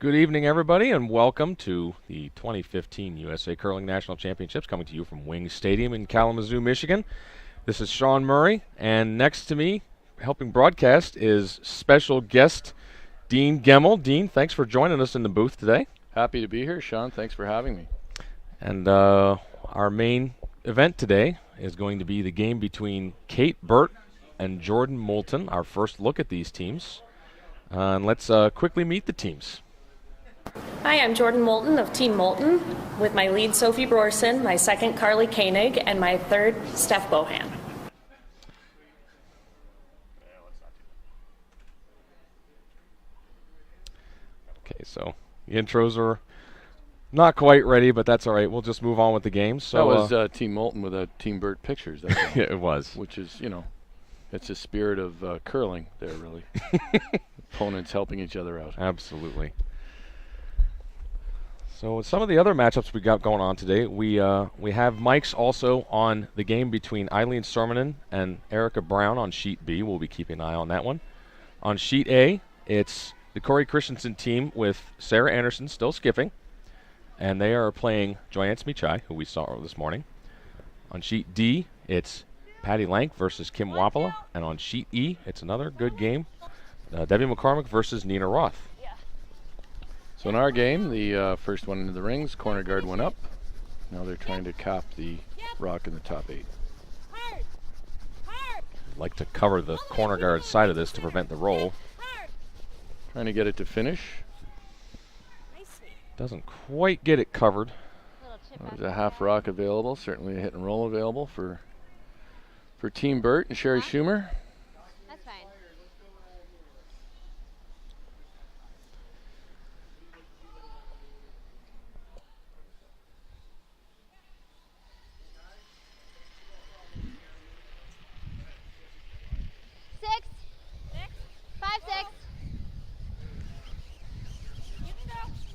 Good evening, everybody, and welcome to the 2015 USA Curling National Championships, coming to you from Wings Stadium in Kalamazoo, Michigan. This is Sean Murray, and next to me, helping broadcast, is special guest Dean Gemmel. Dean, thanks for joining us in the booth today. Happy to be here, Sean. Thanks for having me. And our main event today is going to be the game between Kate Bert and Jordan Moulton, our first look at these teams. And let's quickly meet the teams. Hi, I'm Jordan Moulton of Team Moulton, with my lead Sophie Brorson, my second Carly Koenig, and my third Steph Bohan. Okay, so the intros are not quite ready, but that's all right. We'll just move on with the game. So that was Team Moulton without Team Bert pictures. That's all. Yeah, it was. Which is, it's a spirit of curling there, really. Opponents helping each other out. Absolutely. So with some of the other matchups we got going on today, we have mics also on the game between Eileen Sormanen and Erica Brown on Sheet B. We'll be keeping an eye on that one. On Sheet A, it's the Corey Christensen team with Sarah Anderson still skipping, and they are playing Joanne Smichai, who we saw this morning. On Sheet D, it's Patty Lank versus Kim Wapala, and on Sheet E, it's another good game, Debbie McCormick versus Nina Roth. So in our game, the first one into the rings, corner guard went up. Now they're trying to cap the rock in the top 8. Like to cover the corner guard side of this to prevent the roll. Trying to get it to finish. Doesn't quite get it covered. There's a half rock available, certainly a hit and roll available for Team Bert and Sherry Schumer. That's fine. Six. 5, 6.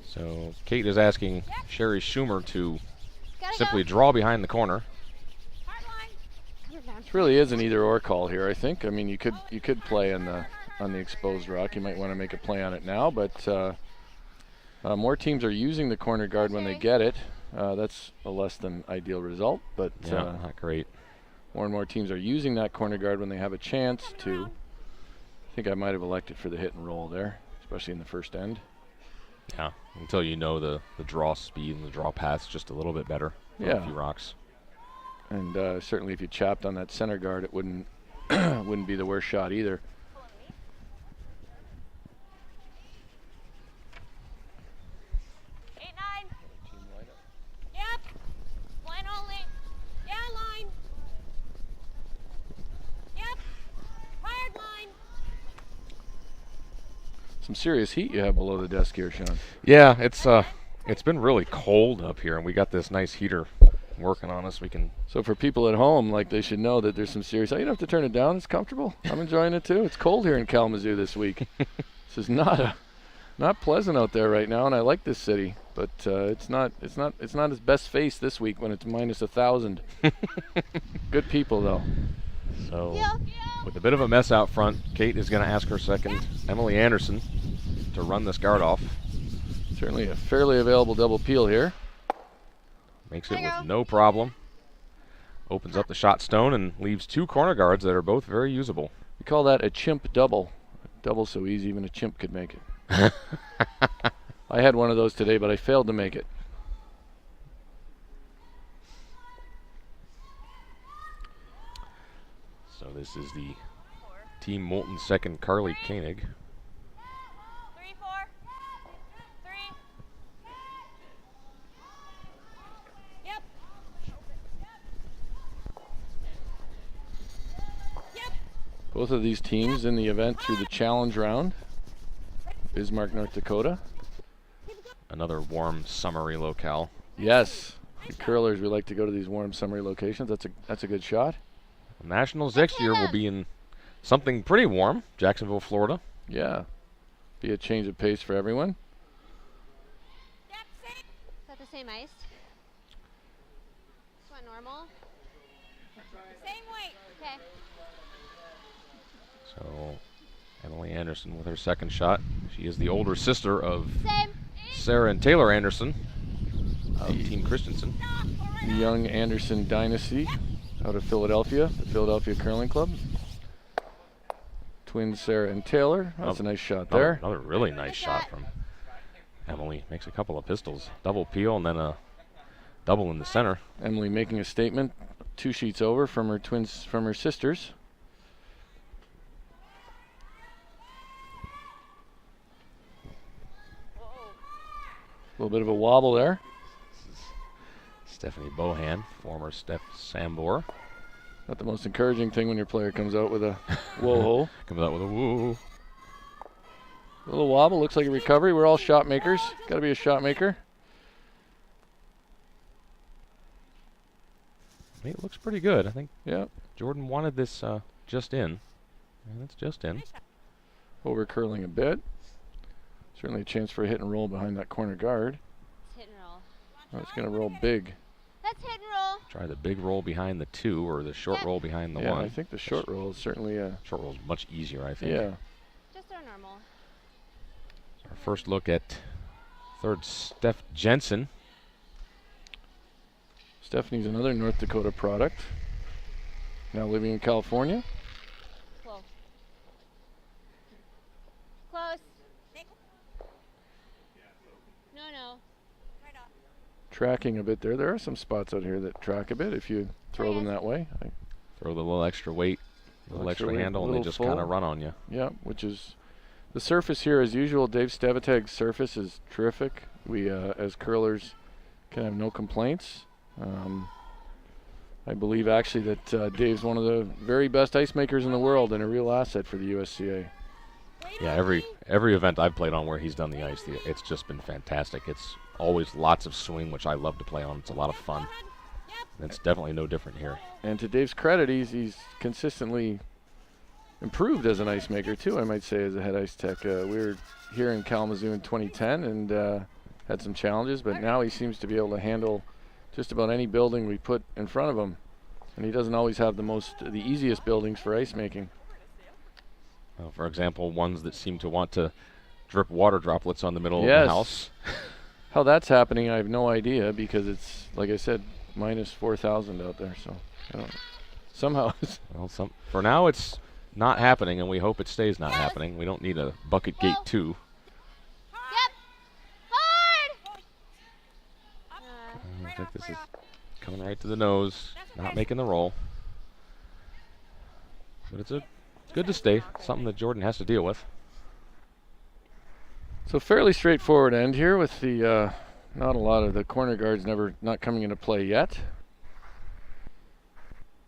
So Kate is asking Sherry Schumer to Gotta simply go. draw behind the corner. This really is an either-or call here, I think. I mean, you could play on the exposed rock. You might want to make a play on it now, but more teams are using the corner guard when they get it. That's a less than ideal result, but Yeah, not great. more and more teams are using that corner guard when they have a chance to. I think I might have elected for the hit and roll there, especially in the first end. Yeah, until you know the draw speed and the draw path's just a little bit better for a Yeah. few rocks. And certainly if you chapped on that center guard, it wouldn't wouldn't be the worst shot either. Eight, 9. Yep. Line only. Yeah, line. Yep. Hard line. Some serious heat you have below the desk here, Sean. Yeah, it's been really cold up here, and we got this nice heater working on us. We can. So for people at home, like, they should know that there's some serious. Oh, you don't have to turn it down. It's comfortable. I'm enjoying it too. It's cold here in Kalamazoo this week. This is not pleasant out there right now, and I like this city, but it's not its best face this week when it's minus 1,000. Good people though. So with a bit of a mess out front, Kate is going to ask her second, Emily Anderson, to run this guard off. Certainly a fairly available double peel here. Makes it with no problem. Opens up the shot stone and leaves two corner guards that are both very usable. We call that a chimp double. A double so easy even a chimp could make it. I had one of those today, but I failed to make it. So this is the Team Moulton second, Carly Koenig. 3, 4. 3. Yep. Yep. Both of these teams in the event through the challenge round. Bismarck, North Dakota. Another warm, summery locale. Yes, the curlers, we like to go to these warm, summery locations. That's a good shot. Nationals next year will be in something pretty warm, Jacksonville, Florida. Yeah, be a change of pace for everyone. Is that the same ice? This one normal? Same weight. Okay. So Emily Anderson with her second shot. She is the older sister of Same. Sarah and Taylor Anderson of Team Christensen. The young Anderson dynasty out of Philadelphia, the Philadelphia Curling Club. Twins Sarah and Taylor. That's a nice shot there. Another really nice shot from Emily. Makes a couple of pistols. Double peel and then a double in the center. Emily making a statement 2 sheets over from her sisters. A little bit of a wobble there. This is Stephanie Bohan, former Steph Sambor. Not the most encouraging thing when your player comes out with a whoa-ho. Comes out with a woo. A little wobble, looks like a recovery. We're all shot makers. Got to be a shot maker. I mean, it looks pretty good. I think Jordan wanted this just in. And it's just in. Over curling a bit. Certainly a chance for a hit and roll behind that corner guard. It's hit and roll. Oh, it's going to roll big. That's hit and roll. Try the big roll behind the 2 or the short roll behind the 1. I think the short roll is certainly a... Short roll is much easier, I think. Yeah. Just our normal. So our first look at third Steph Jensen. Stephanie's another North Dakota product. Now living in California. Close. Close. No. Right off. Tracking a bit there. There are some spots out here that track a bit if you throw them that way. Throw the little extra weight, little extra weight, handle, and they just kind of run on you. Yeah, which is the surface here as usual. Dave Stevatag's surface is terrific. We, as curlers, can have no complaints. I believe actually that Dave's one of the very best ice makers in the world and a real asset for the USCA. Yeah, every event I've played on where he's done the ice, it's just been fantastic. It's always lots of swing, which I love to play on. It's a lot of fun. And it's definitely no different here. And to Dave's credit, he's consistently improved as an ice maker too, I might say, as a head ice tech. We were here in Kalamazoo in 2010 and had some challenges, but now he seems to be able to handle just about any building we put in front of him. And he doesn't always have the easiest buildings for ice making. Well, for example, ones that seem to want to drip water droplets on the middle of the house. How that's happening, I have no idea, because it's, like I said, minus 4,000 out there. So I don't know. Somehow. Well, for now it's not happening, and we hope it stays not happening. We don't need a bucket gate 2. Yep. Hard. I think this is coming right to the nose, not making the roll. But it's good to stay, something that Jordan has to deal with. So fairly straightforward end here with the not a lot of the corner guards not coming into play yet.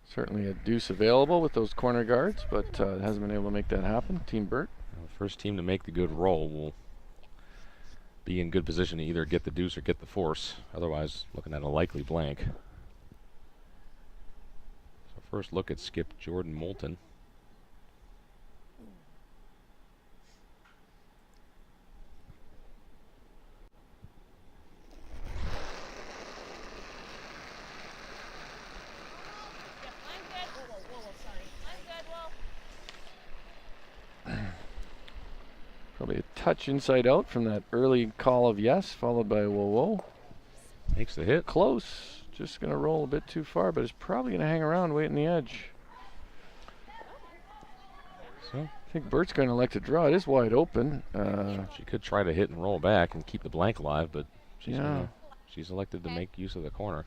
Certainly a deuce available with those corner guards, but it hasn't been able to make that happen. Team Bert. The first team to make the good roll will be in good position to either get the deuce or get the force. Otherwise, looking at a likely blank. So first look at skip Jordan Moulton. Probably a touch inside out from that early call of yes, followed by whoa whoa. Makes the hit. Close. Just going to roll a bit too far, but it's probably going to hang around waiting the edge. So I think Bert's going to like to draw. It is wide open. She could try to hit and roll back and keep the blank alive, but she's elected to make use of the corner.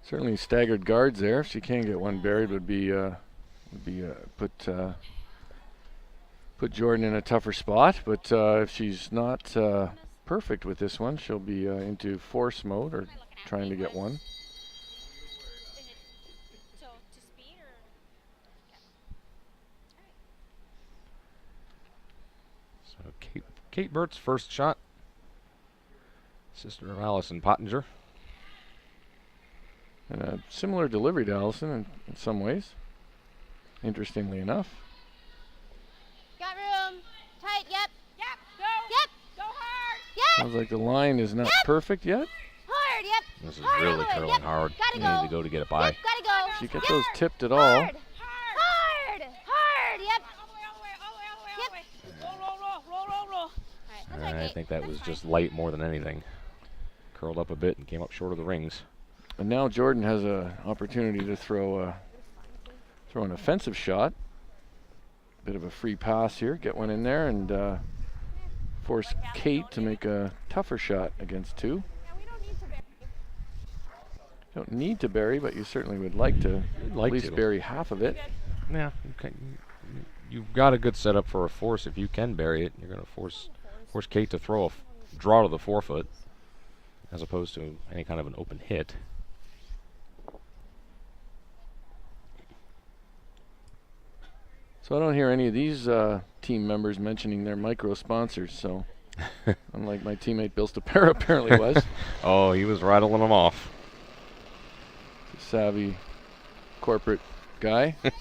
Certainly staggered guards there. If she can get one buried, would be put Jordan in a tougher spot. But if she's not perfect with this one, she'll be into force mode or trying to get one. So Kate Bert's first shot. Sister of Allison Pottinger. And a similar delivery to Allison in some ways, interestingly enough. Got room. Tight. Yep. Go. Yep. Go hard. Yep. Sounds like the line is not perfect yet. Hard. Yep. This is Hard really over it. curling Yep. hard. Gotta You go. need to go to get it by. Yep. Gotta go. She get those tipped at all. Hard. Hard. I think that was just light more than anything. Curled up a bit and came up short of the rings. And now Jordan has an opportunity to throw an offensive shot. Bit of a free pass here. Get one in there and force Kate to make a tougher shot against 2. Don't need to bury, but you certainly would like to at least bury half of it. Yeah, you've got a good setup for a force. If you can bury it, you're going to force Kate to throw a draw to the forefoot, as opposed to any kind of an open hit. So I don't hear any of these team members mentioning their micro sponsors. So, unlike my teammate Bill Stapera apparently was. Oh, he was rattling them off. Savvy corporate guy. Mine's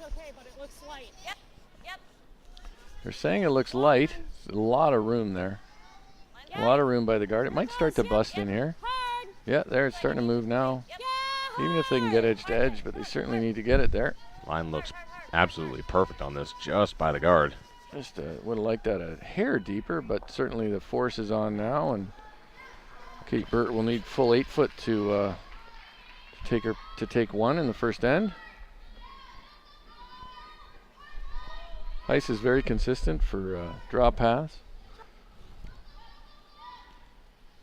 okay, but it looks light. Yep. They're saying it looks light. There's a lot of room there. A lot of room by the guard. It might start to bust in here. Hard. Yeah, there it's starting to move now. Even if they can get edge to edge, but they certainly need to get it there. Line looks absolutely perfect on this, just by the guard. Just would have liked that a hair deeper, but certainly the force is on now, and Kate Bert will need full 8 foot to take one in the first end. Ice is very consistent for draw pass.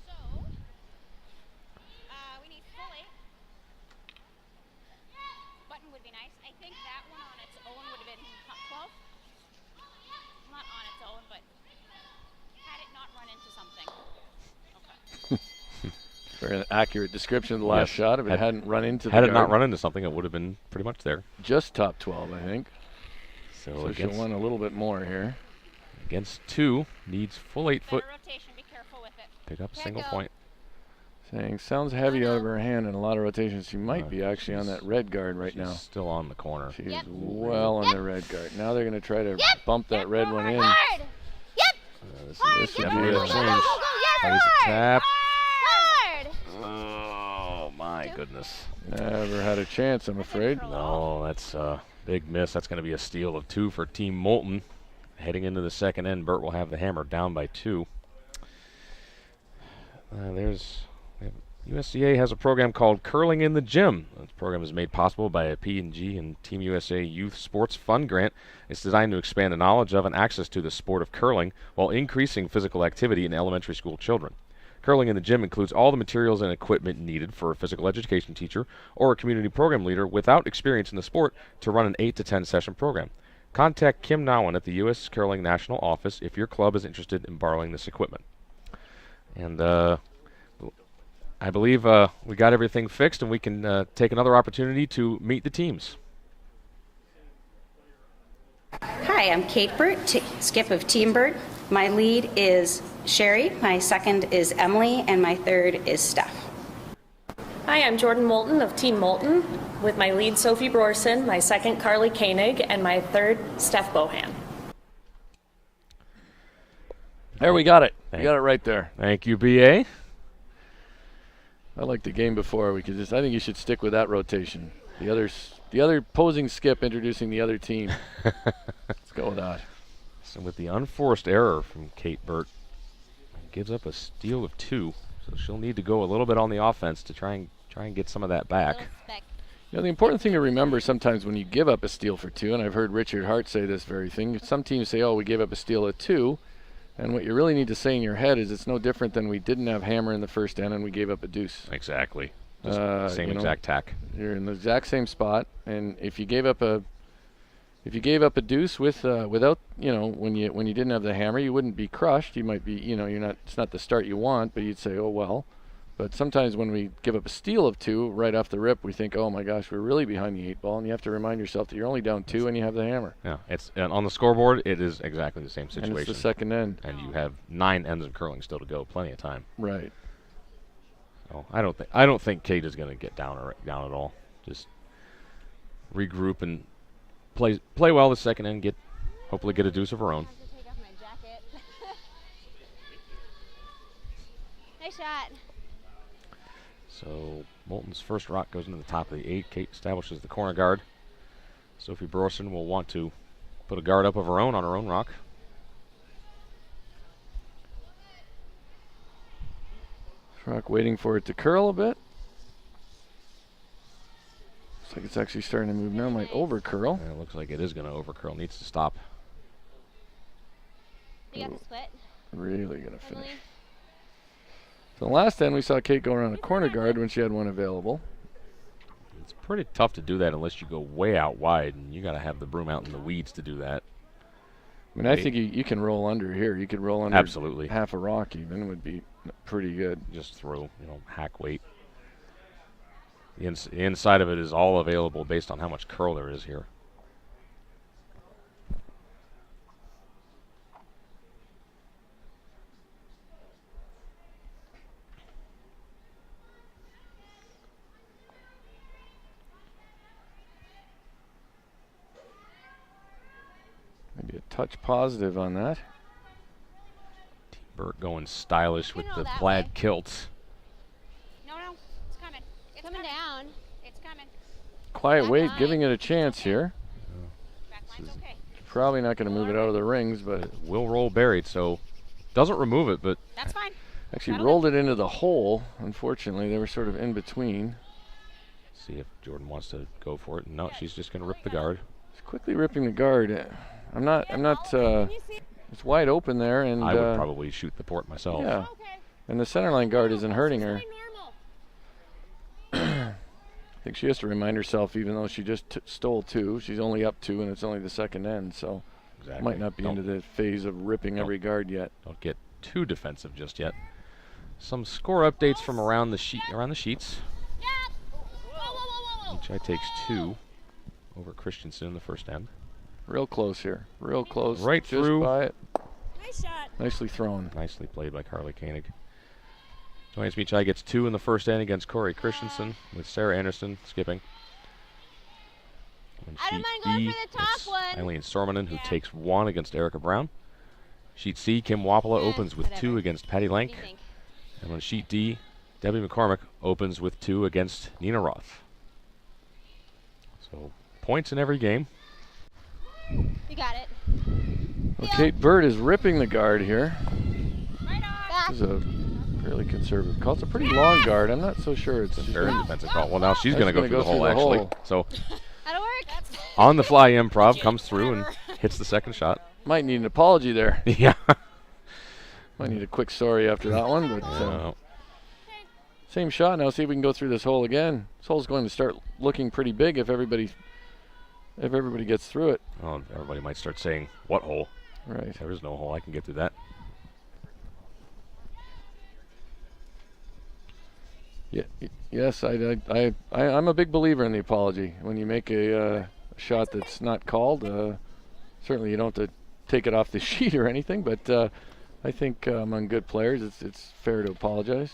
So, we need full 8. Button would be nice. I think that one on its own would have been 12. Not on its own, but had it not run into something. Okay. Very accurate description of the last shot. If it hadn't run into the Had it guard. not run into something, it would have been pretty much there. Just top 12, I think. So she'll want a little bit more here. Against 2, needs full 8 foot. Better rotation, be careful with it. Pick up a Let single go. point. Saying sounds heavy out of her hand and a lot of rotations. She might be actually on that red guard right now. Still on the corner. She's well on the red guard. Now they're going to try to bump that red one in. Hard. This would be Definitely a a change. Yes, Plays a tap. hard. Oh, my goodness. Never had a chance, I'm afraid. No, that's a big miss. That's going to be a steal of 2 for Team Moulton. Heading into the second end, Bert will have the hammer down by 2. USDA has a program called Curling in the Gym. This program is made possible by a P&G and Team USA Youth Sports Fund grant. It's designed to expand the knowledge of and access to the sport of curling while increasing physical activity in elementary school children. Curling in the Gym includes all the materials and equipment needed for a physical education teacher or a community program leader without experience in the sport to run an 8 to 10 session program. Contact Kim Nowen at the U.S. Curling National Office if your club is interested in borrowing this equipment. And I believe we got everything fixed, and we can take another opportunity to meet the teams. Hi, I'm Kate Bert, skip of Team Bert. My lead is Sherry, my second is Emily, and my third is Steph. Hi, I'm Jordan Moulton of Team Moulton, with my lead Sophie Brorson, my second Carly Koenig, and my third Steph Bohan. There, we got it. We got it right there. Thank you, BA. I like the game before. I think you should stick with that rotation. The other opposing skip introducing the other team. Let's go with that. So with the unforced error from Kate Bert, gives up a steal of 2. So she'll need to go a little bit on the offense to try and get some of that back. You know, the important thing to remember sometimes when you give up a steal for 2, and I've heard Richard Hart say this very thing, some teams say, oh, we gave up a steal of 2, and what you really need to say in your head is it's no different than we didn't have hammer in the first end and we gave up a deuce. Exactly. Just same exact tack. You're in the exact same spot, and if you gave up a deuce without, when you didn't have the hammer, you wouldn't be crushed. You might be, it's not the start you want, but you'd say, oh well. But sometimes when we give up a steal of 2 right off the rip, we think, oh my gosh, we're really behind the 8 ball, and you have to remind yourself that you're only down 2 and you have the hammer. Yeah, and on the scoreboard, it is exactly the same situation. And it's the second end. And you have 9 ends of curling still to go, plenty of time. Right. So I don't think Kate is going to get down at all. Just regroup and play well the second end. Hopefully get a deuce of her own. I have to take off my jacket. Nice shot. So Moulton's first rock goes into the top of the 8. Kate establishes the corner guard. Sophie Brorson will want to put a guard up of her own on her own rock. Rock waiting for it to curl a bit. Looks like it's actually starting to move now. Might over curl. And it looks like it is going to over curl. Needs to stop. You got the split. Really gonna finish. Emily? So last end we saw Kate go around a corner guard when she had one available. It's pretty tough to do that unless you go way out wide, and you got to have the broom out in the weeds to do that. I mean, I think you can roll under here. You could roll under Absolutely. half a rock even would be pretty good. Just throw, hack weight. The inside of it is all available based on how much curl there is here. Maybe a touch positive on that. Team Bert going stylish with roll the that plaid way. kilts. No, it's coming. It's coming down. It's coming. Quiet Back weight, line. giving it a chance here. Back line's okay. Probably not going to move it out of the rings, but Will roll buried, so doesn't remove it, but That's fine. actually That'll rolled it into the hole. Unfortunately, they were sort of in between. see if Jordan wants to go for it. No, she's just going to rip the guard. She's quickly ripping the guard. I'm not. It's wide open there, and I would probably shoot the port myself. yeah. Okay. And the center line guard isn't hurting her. Normal. I think she has to remind herself, even though she just stole 2, she's only up 2, and it's only the second end, so Exactly. might not be into the phase of ripping every guard yet. Don't get too defensive just yet. Some score updates from around the sheets. Yeah. Whoa. Each takes 2 over Christensen in the first end. Real close here. Real close. Right just through. by it. Nice shot. Nicely thrown. Nicely played by Carly Koenig. Joanne Smichai gets 2 in the first end against Corey Christensen, with Sarah Anderson skipping. On I don't sheet mind going B, for the top it's one. Eileen Sormanen, who Yeah. takes 1 against Erica Brown. Sheet C, Kim Wapala Yeah, opens with 2 whatever. against Patty What Lank. do you think? And on sheet D, Debbie McCormick opens with 2 against Nina Roth. So points in every game. You got it. Well, Kate Bert is ripping the guard here. Right on. This is a really conservative call. It's a pretty long guard. I'm not so sure it's Very defensive call. Well, now she's going to That's go gonna through go the hole, through the actually. hole. So That'll work. on the fly improv comes through and hits the second shot. Might need an apology there. Yeah. Might need a quick sorry after that one, but same shot. Now see if we can go through this hole again. This hole's going to start looking pretty big if everybody gets through it. Well, everybody might start saying, what hole? Right. There is no hole. I can get through that. Yeah. Yes, I'm a big believer in the apology. When you make a shot that's not called, certainly you don't have to take it off the sheet or anything, but I think among good players, it's fair to apologize.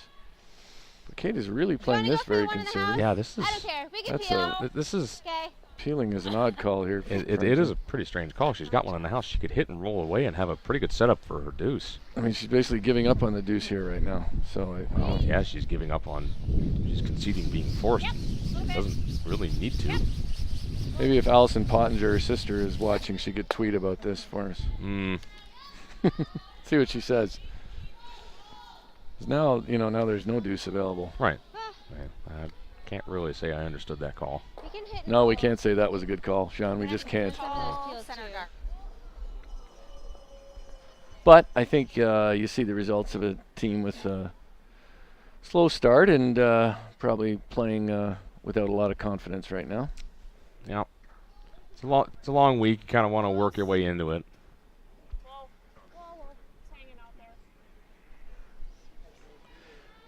But Kate is really playing wanna this go for very the 1.5? conservative. Yeah, this is. I don't care. We can That's peel. This is. Okay. Peeling is an odd call here. It is a pretty strange call. She's got one in the house. She could hit and roll away and have a pretty good setup for her deuce. I mean, she's basically giving up on the deuce here right now. So I Yeah, she's giving up on. She's conceding being forced. Okay. Doesn't really need to. maybe if Allison Pottinger, her sister, is watching, she could tweet about this for us. See what she says. 'Cause now, now there's no deuce available. Right. I can't really say I understood that call. We can hit. No, we can't say that was a good call, Sean. We just can't. But I think you see the results of a team with a slow start and probably playing without a lot of confidence right now. Yeah. It's a long week. You kind of want to work your way into it.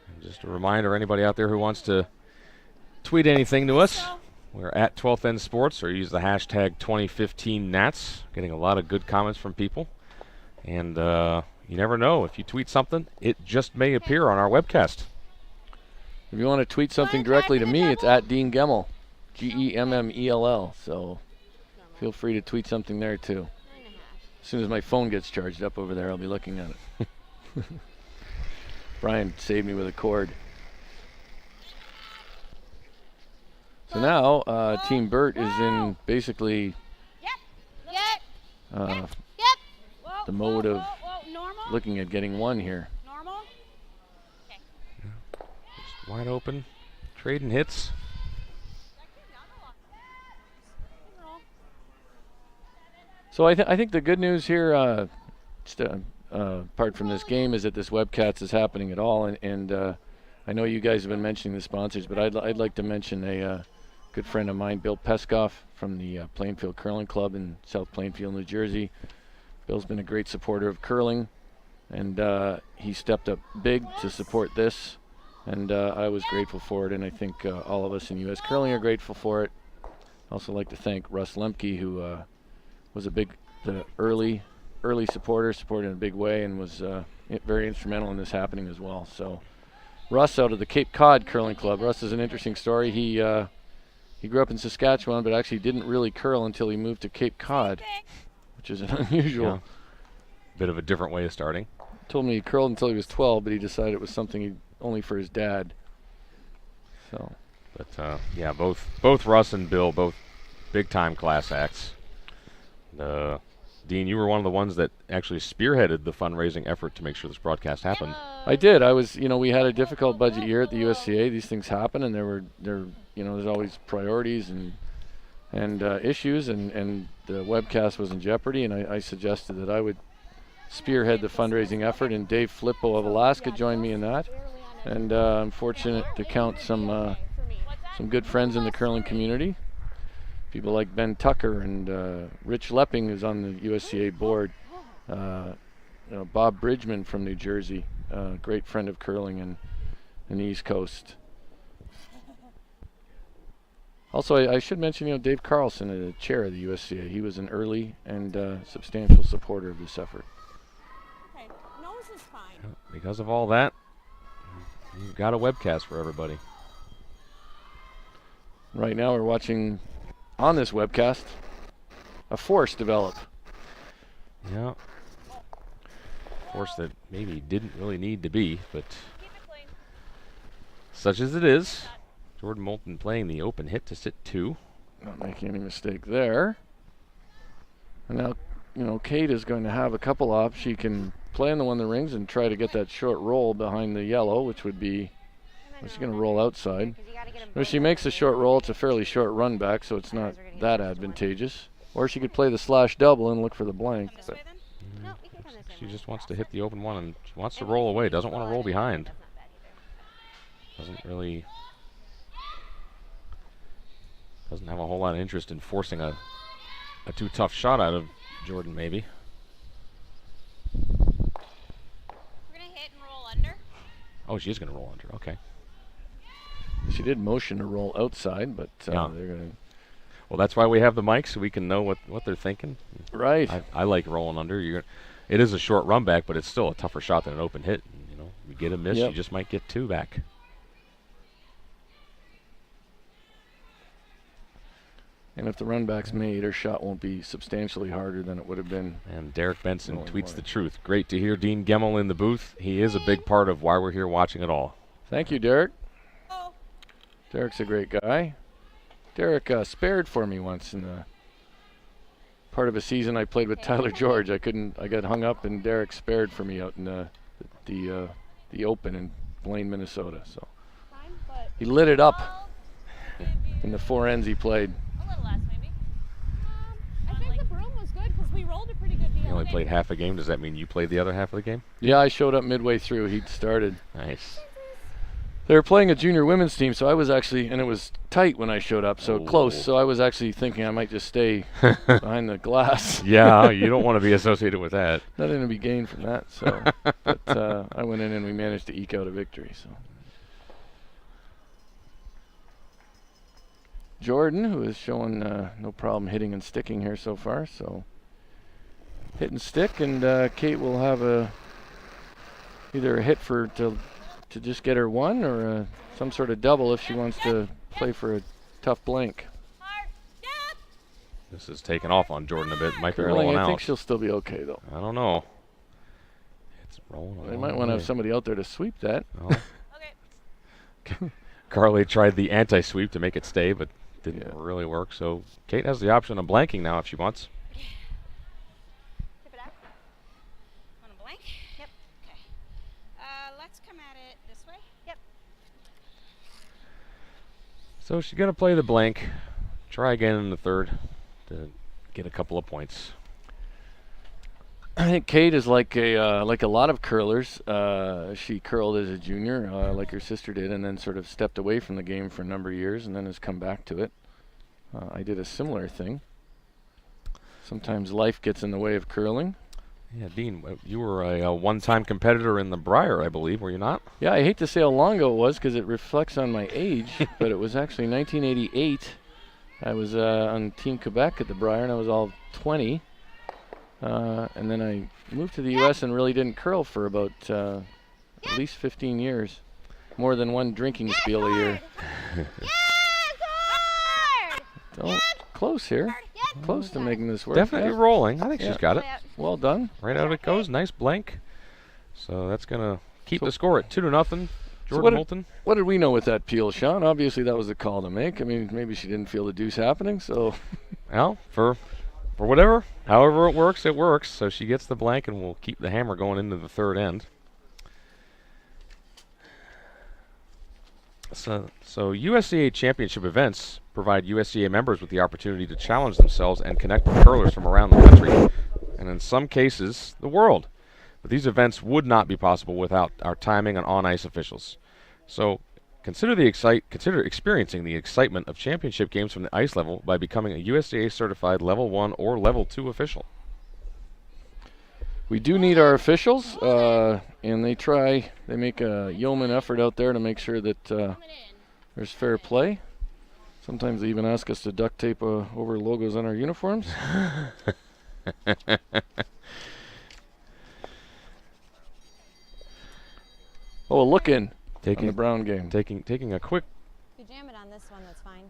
And just a reminder, anybody out there who wants to tweet anything to us, we're at 12th End Sports, or use the hashtag 2015Nats. Getting a lot of good comments from people. And you never know. If you tweet something, it just may appear on our webcast. If you want to tweet something directly to me, it's at Dean Gemmell, Gemmell. So feel free to tweet something there too. As soon as my phone gets charged up over there, I'll be looking at it. Brian saved me with a cord. So now Team Bert is in basically Yep. Whoa, the mode of whoa, normal. looking at getting one here. Normal. Okay. Just wide open, trading hits. So I think the good news here, apart from this game, is that this webcast is happening at all. And I know you guys have been mentioning the sponsors, but I'd like to mention a good friend of mine, Bill Peskoff from the Plainfield Curling Club in South Plainfield, New Jersey. Bill's been a great supporter of curling, and he stepped up big to support this, and I was grateful for it, and I think all of us in U.S. Curling are grateful for it. I also like to thank Russ Lemke, who was the early supporter, supported in a big way, and was very instrumental in this happening as well. So Russ out of the Cape Cod Curling Club. Russ is an interesting story. He grew up in Saskatchewan, but actually didn't really curl until he moved to Cape Cod, which is an unusual. Bit of a different way of starting. Told me he curled until he was 12, but he decided it was something only for his dad. So. But yeah, both Russ and Bill, both big-time class acts. Dean, you were one of the ones that actually spearheaded the fundraising effort to make sure this broadcast happened. I did. We had a difficult budget year at the USCA. These things happen, and there's always priorities and issues, and the webcast was in jeopardy, and I suggested that I would spearhead the fundraising effort, and Dave Flippo of Alaska joined me in that. And I'm fortunate to count some good friends in the curling community. People like Ben Tucker and Rich Lepping, who's on the USCA board. Bob Bridgman from New Jersey, great friend of curling in the East Coast. Also, I should mention, Dave Carlson, the chair of the USCA. He was an early and substantial supporter of this effort. Okay. Nose is fine. Because of all that, you've got a webcast for everybody. Right now, we're watching on this webcast a force develop. Yeah. Force that maybe didn't really need to be, but such as it is. Jordan Moulton playing the open hit to sit 2. Not making any mistake there. And now, Kate is going to have a couple ops. She can play on the one that rings and try to get that short roll behind the yellow, which would be, she's going to roll outside. If she makes a short roll, it's a fairly short run back, so it's not that advantageous. Or she could play the slash double and look for the blank. But she just wants to hit the open one and wants to roll away, doesn't want to roll behind. Doesn't have a whole lot of interest in forcing a too tough shot out of Jordan, maybe. We're gonna hit and roll under. Oh, she's going to roll under. Okay. she did motion to roll outside, but they're going to. Well, that's why we have the mic, so we can know what they're thinking. Right. I like rolling under. It is a short run back, but it's still a tougher shot than an open hit. You get a miss, you just might get 2 back. And if the run back's made, her shot won't be substantially harder than it would have been. And Derek Benson tweets the truth. Great to hear Dean Gemmel in the booth. He is a big part of why we're here watching it all. Thank you, Derek. Derek's a great guy. Derek spared for me once in the part of a season I played with Tyler George. I got hung up, and Derek spared for me out in the Open in Blaine, Minnesota. So he lit it up in the 4 ends he played. A little less, maybe. I think the broom was good because we rolled a pretty good deal. You only played half a game. Does that mean you played the other half of the game? Yeah, I showed up midway through. He'd started. Nice. They were playing a junior women's team, so I was actually, and it was tight when I showed up, so close. So I was actually thinking I might just stay behind the glass. Yeah, you don't want to be associated with that. Nothing to be gained from that. So, but I went in and we managed to eke out a victory. So Jordan, who is showing no problem hitting and sticking here so far, so hit and stick, and Kate will have either a hit to just get her 1 or some sort of double if she wants to play for a tough blank. This is taking off on Jordan a bit. Might be rolling out. I think she'll still be okay, though. I don't know. It's rolling. They might want to have somebody out there to sweep that. Oh. Okay. Carly tried the anti-sweep to make it stay, but didn't really work. So Kate has the option of blanking now if she wants. So she's going to play the blank, try again in the third to get a couple of points. I think Kate is like a lot of curlers. She curled as a junior, like her sister did, and then sort of stepped away from the game for a number of years, and then has come back to it. I did a similar thing. Sometimes life gets in the way of curling. Yeah, Dean, you were a one-time competitor in the Briar, I believe, were you not? Yeah, I hate to say how long ago it was because it reflects on my age, but it was actually 1988. I was on Team Quebec at the Briar, and I was all 20. And then I moved to the U.S. and really didn't curl for about at least 15 years. More than one drinking spiel a year. Close here. Close to making this work. Definitely rolling. I think she's got it. Well done. Right out it goes. Nice blank. So that's going to keep the score at 2-0. Jordan Moulton. What did we know with that peel, Sean? Obviously that was the call to make. I mean, maybe she didn't feel the deuce happening, so. Well, for whatever, however it works, it works. So she gets the blank, and we'll keep the hammer going into the third end. So USCA championship events provide USCA members with the opportunity to challenge themselves and connect with curlers from around the country, and in some cases, the world. But these events would not be possible without our timing and on-ice officials. So consider experiencing the excitement of championship games from the ice level by becoming a USCA certified level 1 or level 2 official. We do need our officials, and they make a yeoman effort out there to make sure that there's fair play. Sometimes they even ask us to duct tape over logos on our uniforms. Oh, look in on the Brown game. Taking a quick If you jam it on this one, that's fine.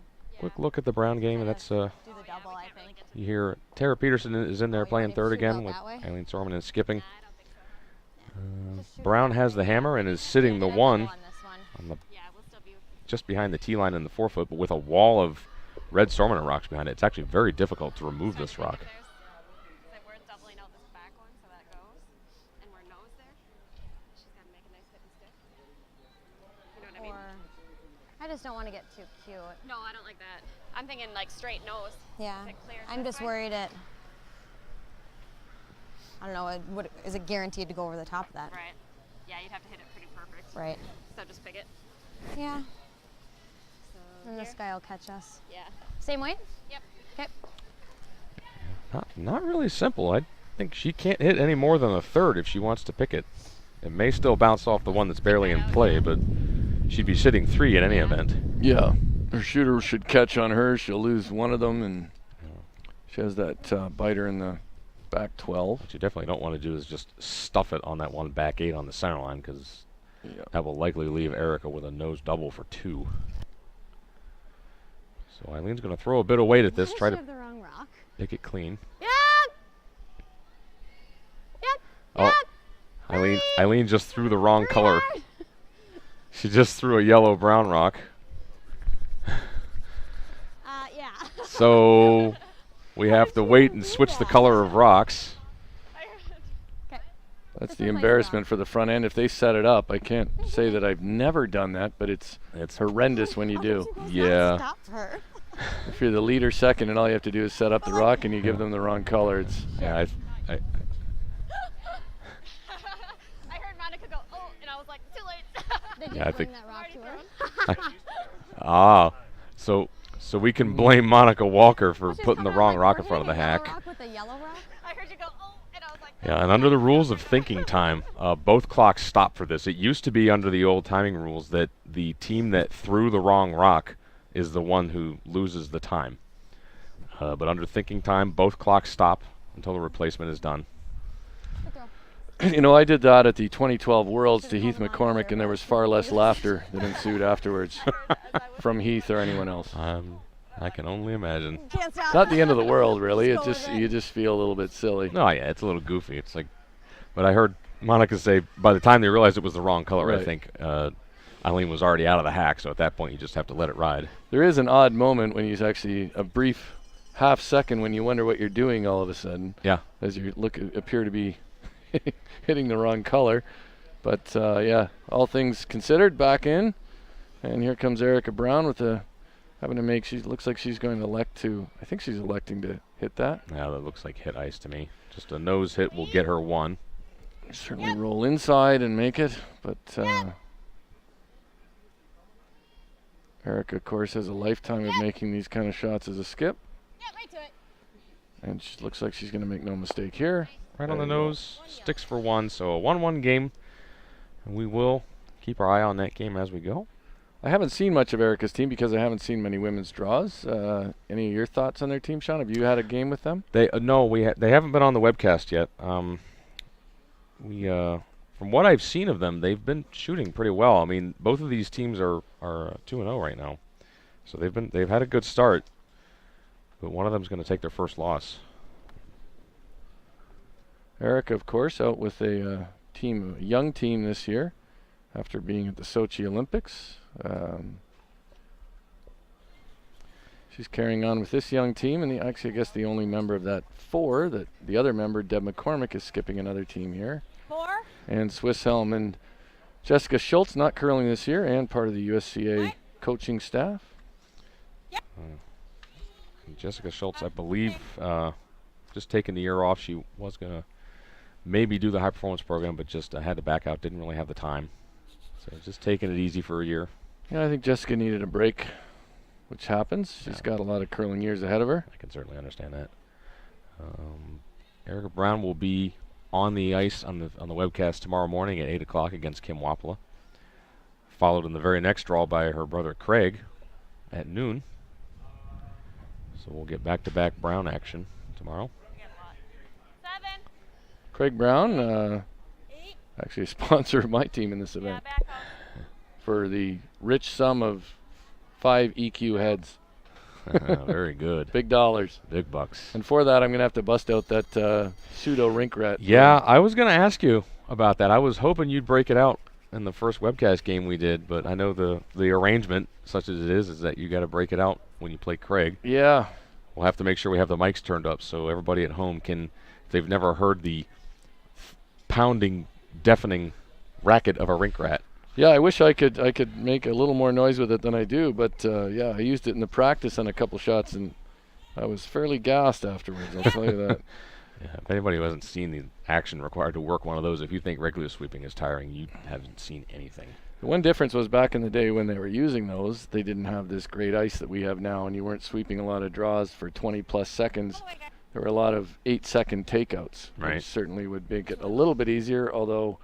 look at the Brown game, and that's Do the double, I think. you hear Tara Peterson is in there playing third Should go again with that way? Eileen Sorman and skipping. Just shoot Brown it. has the hammer and is sitting the Double one on this one. on the Yeah, we'll still be. just behind the tee line in the 4-foot, but with a wall of red Sorman rocks behind it. It's actually very difficult to remove this rock. We're doubling out this back one so that goes. And we're nose there. She's got to make a nice hit and stick. You know what I mean? Or I just don't want to get too cute. No, I don't like that. I'm thinking like straight nose. Yeah. Is it clear I'm this just way? worried I don't know, is it guaranteed to go over the top of that? Right. Yeah, you'd have to hit it pretty perfect. Right. So just pick it. Yeah. So And here. this guy will catch us. Yeah. Same weight? Yep. Okay. Not really simple. I think she can't hit any more than a third if she wants to pick it. It may still bounce off the one that's barely in play, but she'd be sitting 3 in any event. Yeah, her shooter should catch on her. She'll lose one of them, and she has that biter in the back 12. What you definitely don't want to do is just stuff it on that one back 8 on the center line, because that will likely leave Erica with a nose double for 2. So Eileen's going to throw a bit of weight at this, try to have the wrong rock. pick it clean. Yep. Oh, Eileen just threw the wrong color. She just threw a yellow-brown rock. Yeah. So we have to wait and switch the color of rocks. Okay. That's This the is my embarrassment rock. for the front end. If they set it up, I can't say that I've never done that, but it's horrendous when you do. Yeah. Stop her. If you're the lead or second and all you have to do is set up the rock and you give them the wrong color, it's Yeah, I heard Monica go, oh, and I was like, too late. Did you Yeah, I bring think- that rock to her? so we can blame Monica Walker for She's putting the come out wrong like, rock we're in front of the hitting a yellow hack. rock with a yellow rock? I heard you go, oh, and I was like, Yeah, and under the rules of thinking time, both clocks stop for this. It used to be under the old timing rules that the team that threw the wrong rock is the one who loses the time. But under thinking time, both clocks stop until the replacement is done. Good girl. You know, I did that at the 2012 Worlds to Heath McCormick, and there was far less laughter that ensued afterwards from Heath or anyone else. I can only imagine. Can't stop. It's not the end of the world, really. Just It go just with it. you just feel a little bit silly. No, yeah, it's a little goofy. It's like, but I heard Monica say by the time they realized it was the wrong color, I Right. think Eileen was already out of the hack. So at that point, you just have to let it ride. There is an odd moment when you actually a brief half second when you wonder what you're doing all of a sudden. Yeah. As you appear to be hitting the wrong color. But yeah, all things considered, back in. And here comes Erica Brown with a having to make. She looks like she's going to elect to. I think she's electing to hit that. Yeah, that looks like hit ice to me. Just a nose hit will get her 1. Certainly roll inside and make it, but Erica, of course, has a lifetime of making these kind of shots as a skip. Right to it. And she looks like she's going to make no mistake here. Right on the nose, sticks for 1, so a 1-1 game. And we will keep our eye on that game as we go. I haven't seen much of Erica's team because I haven't seen many women's draws. Any of your thoughts on their team, Sean? Have you had a game with them? They no, they haven't been on the webcast yet. From what I've seen of them, they've been shooting pretty well. I mean, both of these teams are 2-0 right now, so they've had a good start. But one of them's going to take their first loss. Erica, of course, out with a young team this year after being at the Sochi Olympics. She's carrying on with this young team, and actually, I guess the only member of that 4, that the other member, Deb McCormick, is skipping another team here. 4. And Swiss Helm and Jessica Schultz not curling this year and part of the USCA coaching staff. Jessica Schultz, I believe, just taking the year off. She was going to maybe do the high performance program, but just had to back out, didn't really have the time. So just taking it easy for a year. Yeah, I think Jessica needed a break, which happens. She's got a lot of curling years ahead of her. I can certainly understand that. Erica Brown will be on the ice on the webcast tomorrow morning at 8 o'clock against Kim Wapala. Followed in the very next draw by her brother Craig at noon. So we'll get back-to-back Brown action tomorrow. 7. Craig Brown, actually a sponsor of my team in this event, Back up. for the rich sum of 5 EQ heads. Very good. Big dollars. Big bucks. And for that, I'm going to have to bust out that pseudo rink rat. Yeah, I was going to ask you about that. I was hoping you'd break it out in the first webcast game we did, but I know the arrangement, such as it is that you got to break it out when you play Craig. Yeah. We'll have to make sure we have the mics turned up so everybody at home can, if they've never heard the pounding, deafening racket of a rink rat. Yeah, I wish I could make a little more noise with it than I do, but yeah, I used it in the practice on a couple shots, and I was fairly gassed afterwards, I'll tell you that. Yeah, if anybody who hasn't seen the action required to work one of those, if you think regular sweeping is tiring, you haven't seen anything. The one difference was back in the day when they were using those, they didn't have this great ice that we have now, and you weren't sweeping a lot of draws for 20-plus seconds. There were a lot of 8-second takeouts, Right. which certainly would make it a little bit easier, although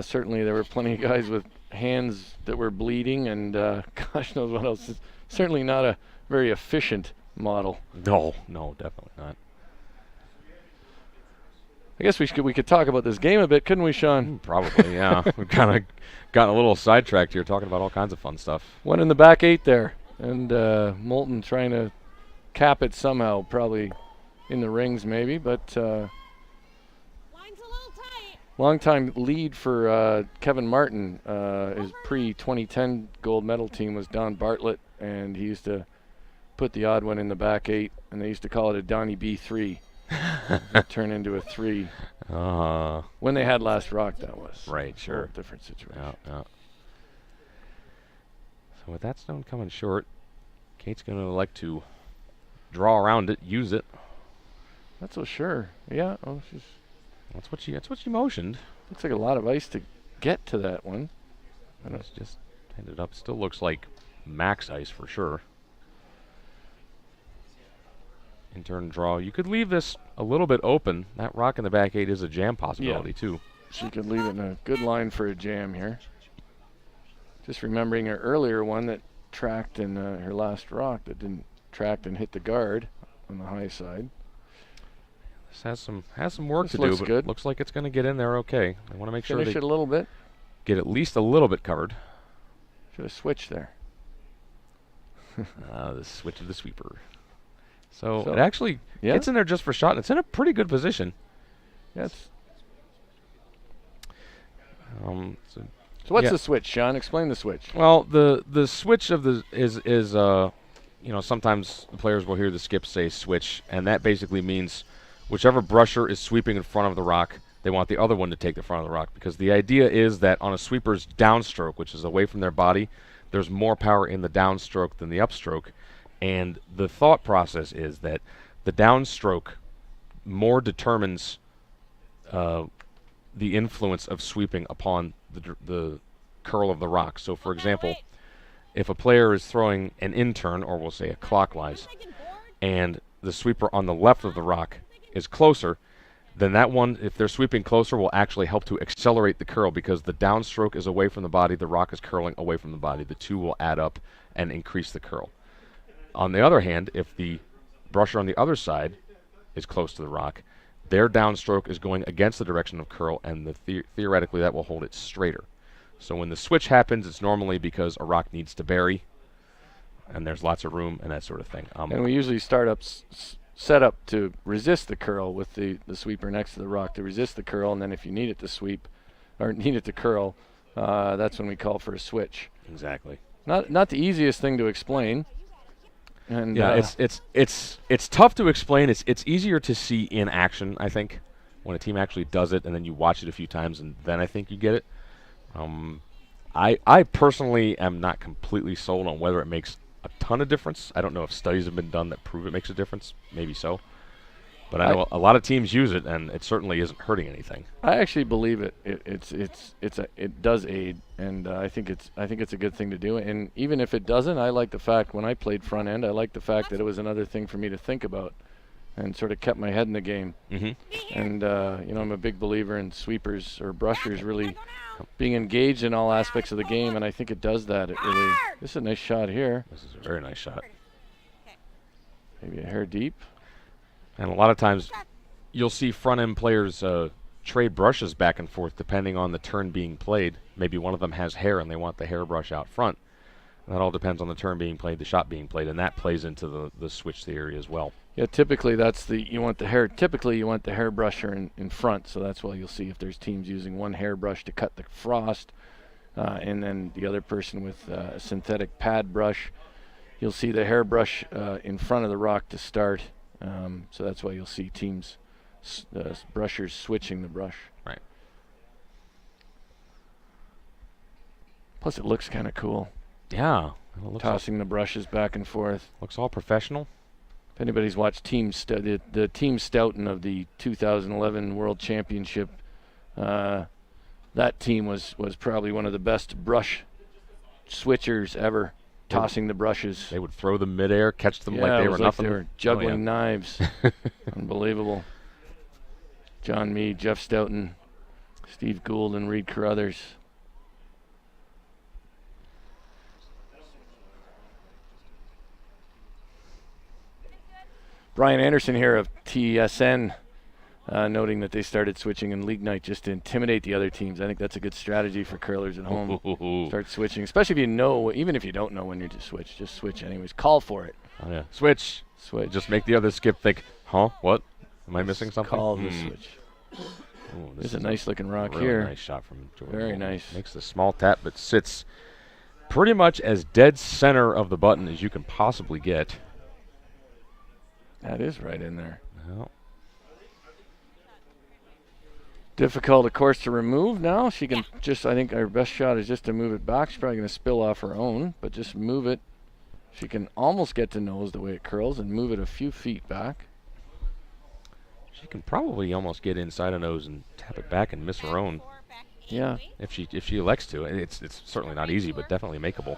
certainly there were plenty of guys with hands that were bleeding, and gosh knows what else. It's certainly not a very efficient model. No, definitely not. I guess we could talk about this game a bit, couldn't we, Sean? Probably, yeah. We've kind of gotten a little sidetracked here talking about all kinds of fun stuff. One in the back 8 there, and Moulton trying to cap it somehow, probably in the rings maybe, but Line's a little tight. long-time lead for Kevin Martin. His pre-2010 gold medal team was Don Bartlett, and he used to put the odd one in the back 8, and they used to call it a Donnie B3. Turn into a 3. When they had last rock, that was. Right, sure. Different situation. Yeah. So with that stone coming short, Kate's going to elect to draw around it, use it. Not so sure. Yeah. Oh, That's what she motioned. looks like a lot of ice to get to that one. And it's just ended up. Still looks like max ice for sure. In turn draw. You could leave this a little bit open. That rock in the back 8 is a jam possibility too. She could leave it in a good line for a jam here. Just remembering her earlier one that tracked in her last rock that didn't track and hit the guard on the high side. This has some work This to do, looks but good. looks like it's going to get in there okay. I want to make sure Finish they it a little bit. get at least a little bit covered. Should have switched there. The switch of the sweeper. So So, it actually yeah. gets in there just for shot, and it's in a pretty good position. Yes. So So what's yeah. the switch, Sean? Explain the switch. Well, the switch of the is sometimes the players will hear the skip say switch, and that basically means whichever brusher is sweeping in front of the rock, they want the other one to take the front of the rock, because the idea is that on a sweeper's downstroke, which is away from their body, there's more power in the downstroke than the upstroke. And the thought process is that the downstroke more determines the influence of sweeping upon the curl of the rock. So, for example, if a player is throwing an in-turn, or we'll say a clockwise, and the sweeper on the left of the rock is closer, then that one, if they're sweeping closer, will actually help to accelerate the curl because the downstroke is away from the body, the rock is curling away from the body. The two will add up and increase the curl. On the other hand, if the brusher on the other side is close to the rock, their downstroke is going against the direction of curl, and theoretically that will hold it straighter. So when the switch happens, it's normally because a rock needs to bury, and there's lots of room and that sort of thing. And we usually start up set up to resist the curl with the sweeper next to the rock to resist the curl, and then if you need it to sweep or need it to curl, that's when we call for a switch. Exactly. Not the easiest thing to explain. And yeah, it's tough to explain. It's easier to see in action, I think, when a team actually does it, and then you watch it a few times, and then I think you get it. I personally am not completely sold on whether it makes a ton of difference. I don't know if studies have been done that prove it makes a difference. Maybe so. But I know a lot of teams use it, and it certainly isn't hurting anything. I actually believe it. It does aid, and I think it's a good thing to do. And even if it doesn't, I like the fact when I played front end, I like the fact that it was another thing for me to think about, and sort of kept my head in the game. Mm-hmm. And I'm a big believer in sweepers or brushers really being engaged in all aspects of the game, and I think it does that. This is a nice shot here. This is a very nice shot. Maybe a hair deep. And a lot of times you'll see front-end players trade brushes back and forth depending on the turn being played. Maybe one of them has hair and they want the hairbrush out front. And that all depends on the turn being played, the shot being played, and that plays into the switch theory as well. Yeah, typically you want the hairbrusher in front, so that's why you'll see if there's teams using one hairbrush to cut the frost, and then the other person with a synthetic pad brush. You'll see the hairbrush in front of the rock to start. So that's why you'll see teams, brushers switching the brush. Right. Plus, it looks kind of cool. Yeah. Tossing the brushes back and forth. Looks all professional. If anybody's watched the Team Stoughton of the 2011 World Championship, that team was probably one of the best brush switchers ever. Tossing the brushes. They would throw them midair, catch them like they were nothing. They were juggling knives. Unbelievable. John Meade, Jeff Stoughton, Steve Gould, and Reed Carruthers. Brian Anderson here of TSN, noting that they started switching in league night just to intimidate the other teams. I think that's a good strategy for curlers at home. Start switching, especially if you know, even if you don't know when you're to switch, just switch anyways. Call for it. Oh, yeah. Switch. Just make the other skip think, huh, what? Am I missing something? Call the switch. Ooh, this is a nice looking rock really here. Nice shot from Jordan. Very nice. Makes the small tap, but sits pretty much as dead center of the button as you can possibly get. That is right in there. Well. Difficult, of course, to remove now. She can I think our best shot is just to move it back. She's probably going to spill off her own, but just move it. She can almost get to nose the way it curls and move it a few feet back. She can probably almost get inside a nose and tap it back and miss her own. Yeah. If she elects to. It's certainly not easy, but definitely makeable.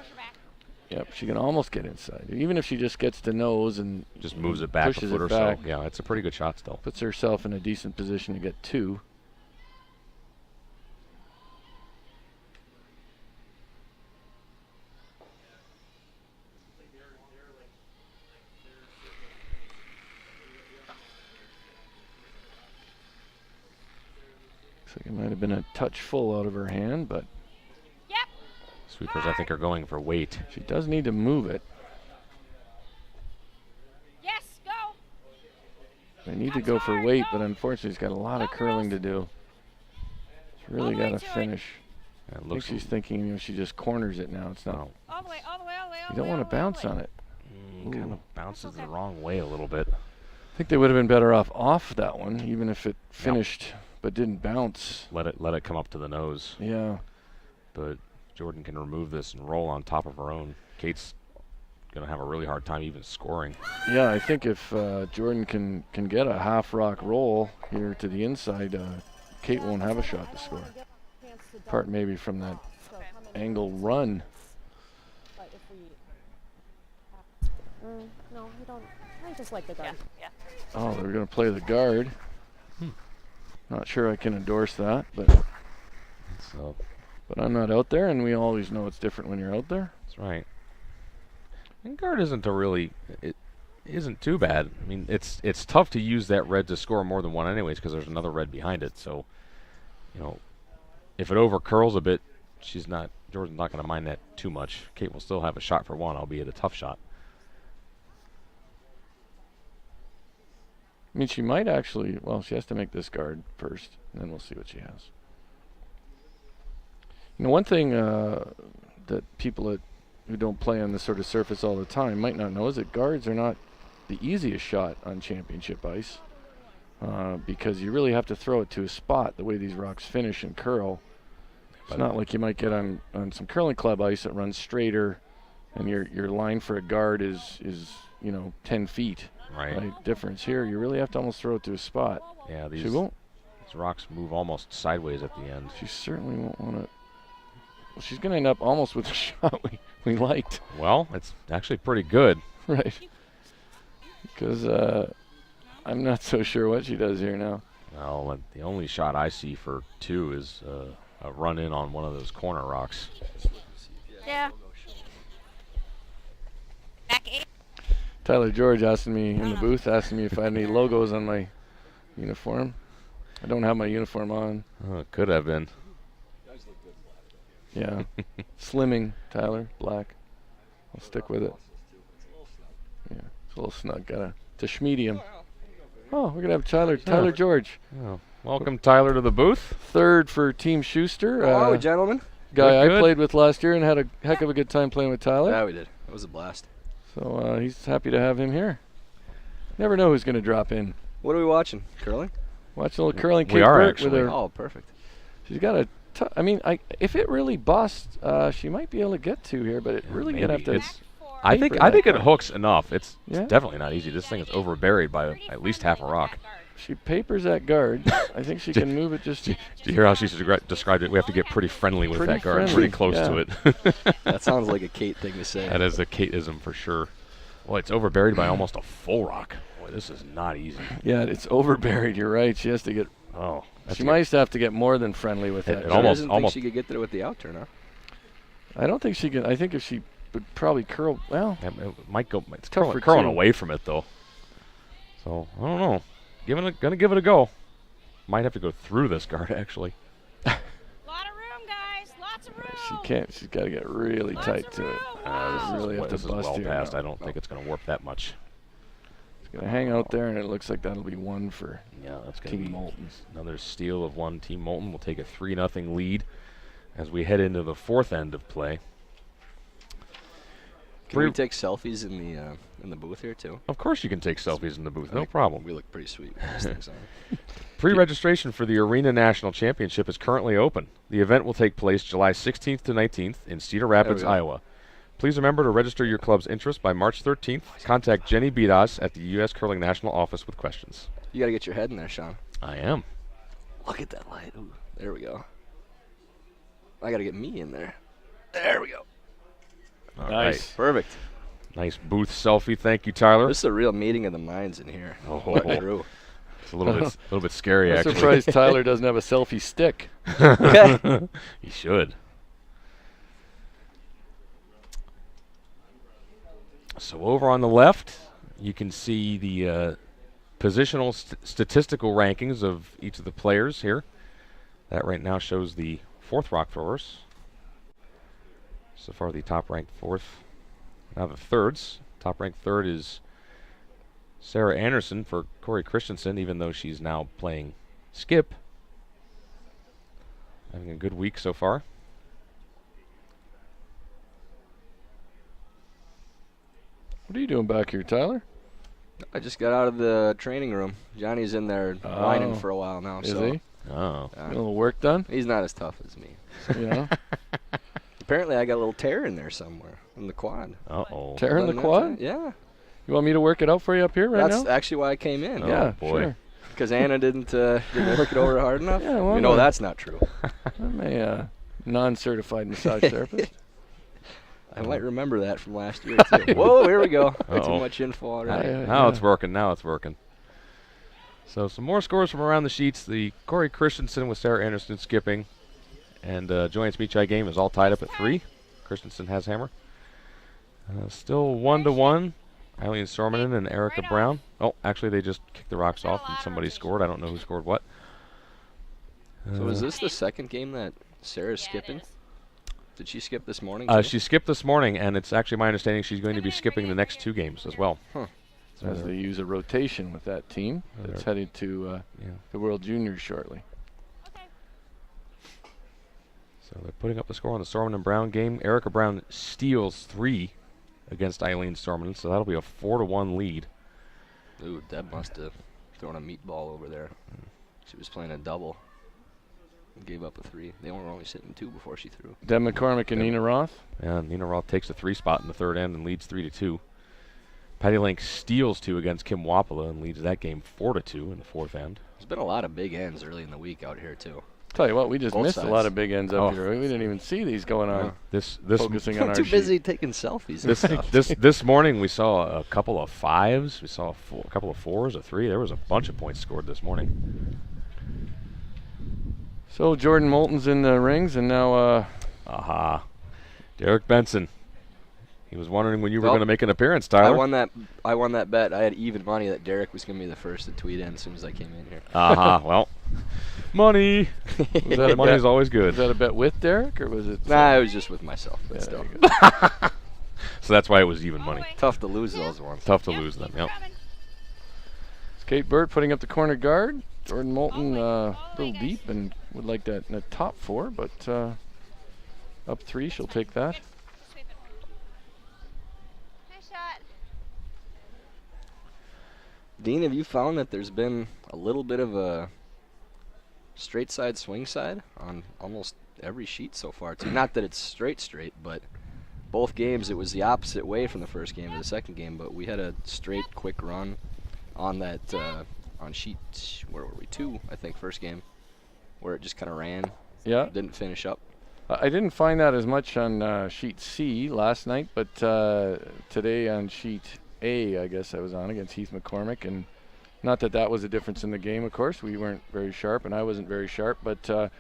Yep, she can almost get inside. Even if she just gets to nose and just moves it back a foot or so. Yeah, it's a pretty good shot still. Puts herself in a decent position to get two. Looks like it might have been a touch full out of her hand, but sweepers, I think, are going for weight. She does need to move it. Yes, go. They need to go for weight, but unfortunately, she's got a lot of curling to do. She's really got to finish. I think she's thinking, she just corners it now. It's not. All the way, all the way, all the way. You don't want to bounce on it. Kind of bounces the wrong way a little bit. I think they would have been better off that one, even if it finished but didn't bounce. Let it come up to the nose. Yeah. But Jordan can remove this and roll on top of her own, Kate's going to have a really hard time even scoring. Yeah, I think if Jordan can get a half rock roll here to the inside, Kate won't have a shot to score. Apart maybe from that angle run. No, you don't. I just like the guard. Oh, they're going to play the guard. Not sure I can endorse that, but I'm not out there, and we always know it's different when you're out there. That's right. And guard isn't it isn't too bad. I mean, it's tough to use that red to score more than one anyways because there's another red behind it. So, if it over curls a bit, Jordan's not going to mind that too much. Kate will still have a shot for one, albeit a tough shot. I mean, she might actually, she has to make this guard first, and then we'll see what she has. One thing that people who don't play on this sort of surface all the time might not know is that guards are not the easiest shot on championship ice because you really have to throw it to a spot the way these rocks finish and curl. It's not like you might get on some curling club ice that runs straighter and your line for a guard is 10 feet. Right. Difference here, you really have to almost throw it to a spot. Yeah, she won't. These rocks move almost sideways at the end. She certainly won't want to. Well, she's going to end up almost with the shot we liked. Well, it's actually pretty good. Right. Because I'm not so sure what she does here now. Well, the only shot I see for two is a run in on one of those corner rocks. Yeah. Back 8. Tyler George asking me in the booth, asking me if I had any logos on my uniform. I don't have my uniform on. Oh, it could have been. Yeah. Slimming, Tyler, black. I'll stick with it. Yeah, it's a little snug. Got to medium. Oh, we're going to have Tyler George. Oh. Welcome, Tyler, to the booth. Third for Team Schuster. Hello, gentlemen. Guy Good. I played with last year and had a heck of a good time playing with Tyler. Yeah, we did. It was a blast. So he's happy to have him here. Never know who's going to drop in. What are we watching? Curling? Watching a little curling. We Kate are Bert actually. with her. Oh, perfect. She's got a. If it really busts, she might be able to get to here, but it really gonna have to. I think it hooks enough. It's Yeah? definitely not easy. This thing is overburied by at least half a rock. She papers that guard. I think she can move it just. Do you hear how she described it? We have to get pretty friendly with Pretty that guard, friendly, pretty close yeah. to it. That sounds like a Kate thing to say. That is a Kateism for sure. Well, it's overburied by almost a full rock. Boy, this is not easy. Yeah, it's overburied. You're right. She has to get. Oh, She might have to get more than friendly with that. It She almost- doesn't think she could get there with the out turn, huh? I don't think she can. I think if she would probably curl. Well, it might go. It's tough for curling two. away from it though. So I don't know. Gonna give it a go. Might have to go through this guard actually. Lot of room, guys. Lots of room. she can't. She's got to get really Lots tight of to it. room. This really have to This is bust well here past. now. I don't think it's gonna warp that much. It's gonna hang out there, and it looks like that'll be one for Yeah, that's gonna Team be Moulton. another steal of one. Team Moulton will take a 3-0 lead as we head into the fourth end of play. Can we take selfies in the booth here too? Of course you can take selfies in the booth, I no think problem. We look pretty sweet with these things on. Pre-registration for the Arena National Championship is currently open. The event will take place July 16th to 19th in Cedar Rapids, go. Iowa. Please remember to register your club's interest by March 13th. Contact Jenny Bidas at the U.S. Curling National Office with questions. You got to get your head in there, Sean. I am. Look at that light. Ooh, there we go. I got to get me in there. There we go. All Nice. right. Perfect. Nice booth selfie. Thank you, Tyler. This is a real meeting of the minds in here. Oh. What through. It's a little bit scary, I'm actually. surprised Tyler doesn't have a selfie stick. He should. So over on the left, you can see the positional statistical rankings of each of the players here. That right now shows the fourth rock throwers. So far, the top-ranked fourth. Now the thirds. Top-ranked third is Sarah Anderson for Corey Christensen, even though she's now playing skip. Having a good week so far. What are you doing back here, Tyler? I just got out of the training room. Johnny's in there whining for a while now. Is so he? Oh. Getting a little work done? He's not as tough as me. You know? Apparently, I got a little tear in there somewhere in the quad. Uh-oh. Tear in the quad? Yeah. You want me to work it out for you up here right That's now? actually why I came in. Oh, Yeah, boy. sure. Because Anna didn't work it over hard enough. Yeah, well, we know that's not true. I'm a non-certified massage therapist. I might remember that from last year, too. Whoa, here we go. Too much info already. Now it's working. Now it's working. So some more scores from around the sheets. The Corey Christensen with Sarah Anderson skipping. And Joanne Smeechai game is all tied up at 3. Christensen has hammer. Still 1-1. Eileen Sormanen and Erica Brown. Oh, actually, they just kicked the rocks off and somebody scored. I don't know who scored what. So is this the second game that Sarah's skipping? Did she skip this morning? She skipped this morning, and it's actually my understanding she's going to be skipping the next 2 games as well. Huh. So As they use a rotation with that team that's headed to the World Juniors shortly. So they're putting up the score on the Sorman and Brown game. Erica Brown steals 3 against Eileen Sorman, so that'll be a 4-1 lead. Ooh, Deb must have thrown a meatball over there. She was playing a double. Gave up a 3. They were only sitting 2 before she threw. Deb McCormick and Nina Roth. And Nina Roth takes the 3 spot in the third end and leads 3-2. Patty Link steals 2 against Kim Wapala and leads that game 4-2 in the fourth end. There's been a lot of big ends early in the week out here, too. Tell you what, we just Both missed sides. a lot of big ends up here. We didn't even see these going on. This Focusing on I'm our too sheet. busy taking selfies. and stuff. this morning we saw a couple of 5s. We saw a couple of 4s, a 3. There was a bunch of points scored this morning. So Jordan Moulton's in the rings, and now Derek Benson. He was wondering when you were Well, going to make an appearance, Tyler. I won that bet. I had even money that Derek was going to be the first to tweet in as soon as I came in here. Well, money. was that a Money bet? is always good. Was that a bet with Derek, or was it? Nah, it was just with myself, but Yeah, still. there you go. So that's why it was even money. Tough to lose those ones. Tough to lose them. Yep. It's Kate Bert putting up the corner guard. Jordan Moulton a little deep and would like that in the top 4, but up 3, she'll take that. Sweep it. Nice shot. Dean, have you found that there's been a little bit of a straight side, swing side on almost every sheet so far, too? Not that it's straight, but both games it was the opposite way from the first game to the second game, but we had a straight, quick run on that on sheet, where were we, 2, I think, first game, where it just kind of ran. Yeah. Didn't finish up. I didn't find that as much on sheet C last night, but today on sheet A, I guess I was on against Heath McCormick, and not that that was a difference in the game, of course. We weren't very sharp, and I wasn't very sharp, but there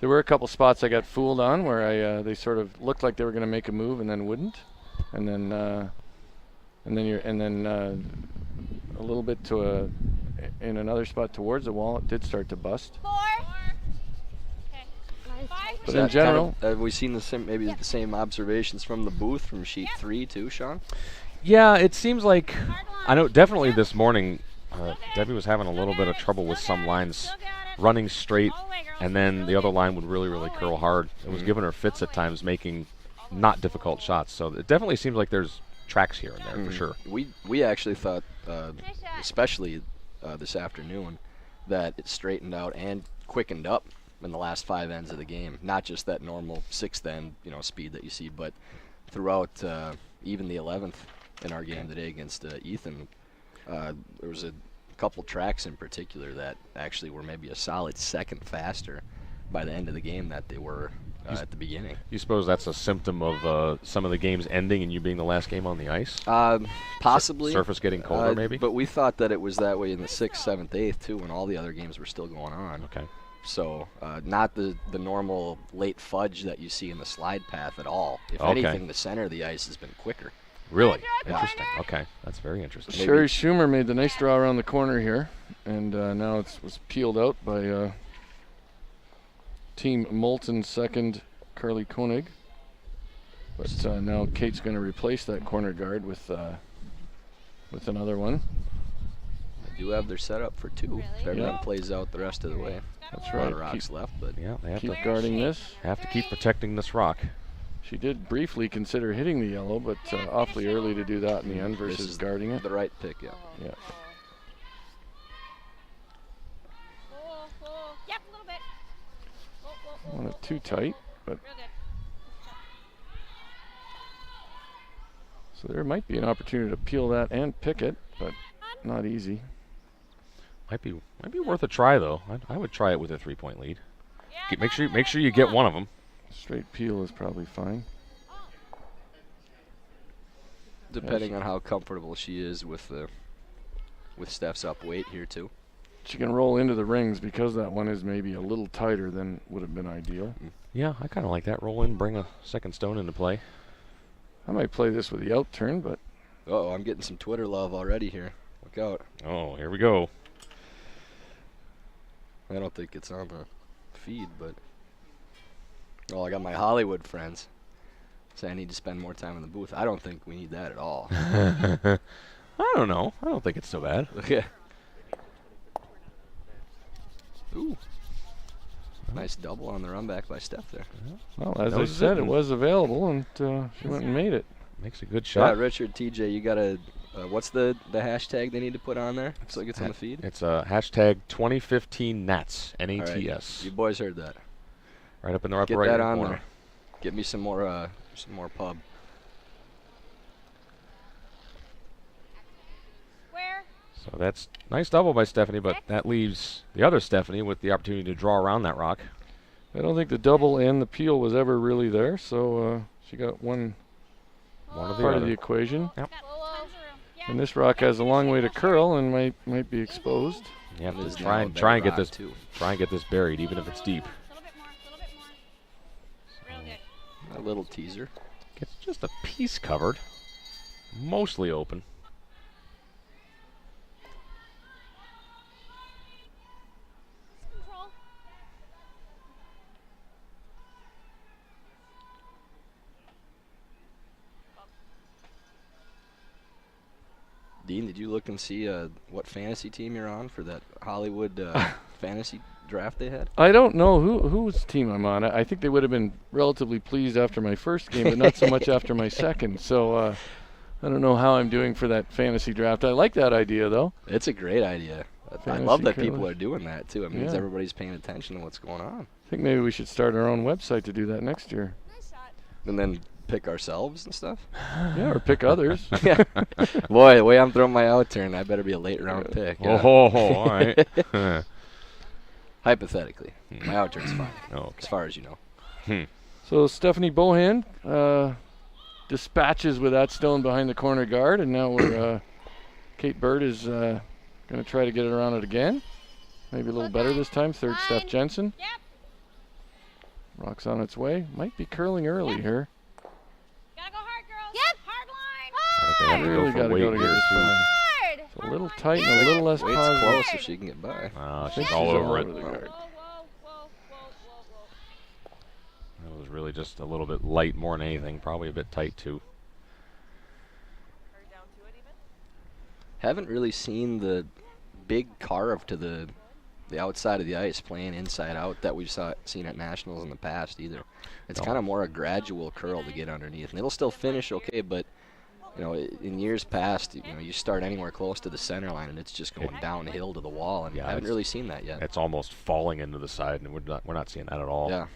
were a couple spots I got fooled on where they sort of looked like they were going to make a move and then wouldn't, and then a little bit in another spot towards the wall, it did start to bust. 4. Okay. Nice. 5. But Is in that general, have we seen the same observations from the booth from sheet 3 too, Sean? Yeah, it seems like I know definitely this morning Debbie was having a little bit of trouble with some lines running straight, and then the other line would really curl hard. It was giving her fits at times, making not difficult shots. So it definitely seems like there's tracks here and there for sure. We actually thought, especially this afternoon, that it straightened out and quickened up in the last 5 ends of the game. Not just that normal 6th end, speed that you see, but throughout even the 11th in our game today against Ethan, there was a couple tracks in particular that actually were maybe a solid second faster by the end of the game that they were at the beginning. You suppose that's a symptom of some of the games ending and you being the last game on the ice? Possibly. Surface getting colder, maybe? But we thought that it was that way in the 6th, 7th, 8th, too, when all the other games were still going on. Okay. So not the normal late fudge that you see in the slide path at all. If Okay. anything, the center of the ice has been quicker. Really? Interesting. Okay. That's very interesting. Sherry Schumer made the nice draw around the corner here, and now it was peeled out by Team Moulton second, Carly Koenig. But now Kate's going to replace that corner guard with another one. They do have their setup for 2. If everyone plays out the rest of the way. That's A lot right. of rocks left, but Yeah, they have Keep to guarding this. keep protecting this rock. She did briefly consider hitting the yellow, but awfully early to do that in the end this versus is guarding it. the right pick, yeah. Yeah. Yep, a little bit. One of too tight, but Real good. So there might be an opportunity to peel that and pick it, but not easy. Might be worth a try though. I would try it with a 3-point lead. Make sure you get one of them. Straight peel is probably fine. Depending on how comfortable she is with Steph's up weight here too. She can roll into the rings because that one is maybe a little tighter than would have been ideal. Yeah, I kind of like that. Roll in, bring a second stone into play. I might play this with the out turn, but... Uh-oh, I'm getting some Twitter love already here. Look out. Oh, here we go. I don't think it's on the feed, but... Oh, I got my Hollywood friends saying I need to spend more time in the booth. I don't think we need that at all. I don't know. I don't think it's so bad. Okay. Ooh. Nice double on the run back by Steph there. Well, as I said, it was available, and she went and made it. Makes a good shot. Yeah, Richard, TJ, you got to... what's the hashtag they need to put on there so it gets on the feed? It's hashtag 2015 Nats, N-A-T-S. Right. You boys heard that. Right up in the upper Get right that on corner. there. Get me some more pub. Where? So that's nice double by Stephanie, but that leaves the other Stephanie with the opportunity to draw around that rock. I don't think the double and the peel was ever really there, so she got one One of the part of other. the equation. Yep. Got tons of room. Yeah. And this rock has a long way to curl and might be exposed. Yeah, It is just now a try and better get this rock, too. try and get this buried, even if it's deep. A little bit more. A little bit more. Real good. A little teaser. Gets just a piece covered, mostly open. Control. Dean, did you look and see what fantasy team you're on for that Hollywood fantasy draft they had? I don't know whose team I'm on. I think they would have been relatively pleased after my first game, but not so much after my second. So I don't know how I'm doing for that fantasy draft. I like that idea, though. It's a great idea. I Fantasy love that people killers. are doing that, too. It means Yeah. everybody's paying attention to what's going on. I think maybe we should start our own website to do that next year. Nice shot. And then pick ourselves and stuff. Yeah, or pick others. Boy, the way I'm throwing my out turn, I better be a late round pick. Oh, all right. Hypothetically, my out turn's fine, Okay. as far as you know. So Stephanie Bohan dispatches with that stone behind the corner guard, and now we're Kate Bert is going to try to get it around it again. Maybe a little better this time. Third Steph Jensen. Yep. Rock's on its way. Might be curling early here. Gotta go hard, girls. Yep. Hard line. I think they have to Really go got for to go weight to here. get this too. one. Hard. It's a little tight and a little less Wait's positive. close if she can get by. She's She's all over it. the guard. Whoa, whoa, whoa, whoa, whoa, whoa. It was really just a little bit light more than anything. Probably a bit tight, too. Haven't really seen the big carve to the outside of the ice playing inside out that we've seen at Nationals in the past either. It's No. kind of more a gradual curl to get underneath. And it'll still finish okay, but you know, in years past, you know, you start anywhere close to the center line and it's just going downhill to the wall, and Yeah, I haven't it's- really seen that yet. It's almost falling into the side, and we're not seeing that at all. Yeah.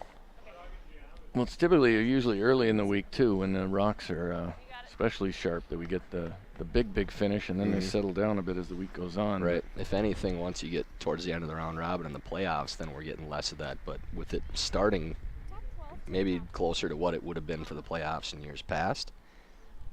Well, it's typically usually early in the week too, when the rocks are especially sharp, that we get the big finish, and then they settle down a bit as the week goes on. Right. If anything, once you get towards the end of the round robin and the playoffs, then we're getting less of that. But with it starting maybe closer to what it would have been for the playoffs in years past,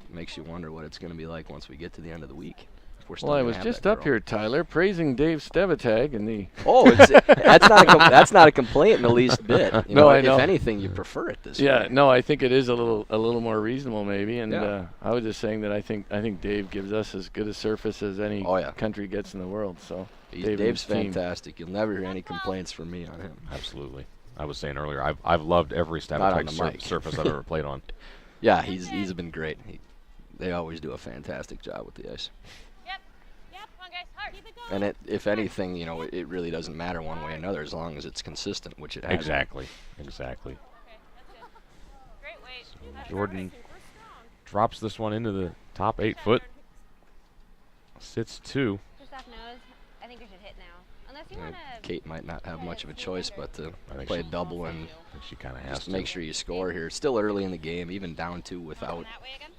it makes you wonder what it's going to be like once we get to the end of the week. If we're still Well, I gonna was have just that up curl. here, Tyler, praising Dave Stevatag and the. Oh, that's not a complaint in the least bit. You No, know, I know. If anything, you prefer it this Yeah, way. no, I think it is a little more reasonable maybe, and Yeah. I was just saying that I think Dave gives us as good a surface as any Oh, yeah. country gets in the world. So Dave and Dave's his team. fantastic. You'll never hear any complaints from me on him. Absolutely. I was saying earlier, I've loved every Not on Stabatag the mic. surface I've ever played on. Yeah, he's been great. They always do a fantastic job with the ice. Yep. Yep. Come on, guys. Hard. Keep it going. And if anything, you know, it really doesn't matter one way or another as long as it's consistent, which it has. Exactly. Okay, that's good. Great weight. Jordan drops this one into the top 8 foot. Sits 2. Just off nose. I think we should hit now. Unless Kate might not have much of a choice but to I think play a she- double and She kind of has just to. make sure you score here. It's still early in the game, even down 2 without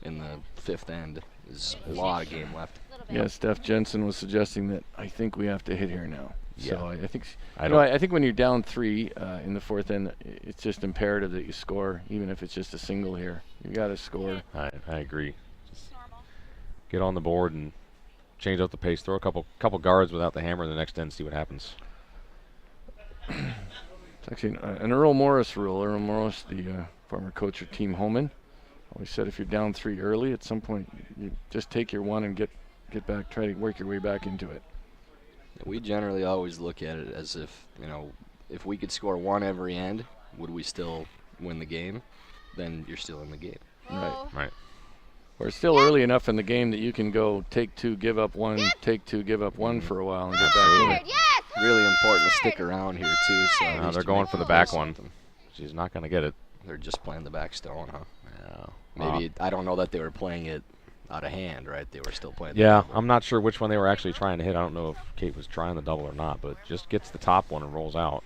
in the 5th end. There's a lot of game left. Yeah, Steph Jensen was suggesting that I think we have to hit here now. Yeah. So I think I I think when you're down 3 in the 4th end, it's just imperative that you score, even if it's just a single here. You got to score. I agree. Just get on the board and change up the pace. Throw a couple guards without the hammer in the next end. See what happens. It's actually an Earl Morris rule. Earl Morris, the former coach of Team Homan, always said if you're down 3 early, at some point you just take your 1 and get back, try to work your way back into it. We generally always look at it as if, if we could score 1 every end, would we still win the game? Then you're still in the game. Right. Or it's still early enough in the game that you can go take 2, give up 1, take 2, give up 1 for a while and get back in it. Really important to stick around here, too. So at least They're you going make for the play back one. something. She's not going to get it. They're just playing the back stone, huh? Yeah. Maybe, I don't know that they were playing it out of hand, right? They were still playing Yeah, the double. I'm not sure which one they were actually trying to hit. I don't know if Kate was trying the double or not, but just gets the top one and rolls out.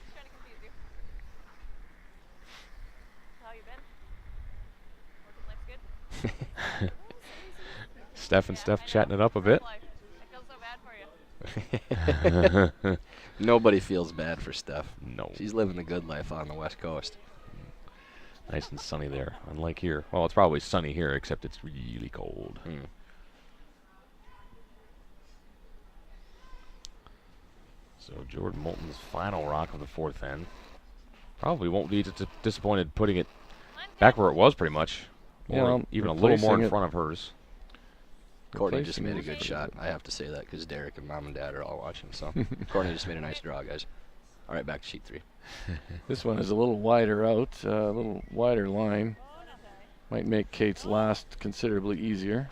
Steph and Steph chatting it up a bit. Nobody feels bad for Steph. No. She's living the good life on the West Coast. Nice and sunny there, unlike here. Well, it's probably sunny here, except it's really cold. So Jordan Moulton's final rock of the 4th end. Probably won't be disappointed putting it back where it was pretty much. Yeah, Or even a little more in replacing it. front of hers. Courtney just Replacing made a it. good shot. I have to say that because Derek and Mom and Dad are all watching. So Courtney just made a nice draw, guys. All right, back to sheet 3. This one is a little wider out, a little wider line. Might make Kate's last considerably easier.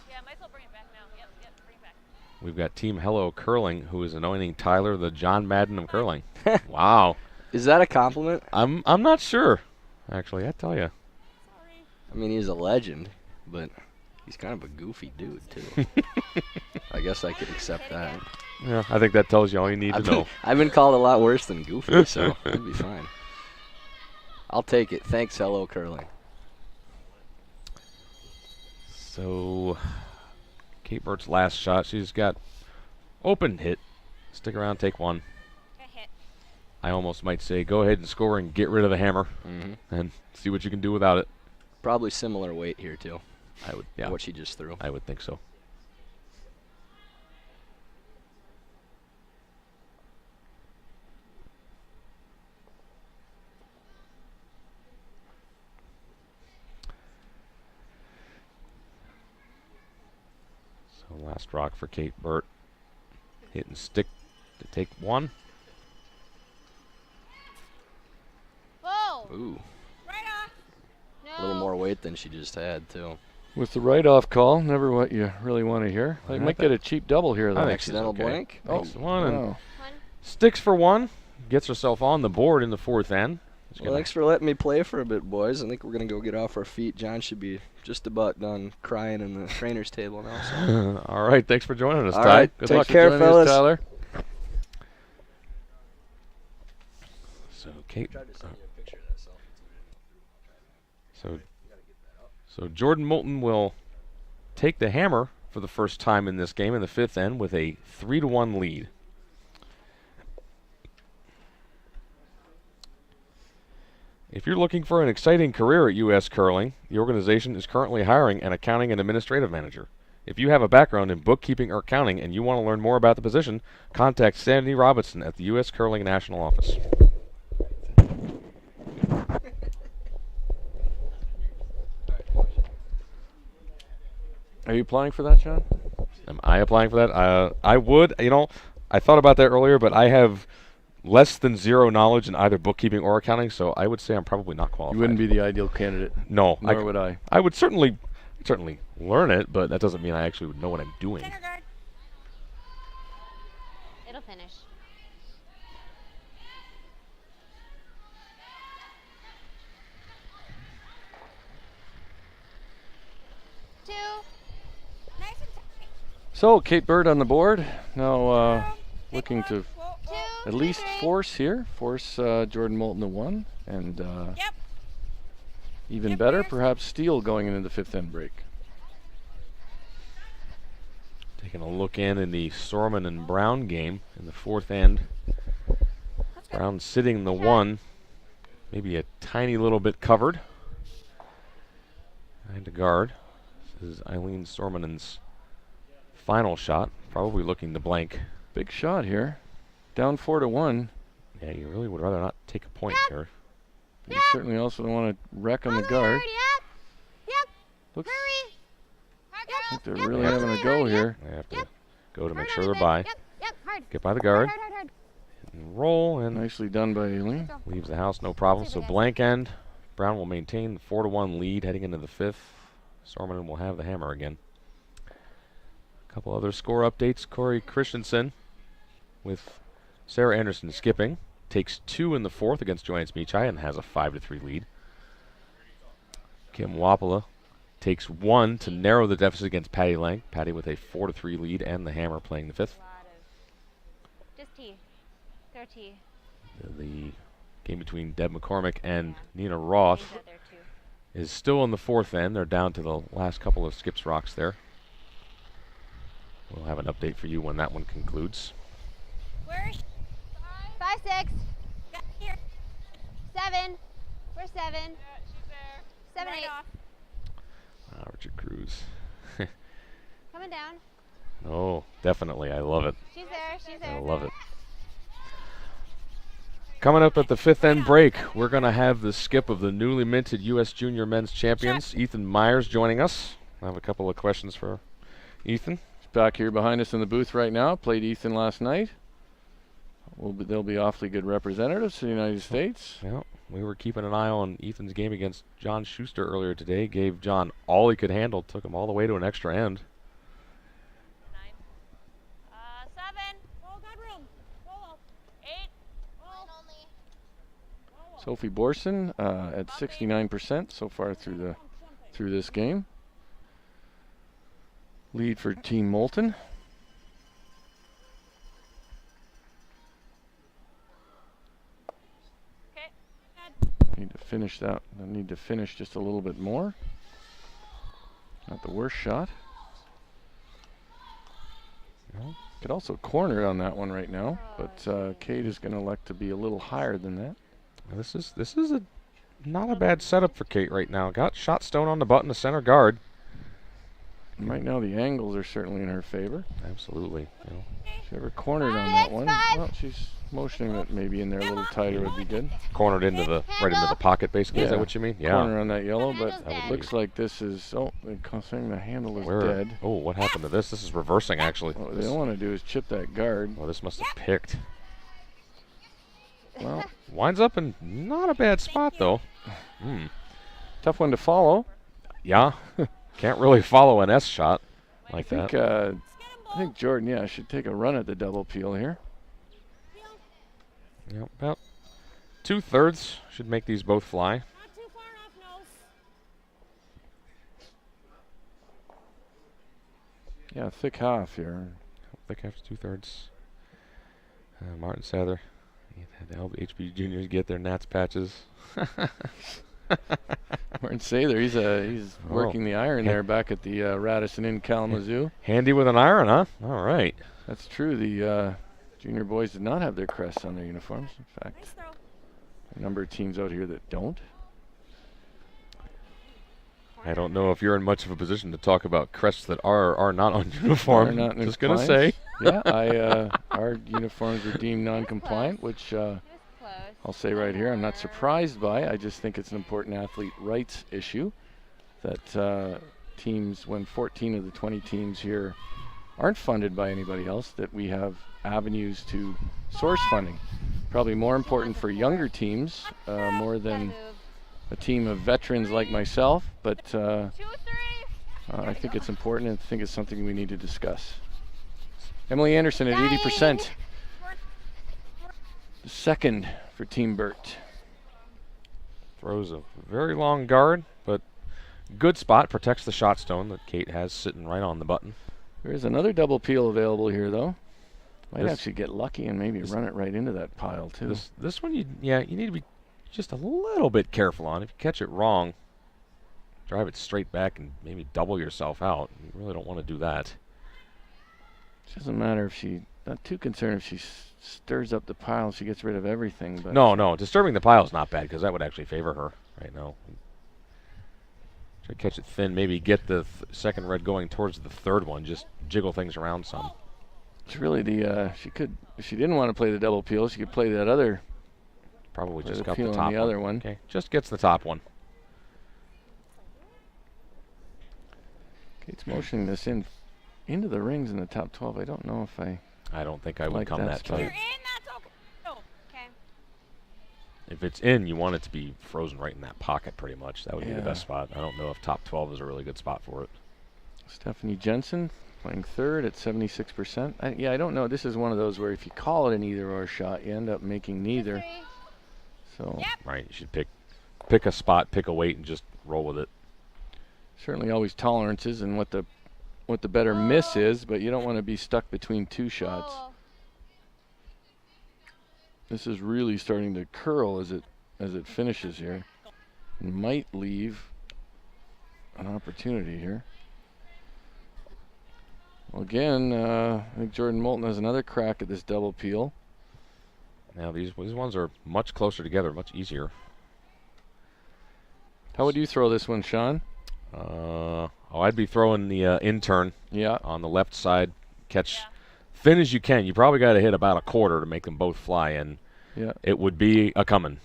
We've got Team Hello Curling, who is anointing Tyler the John Madden of curling. Wow. Is that a compliment? I'm not sure, actually. I tell you. I mean, he's a legend, but he's kind of a goofy dude, too. I guess I could accept that. Yeah, I think that tells you all you need to know. I've been called a lot worse than goofy, so it'll be fine. I'll take it. Thanks, Hello Curling. So, Kate Bert's last shot. She's got open hit. Stick around, take 1. I almost might say go ahead and score and get rid of the hammer and see what you can do without it. Probably similar weight here, too. I would, yeah. What she just threw. I would think so. So last rock for Kate Bert. Hit and stick to take 1. Whoa! Ooh, Right off. No. a little more weight than she just had, too. With the right-off call, never what you really want to hear. They might get a cheap double here, though. I think she's Accidental okay. blank? Takes 1 and Wow. sticks for 1. Gets herself on the board in the 4th end. She's Well, gonna- thanks for letting me play for a bit, boys. I think we're going to go get off our feet. John should be just about done crying in the trainer's table now. So. All right, thanks for joining us, All Ty. right, Good take luck. care, Joining us, fellas. Tyler. So Kate. So Jordan Moulton will take the hammer for the first time in this game in the 5th end with a 3-1 lead. If you're looking for an exciting career at U.S. Curling, the organization is currently hiring an accounting and administrative manager. If you have a background in bookkeeping or accounting and you want to learn more about the position, contact Sandy Robinson at the U.S. Curling National Office. Are you applying for that, John? Am I applying for that? I would. I thought about that earlier, but I have less than 0 knowledge in either bookkeeping or accounting, so I would say I'm probably not qualified. You wouldn't be the ideal candidate. No. Nor would I. I would certainly learn it, but that doesn't mean I actually would know what I'm doing. Center guard. It'll finish. Two. Nice and tight. So, Kate Bird on the board. Now looking to Two. at least force here. Force Jordan Moulton to 1. And even better, perhaps steal going into the 5th end break. Taking a look in the Sorman and Brown game in the 4th end. Brown sitting the 1, maybe a tiny little bit covered. Behind the guard. This is Eileen Sormanen's final shot, probably looking to blank. Big shot here. Down 4-1. Yeah, you really would rather not take a point here. You certainly also don't want to wreck on the guard. Looks like they're really having a go here. They have to go to make sure they're by. Get by the guard. And roll, and Nicely done by Aileen. leaves the house, no problem. So blank end. Brown will maintain the 4-1 lead heading into the 5th. Sormanen will have the hammer again. A couple other score updates. Corey Christensen with Sarah Anderson skipping. Takes 2 in the 4th against Joanne Smeechai and has a 5-3 lead. Kim Wapala takes 1 to narrow the deficit against Patty Lang. Patty with a 4-3 lead and the hammer playing the 5th. Just tea. Throw tea. The game between Deb McCormick and Nina Roth is still in the 4th end. They're down to the last couple of skips rocks there. We'll have an update for you when that one concludes. Where? 5, 6. Here. 7. We're 7. Yeah, she's there. 7, 8. Richard Cruz. Coming down. Oh, definitely. I love it. She's there. She's there. I love it. Coming up at the 5th end break, we're going to have the skip of the newly minted U.S. Junior Men's Champions, Ethan Myers, joining us. I have a couple of questions for Ethan. He's back here behind us in the booth right now. Played Ethan last night. They'll be awfully good representatives for the United States. Yeah, we were keeping an eye on Ethan's game against John Schuster earlier today. Gave John all he could handle, took him all the way to an extra end. 7. Oh, got room. 8. Sophie Borson at 69% so far through this game. Lead for Team Moulton. Need to finish that. I need to finish just a little bit more. Not the worst shot. No. Could also corner it on that one right now, but Kate is going to elect to be a little higher than that. Well, this is a not a bad setup for Kate right now. Got shot stone on the button to center guard. Right now the angles are certainly in her favor. Absolutely. You know, She ever cornered on that one. Well, she's motioning that maybe in there a little tighter would be good. cornered into the right into the pocket, basically. Is that what you mean? Yeah. Corner on that yellow, but Handle's it looks like this is, they're saying the handle is Where? dead. Oh, what happened to this? This is reversing, actually. What they don't want to do is chip that guard. Oh, this must have picked. Well, Winds up in not a bad spot, though. tough one to follow. Yeah. Can't really follow an S shot like I think, that. I think Jordan, should take a run at the double peel here. Yep, about 2/3 should make these both fly. Not too far off nose. Yeah, thick half here. Thick half to 2/3. Martin Sather. Had the HB juniors get their Nats patches. Martin Sather, he's working the iron there back at the Radisson in Kalamazoo. Handy with an iron, huh? All right. That's true. The junior boys did not have their crests on their uniforms. In fact, Nice throw. a number of teams out here that don't. I don't know if you're in much of a position to talk about crests that are not on uniform. Are not in Just gonna say. compliance. Yeah, our uniforms are deemed non-compliant, which It was close. I'll say right here, I'm not surprised by. I just think it's an important athlete rights issue that teams, when 14 of the 20 teams here aren't funded by anybody else, that we have avenues to source funding. Probably more important for younger teams, more than Move. a team of veterans like myself, but 2, 3. I think it's important and I think it's something we need to discuss. Emily Anderson at 80%. The second for Team Bert. Throws a very long guard, but good spot. Protects the shot stone that Kate has sitting right on the button. There is another double peel available here, though. Might actually get lucky and maybe run it right into that pile too. This one, you need to be just a little bit careful on. If you catch it wrong, drive it straight back and maybe double yourself out. You really don't want to do that. It doesn't matter if not too concerned if she stirs up the pile, she gets rid of everything. But No, disturbing the pile is not bad because that would actually favor her right now. Try to catch it thin, maybe get the second red going towards the third one, just jiggle things around some. It's really she could, if she didn't want to play the double peel, she could play that other. Probably just the got peel the on top the other one. Okay, just gets the top one. Kate's motioning this into the rings in the top 12. I don't know if I don't think I would like come that spot. tight. You're in, that's okay. Oh, okay. If it's in, you want it to be frozen right in that pocket pretty much. That would be the Yeah. best spot. I don't know if top 12 is a really good spot for it. Stephanie Jensen playing third at 76%. I don't know. This is one of those where if you call it an either-or shot, you end up making neither. Three. So Yep. Right, you should pick a spot, pick a weight, and just roll with it. certainly always tolerances and what the better miss is, but you don't want to be stuck between two shots. Oh. This is really starting to curl as it finishes here. And might leave an opportunity here. Well, again, I think Jordan Moulton has another crack at this double peel. Now these ones are much closer together, much easier. How would you throw this one, Sean? I'd be throwing the in-turn Yeah. on the left side. Catch thin as you can. You probably got to hit about a quarter to make them both fly, and Yeah. it would be a coming.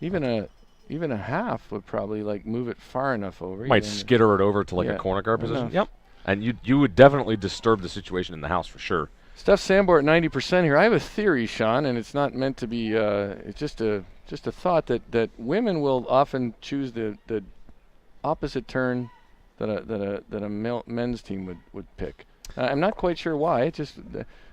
Even a half would probably like move it far enough over. Might Even- skitter it over to like Yeah, a corner guard position. enough. Yep. And you would definitely disturb the situation in the house for sure. Steph Sambor at 90% here. I have a theory, Sean, and it's not meant to be. It's just a thought that women will often choose the opposite turn that a men's team would pick. I'm not quite sure why.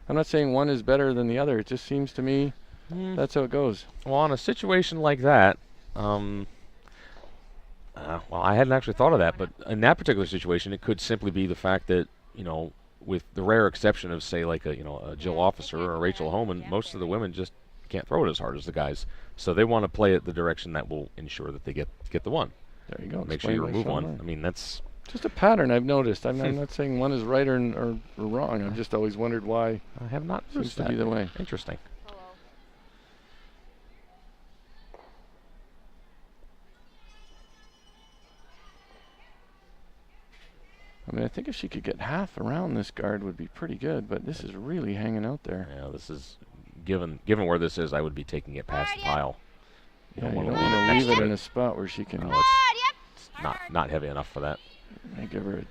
I'm not saying one is better than the other. It just seems to me that's how it goes. Well, on a situation like that, well, I hadn't actually thought of that, but in that particular situation, it could simply be the fact that, with the rare exception of, say, like a Jill Officer or a Rachel Homan, most of the women just can't throw it as hard as the guys. So they want to play it the direction that will ensure that they get the one. There you go. Make sure Explained you by remove Sean one. Ryan. I mean, that's Just a pattern I've noticed. I'm not saying one is right or wrong. I've just always wondered why. I have not Seems noticed to that. be the way. Interesting. Hello. I mean, I think if she could get half around this guard would be pretty good, but this is really hanging out there. Yeah, this is given where this is, I would be taking it past the pile. Yeah, you wanna don't leave it want to next leave it to in it. a spot where she can No, Hard, yep. it's not heavy enough for that. give her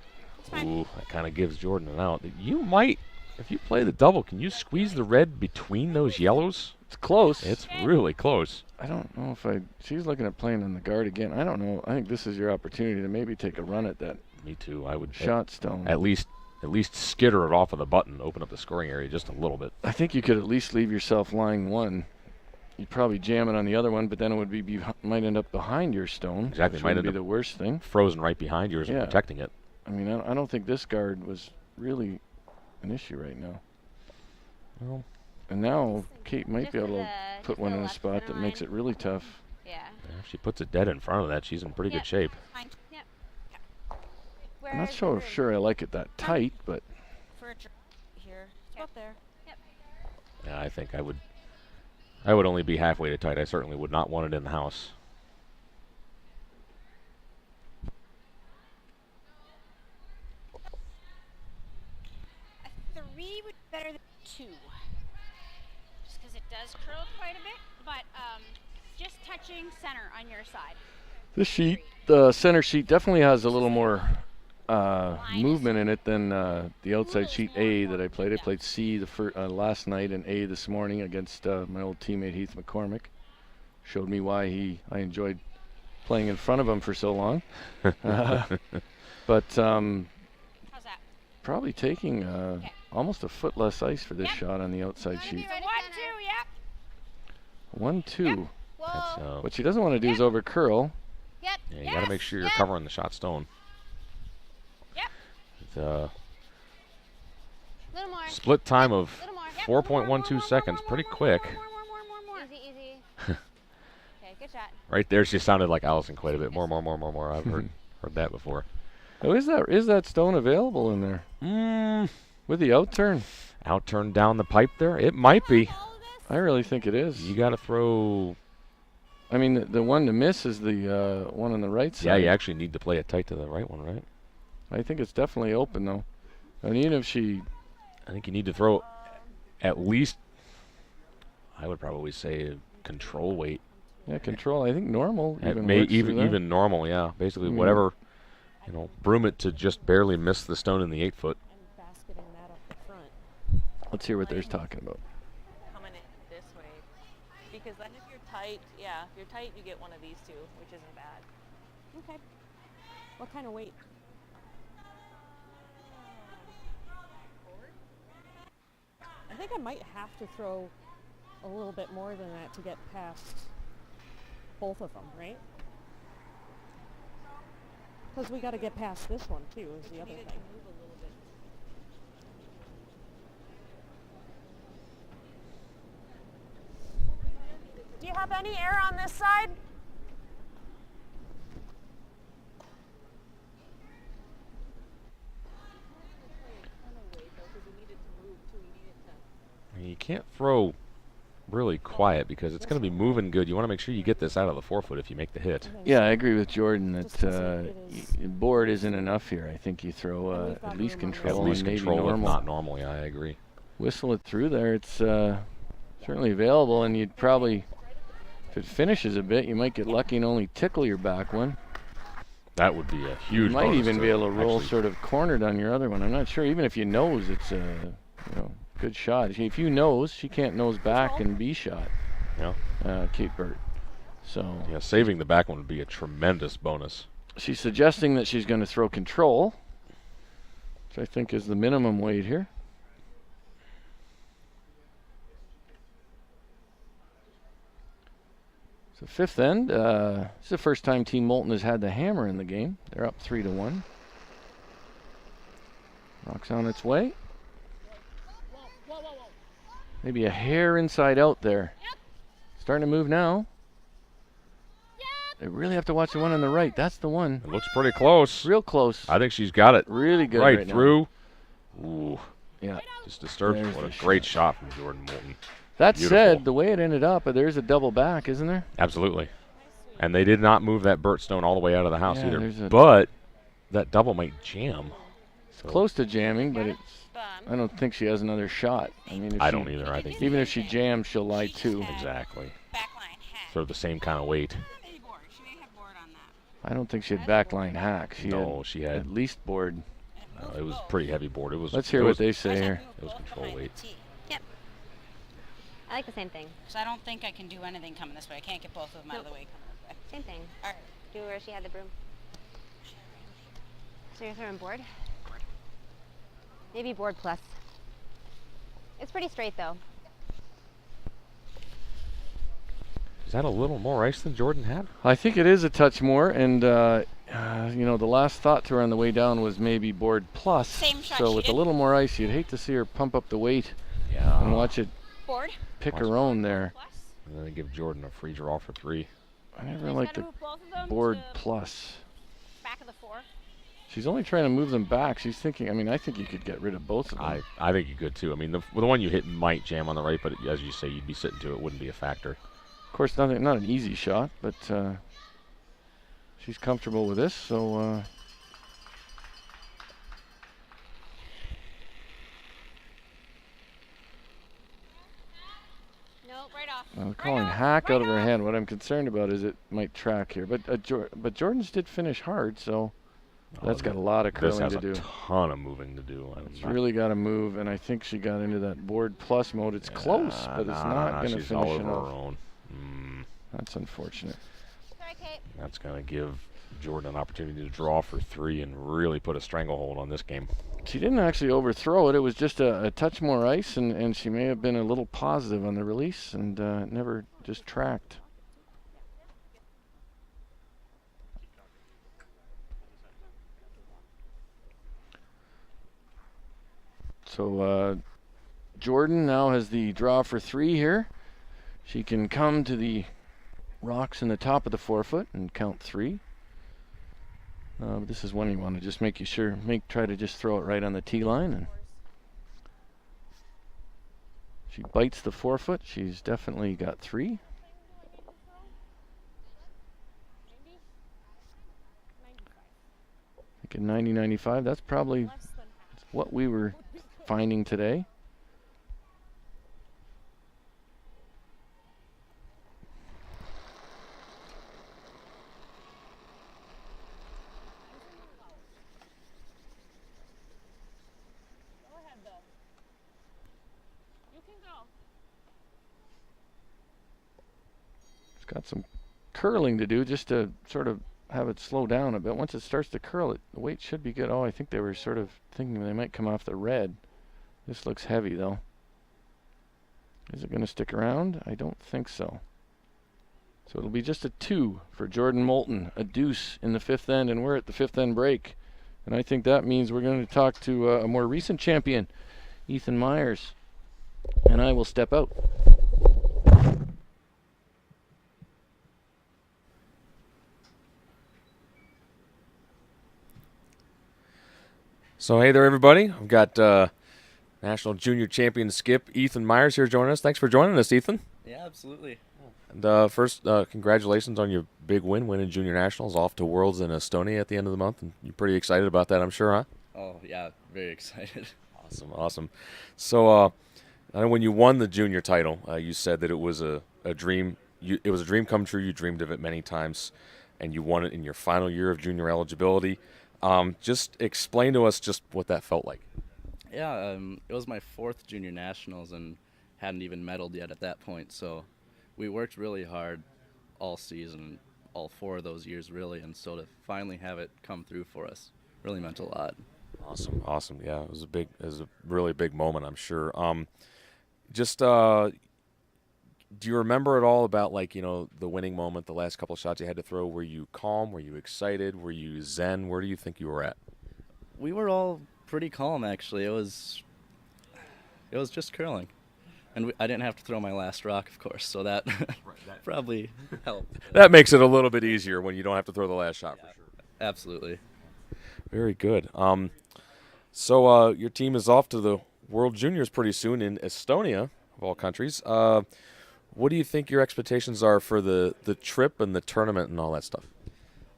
Ooh, that kind of gives Jordan an out. You might, if you play the double, can you squeeze the red between those yellows? It's close. It's really close. I don't know if she's looking at playing on the guard again. I don't know. I think this is your opportunity to maybe take a run at that Me too. I would shot stone. at least skitter it off of the button, open up the scoring area just a little bit. I think you could at least leave yourself lying one. You'd probably jam it on the other one, but then it would might end up behind your stone. Exactly. Which Might wouldn't end be up the worst thing. Frozen right behind yours Yeah. and protecting it. I mean, I don't think this guard was really an issue right now. Well, And now Kate might Just be able to to the- put just one the in a left spot center that makes line. it really tough. Yeah. if she puts it dead in front of that, she's in pretty Yep. good shape. Fine. Yep. I'm not so sure I like it that tight, but For a here. It's about there. Yep. Yeah, I think I would only be halfway to tight. I certainly would not want it in the house. A 3 would be better than 2. Just because it does curl quite a bit, but just touching center on your side. this sheet, the center sheet, definitely has a little more movement in it than the outside sheet A that I played. I played C last night and A this morning against my old teammate Heath McCormick. Showed me why I enjoyed playing in front of him for so long. But How's that? probably taking almost a foot less ice for this Yep. shot on the outside sheet. So 1, 2, yep. 1-2. That's, Whoa. What she doesn't want to do is over curl. Yep. yeah, you got to make sure you're covering the shot stone. Yep. It's Little more. split time of Little more. Yep. 4.12 seconds. Pretty quick. More. Easy, easy. Okay, good shot. Right there, she sounded like Allison quite a bit. More. I've heard that before. Oh, is that stone available in there? With the outturn? Outturn down the pipe there? It might be. I really think it is. You got to throw... I mean, the one to miss is the one on the right side. Yeah, you actually need to play it tight to the right one, right? I think it's definitely open, though. And even if she... I think you need to throw at least, I would probably say, control weight. Yeah, control. I think normal even normal, yeah. Basically, whatever, broom it to just barely miss the stone in the 8-foot. Basketing that up the front. Let's hear what they're talking about. Coming in this way. Because then if you're tight, you get one of these two, which isn't bad. Okay. What kind of weight? I think I might have to throw a little bit more than that to get past both of them, right? Because we got to get past this one too, is the other thing. Do you have any air on this side? You can't throw really quiet because it's going to be moving good. You want to make sure you get this out of the 4-foot if you make the hit. Yeah, I agree with Jordan that board isn't enough here. I think you throw at least control. At least and control, maybe if normal. not normal. Yeah, I agree. Whistle it through there. It's certainly available, and you'd probably, if it finishes a bit, you might get lucky and only tickle your back one. That would be a huge. You might even be able to roll actually sort of cornered on your other one. I'm not sure. Even if you nose, it's a good shot. If you nose, she can't nose back and be shot. Yeah. Kate Bert. So yeah, saving the back one would be a tremendous bonus. She's suggesting that she's going to throw control, which I think is the minimum weight here. So fifth end. This is the first time Team Moulton has had the hammer in the game. They're up 3-1. Rock's on its way. Maybe a hair inside out there. Starting to move now. They really have to watch the one on the right. That's the one. It looks pretty close. Real close. I think she's got it. Really good right now. through. Ooh. Yeah. Just disturbs. There's What a the great shot from Jordan Moulton. That Beautiful. said, the way it ended up, there's a double back, isn't there? Absolutely. And they did not move that Bert stone all the way out of the house Yeah, either. But that double might jam. So Close to jamming, but I don't think she has another shot. I mean, if I she, don't either. I think even if she jams, she'll lie too. exactly. Throw the same kind of weight. I don't think she had backline hack. She had at least board. it was pretty heavy board. It was. Let's hear what they say here. It was control weight. Yep. I like the same thing. Because I don't think I can do anything coming this way. I can't get both of them out of the way coming this way. Same thing. All right. Do where she had the broom. So you're throwing board? Maybe board plus. It's pretty straight though. Is that a little more ice than Jordan had? I think it is a touch more, and the last thought to her on the way down was maybe board plus. Same shot So she with a did. little more ice, you'd hate to see her pump up the weight Yeah. and watch it Board. pick her own there. Plus. And then give Jordan a free draw for 3. I never Just liked gotta the move both of them board to plus. back of the 4. She's only trying to move them back. She's thinking, I think you could get rid of both of them. I think you could too. I mean, the one you hit might jam on the right, but as you say, you'd be sitting to it. Wouldn't be a factor. Of course, not an easy shot, but she's comfortable with this, so... Nope, right off. I'm calling hack out of her hand. What I'm concerned about is it might track here. But Jordan's did finish hard, so that's got a lot of This curling has to a do. ton of moving to do. It's really got to move, and I think she got into that board plus mode. It's close, but it's not going to She's all finish it over her off. own. That's unfortunate. Sorry, Kate. That's going to give Jordan an opportunity to draw for 3 and really put a stranglehold on this game. She didn't actually overthrow it. It was just a touch more ice, and she may have been a little positive on the release and never just tracked. So Jordan now has the draw for 3 here. She can come to the rocks in the top of the forefoot and count 3. But this is one you want to just try to just throw it right on the tee line. And she bites the forefoot. She's definitely got 3. Like a 90-95. That's probably what we were finding today. Got some curling to do just to sort of have it slow down a bit. Once it starts to curl, the weight should be good. Oh, I think they were sort of thinking they might come off the red. This looks heavy, though. Is it going to stick around? I don't think so. So it'll be just a 2 for Jordan Moulton, a deuce in the 5th end, and we're at the 5th end break. And I think that means we're going to talk to a more recent champion, Ethan Myers. And I will step out. So hey there, everybody. I've got national junior champion skip Ethan Myers here joining us. Thanks for joining us, Ethan. Yeah, absolutely. And first, congratulations on your big winning junior nationals, off to Worlds in Estonia at the end of the month. And you're pretty excited about that, I'm sure, huh? Oh, yeah, very excited. Awesome. So I know when you won the junior title, you said that it was a dream. It was a dream come true. You dreamed of it many times, and you won it in your final year of junior eligibility. Just explain to us just what that felt like. Yeah, it was my 4th junior nationals and hadn't even medaled yet at that point. So we worked really hard all season, all 4 of those years really, and so to finally have it come through for us really meant a lot. Awesome. Yeah, it was a really big moment, I'm sure. Do you remember at all about, like, the winning moment, the last couple of shots you had to throw? Were you calm? Were you excited? Were you zen? Where do you think you were at? We were all pretty calm, actually. It was just curling. And I didn't have to throw my last rock, of course, so that probably helped. That makes it a little bit easier when you don't have to throw the last shot, for sure. Absolutely. Very good. So your team is off to the World Juniors pretty soon in Estonia, of all countries. What do you think your expectations are for the trip and the tournament and all that stuff?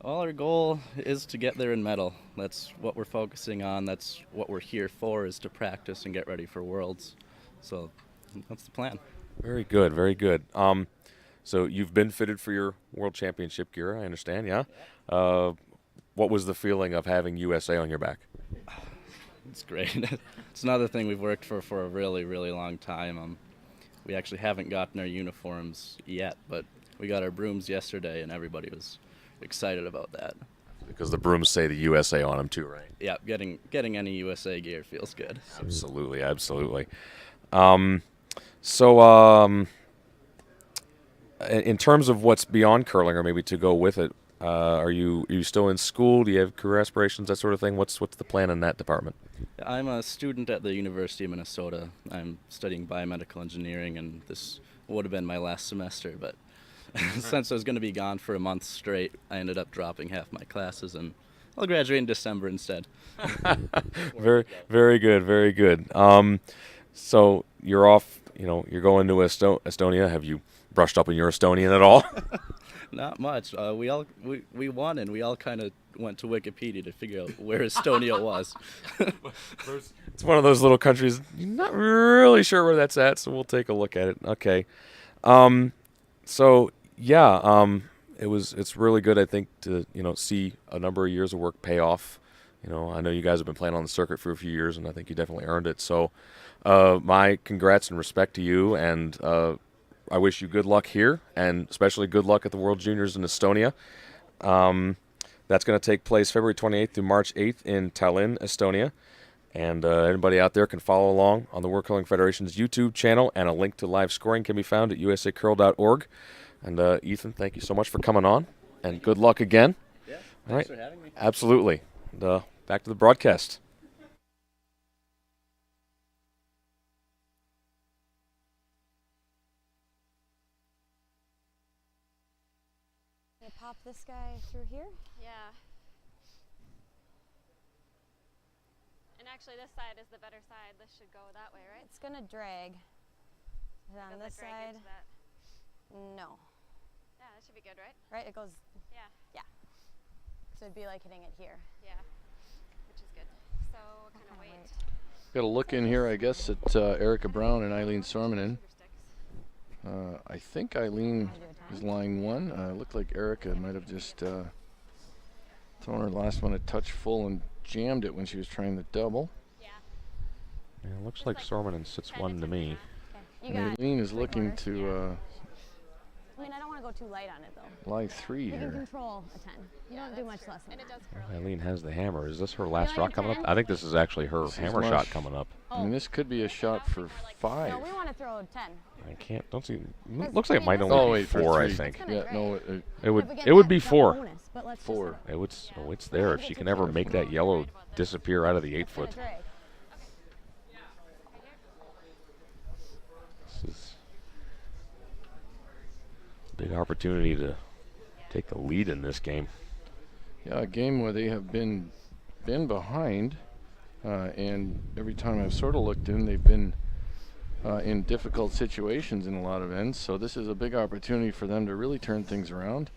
Well, our goal is to get there and medal. That's what we're focusing on. That's what we're here for, is to practice and get ready for Worlds. So that's the plan. Very good. So you've been fitted for your World Championship gear, I understand, yeah? What was the feeling of having USA on your back? It's great. It's another thing we've worked for a really, really long time. We actually haven't gotten our uniforms yet, but we got our brooms yesterday, and everybody was excited about that. Because the brooms say the USA on them too, right? Yeah, getting any USA gear feels good. Absolutely. In terms of what's beyond curling, or maybe to go with it, are you still in school? Do you have career aspirations, that sort of thing? What's the plan in that department? I'm a student at the University of Minnesota. I'm studying biomedical engineering, and this would have been my last semester, but since I was going to be gone for a month straight, I ended up dropping half my classes, and I'll graduate in December instead. Very good. So you're off, you're going to Estonia. Have you brushed up on your Estonian at all? Not much. We won, and we all kind of went to Wikipedia to figure out where Estonia was. It's one of those little countries, you're not really sure where that's at, so we'll take a look at it. Okay. It's really good, I think, to see a number of years of work pay off. I know you guys have been playing on the circuit for a few years, and I think you definitely earned it. So my congrats and respect to you, and I wish you good luck here, and especially good luck at the World Juniors in Estonia. That's going to take place February 28th through March 8th in Tallinn, Estonia. And anybody out there can follow along on the World Curling Federation's YouTube channel, and a link to live scoring can be found at usacurl.org. And Ethan, thank you so much for coming on, and good luck again. Yeah, all right. For having me. Absolutely. And, back to the broadcast. You pop this guy through here. Yeah. And actually this side is the better side. This should go that way, right? It's gonna drag. And on Does this it drag side, into that? no. Yeah, that should be good, right? Right? It goes. Yeah. Yeah. So it'd be like hitting it here. Yeah. Which is good. So kind of wait. Got a look in here, I guess, at Erica Brown and Eileen Sormanen. I think Eileen is line 1. Looked like Erica might have just thrown her last one a touch full and jammed it when she was trying the double. Yeah. It looks like Sormanen sits 1 to me. Okay. And Eileen is looking to I mean, I don't want to go too light on it though. lie 3 You can here. control a 10. You don't do much less than And it that. does curl. Eileen has the hammer. Is this her last like rock a coming up? 10? I think this is actually her This is hammer much. shot coming up. I mean, this could be a shot for 5. No, we want to throw a 10. I can't. Don't see. Because Looks like it might three, only Oh, be wait, for 4. I 3. think. Kinda Yeah, great. no, It If would. we get It would that, be it's a 4. bonus, but let's just 4. hit It's there. If she can ever make that yellow disappear out of the 8 it. It's gonna foot. drag. This is a big opportunity to take the lead in this game. Yeah, a game where they have been behind, and every time I've sort of looked in, they've been in difficult situations in a lot of ends. So this is a big opportunity for them to really turn things around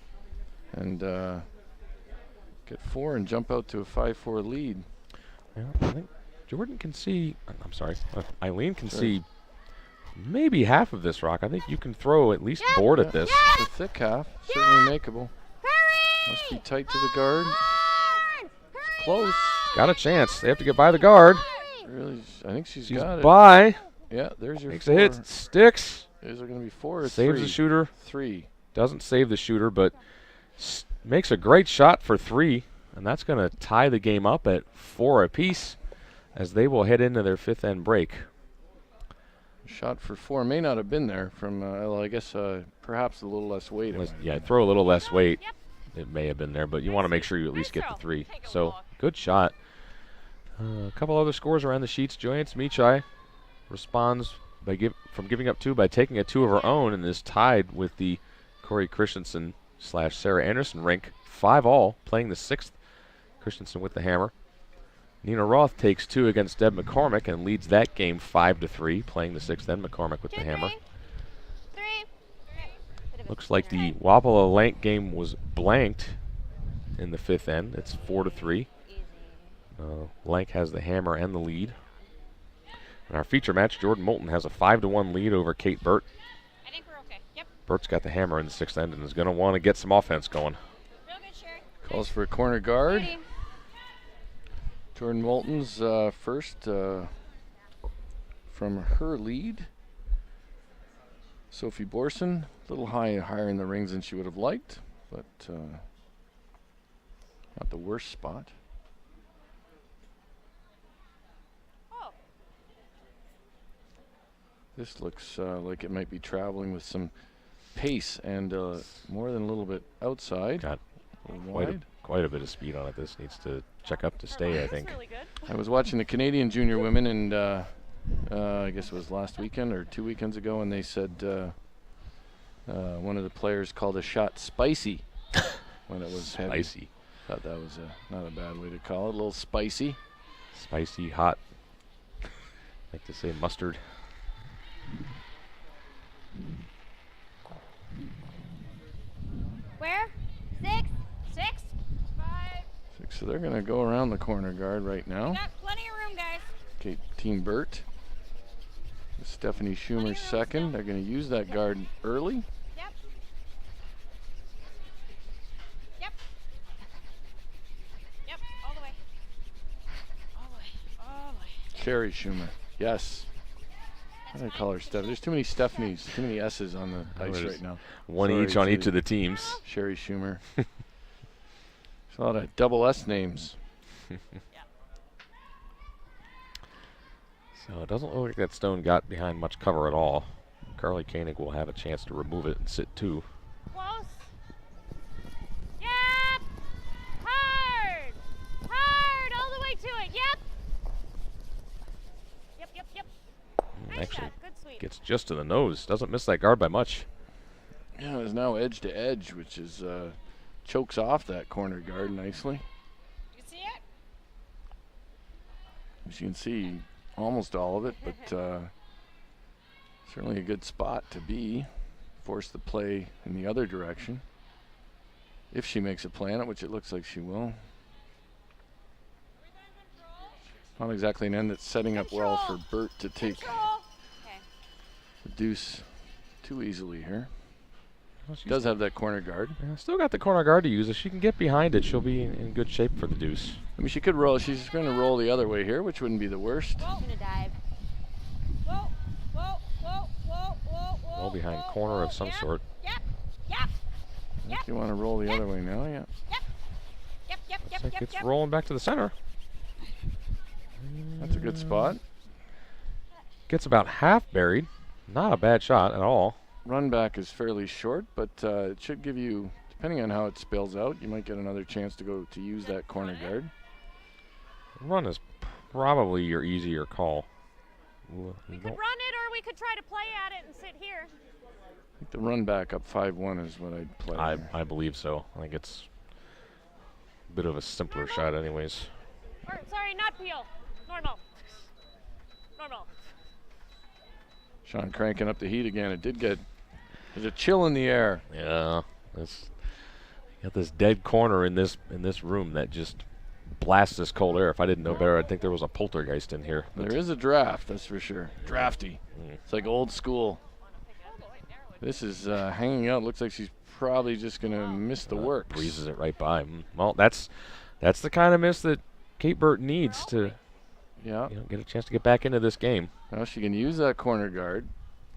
and get 4 and jump out to a 5-4 lead. Yeah, I think Jordan can see. I'm sorry. Eileen can Sure. see maybe half of this rock. I think you can throw at least board at this. The thick half, certainly makeable. Must be tight to the guard. It's close. Got a chance. They have to get by the guard. Really, I think she's She's got it. by. Yeah, there's your Makes 4. a hit. Sticks. Is there going to be 4 or Saves 3? the shooter. 3. Doesn't save the shooter, but makes a great shot for 3. And that's going to tie the game up at 4 apiece as they will head into their 5th end break. Shot for 4 may not have been there from, well, I guess perhaps a little less weight. Yeah, throw a little less weight. It may have been there, but you want to make sure you at least get the 3. So, good shot. A couple other scores around the sheets. Joyance Michai responds by from giving up 2 by taking a 2 of her own and is tied with the Corey Christensen / Sarah Anderson rank 5-all, playing the 6th. Christensen with the hammer. Nina Roth takes 2 against Deb McCormick and leads that game 5-3, playing the 6th end. McCormick with the hammer. Looks like the Wapala Lank game was blanked in the 5th end. It's 4-3. Lank has the hammer and the lead. In our feature match, Jordan Moulton has a 5-1 lead over Kate Bert. I think we're okay. Yep. Bert's got the hammer in the 6th end and is going to want to get some offense going. Real good, Sherry. Calls for a corner guard. Ready. Jordan Moulton's first from her lead. Sophie Borson, a little higher in the rings than she would have liked, but not the worst spot. Oh. This looks like it might be traveling with some pace and more than a little bit outside. Got a little quite wide. quite a bit of speed on it. This needs to check up to stay, I think. Really good. I was watching the Canadian junior women, and I guess it was last weekend or 2 weekends ago, and they said one of the players called a shot spicy when it was heavy. Spicy. Thought that was not a bad way to call it. A little spicy. Spicy, hot. Like to say mustard. Where? 6. 6. 5. So they're going to go around the corner guard right now. Got plenty of room, guys. Okay, Team Bert. Stephanie Schumer's second. They're going to use that guard early. Yep. Yep. Yep. All the way. All the way. All the way. Sherry Schumer. Yes. How do I call her Steph? There's too many Stephanies, too many S's on the ice right now. One Sorry, each on each Sherry. of the teams. Sherry Schumer. There's a lot of double S names. So it doesn't look like that stone got behind much cover at all. Carly Koenig will have a chance to remove it and sit 2. Close. Yep. Hard. Hard. All the way to it. Yep. Yep, yep, yep. Nice Actually shot. Good sweep. gets just to the nose. Doesn't miss that guard by much. Yeah, it's now edge to edge, which is chokes off that corner guard nicely. You see it? As you can see, almost all of it, but certainly a good spot to be. Force the play in the other direction. If she makes a play on it, which it looks like she will. Not exactly an end that's setting up well for Bert to take the deuce too easily here. Well, Does have that corner guard. Yeah, still got the corner guard to use. If she can get behind it, she'll be in good shape for the deuce. I mean, she could roll. She's going to roll the other way here, which wouldn't be the worst. I'm gonna dive. Whoa, whoa, whoa, whoa, whoa, whoa. Roll behind corner of some sort. Yep, yep, If you want to roll the other way now, yeah. yep, yep, Looks like yep, it's yep. rolling back to the center. That's a good spot. Gets about half buried. Not a bad shot at all. Run back is fairly short, but it should give you, depending on how it spills out, you might get another chance to go to use that corner guard. Run is probably your easier call. We could run it, or we could try to play at it and sit here. I think the run back up 5-1 is what I'd play. I believe so. I think it's a bit of a simpler shot anyways. Or, sorry, not peel. Normal. Normal. Sean cranking up the heat again. It did get, there's a chill in the air. Yeah, got this dead corner in this room that just blasts this cold air. If I didn't know better, I'd think there was a poltergeist in here. There is a draft, that's for sure. Drafty. It's like old school. This is hanging out. Looks like she's probably just going to miss the works. Breezes it right by. Well, that's the kind of miss that Kate Bert needs to get a chance to get back into this game. Now she can use that corner guard.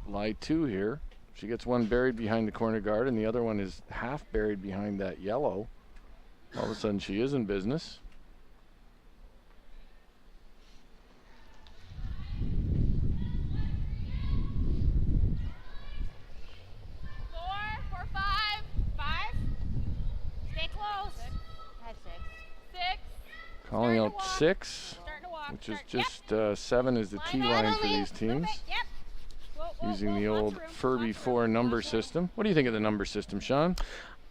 Lie 2 here. She gets one buried behind the corner guard, and the other one is half buried behind that yellow. All of a sudden she is in business. Four, 5. Stay close. Had 6. Calling Starting to out walk. 6, Starting to walk. which is just 7 is the T line for these teams. Yep. Whoa, Using the lots old of room, Furby lots of 4 room, number lots of room. system. What do you think of the number system, Sean?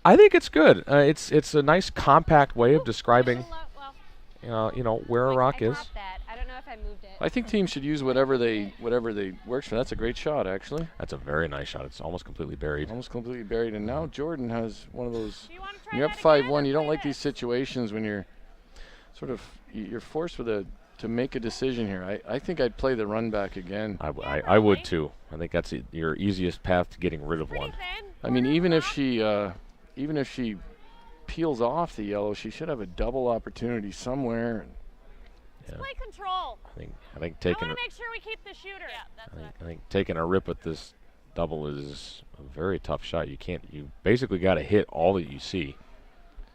I think it's good. It's a nice compact way of describing where a rock is. That. I don't know if I moved it. I think teams should use whatever they works for. That's a great shot, actually. That's a very nice shot. It's almost completely buried. Almost completely buried. And now Jordan has one of those. Do you want to try When you're up that again, 5-1, or you don't play like this? these situations when you're you're forced to make a decision here. I think I'd play the run back again. I would too. I think that's your easiest path to getting rid of one. I mean, even if she peels off the yellow, she should have a double opportunity somewhere. Yeah. Play control. I think I taking want to make sure we keep the shooter. Yeah, that's I think taking a rip at this double is a very tough shot. You basically got to hit all that you see,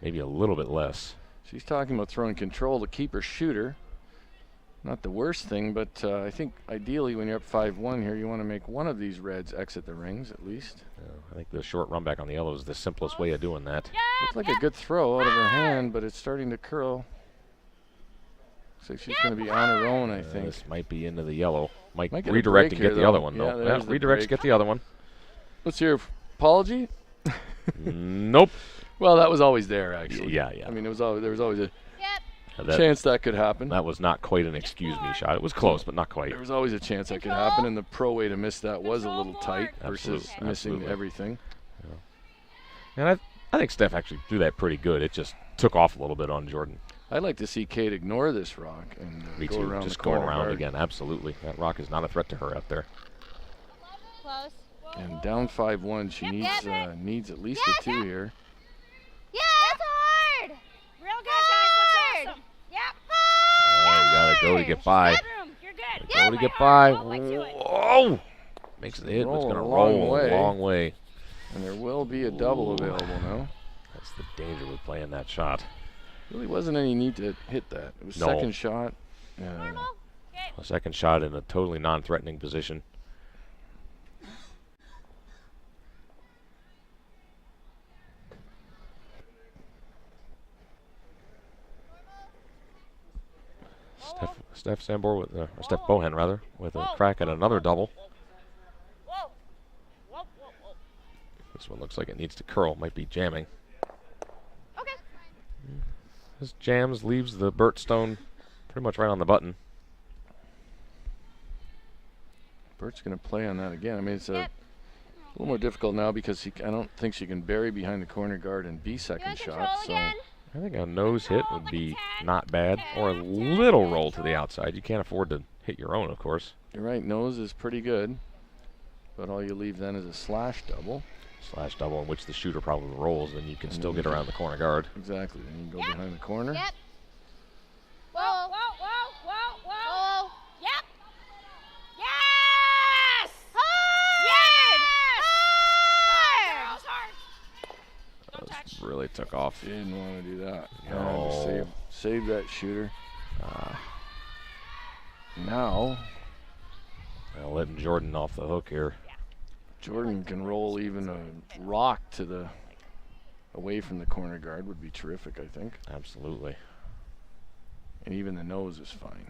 maybe a little bit less. She's talking about throwing control to keep her shooter. Not the worst thing, but I think ideally when you're up 5-1 here, you want to make one of these reds exit the rings at least. I think the short run back on the yellow is the simplest way of doing that. Looks like a good throw out of her hand, but it's starting to curl. Looks like she's going to be on her own, I think. This might be into the yellow. Might Might get a redirect break and here, get the though. other one. Yeah, No, there's the redirects, break. get the other one. Let's hear apology. Nope. Well, that was always there, actually. Yeah. I mean, there was always a That- chance that could happen. That was not quite an excuse me shot. It was close, but not quite. There was always a chance that could happen, and the pro way to miss that was a little tight versus Absolutely. missing Absolutely. everything. And I think Steph actually threw that pretty good. It just took off a little bit on Jordan. I'd like to see Kate ignore this rock and Me go too. around Just the go corner around guard. again. Absolutely. That rock is not a threat to her out there. Close. And down 5-1, she needs at least a 2 here. Yeah, it's hard. Real good, guys. Looks awesome. Yep. Oh, you gotta go to get by. Bedroom. You're good. Go to get by. Hold my to it. Whoa! Makes the hit. It's Roll gonna a roll long way. a long way. And there will be a double available now. That's the danger with playing that shot. Really wasn't any need to hit that. It was No. second shot. A second shot in a totally non-threatening position. Steph Sambor with or Steph Bohan rather with a crack at another double. This one looks like it needs to curl. Might be jamming. This jams, leaves the Bert stone pretty much right on the button. Bert's going to play on that again. I mean, it's a little more difficult now because I don't think she can bury behind the corner guard and be second shot. So I think a nose hit would be not bad, or a little roll to the outside. You can't afford to hit your own, of course. You're right, nose is pretty good, but all you leave then is a slash double. Slash double in which the shooter probably rolls, and you can still get around the corner guard. Exactly, then you can go behind the corner. Yep. Whoa, whoa, whoa, whoa, whoa. Yep. Yes! Hard! Yes! Hard! Don't touch. Really took off. Didn't want to do that. No. Yeah, save that shooter. Now, Letting Jordan off the hook here. Jordan can roll even a rock to the away from the corner guard would be terrific, I think. Absolutely. And even the nose is fine.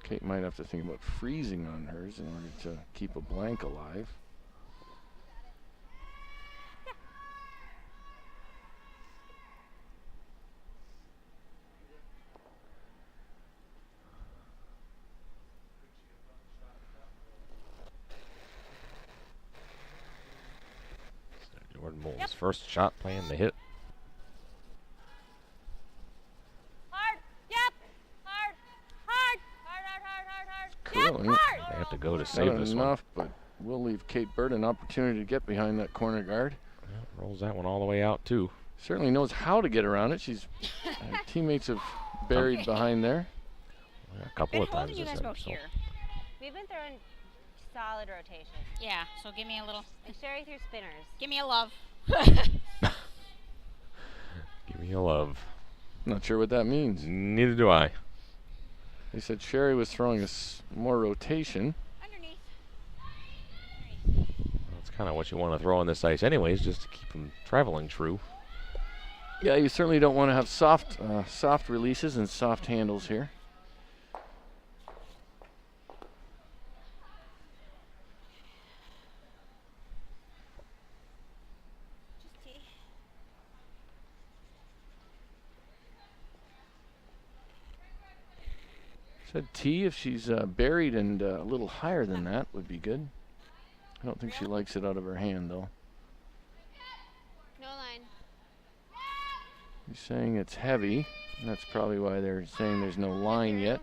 Kate might have to think about freezing on hers in order to keep a blank alive. Jordan Moulton's first shot playing the hit. Hard! Yep! Hard! Hard! Hard, hard, hard, hard, hard! Curling. Yep, hard! They have to go to save Not this enough, but we'll leave Kate Bert an opportunity to get behind that corner guard. one. Yeah, rolls that one all the way out, too. Certainly knows how to get around it. She's teammates have buried behind there. A couple of times Holding you this guys both episode. here. We've been throwing solid rotation. Yeah, so give me a little. And Sherry threw spinners. Give me a love. Give me a love. Not sure what that means. Neither do I. They said Sherry was throwing more rotation. Underneath. That's kind of what you want to throw on this ice anyways, just to keep them traveling true. Yeah, you certainly don't want to have soft releases and soft handles here. Just tea. Said T, if she's buried and a little higher than that would be good. I don't think she likes it out of her hand though. No line. He's saying it's heavy. And that's probably why they're saying there's no line yet.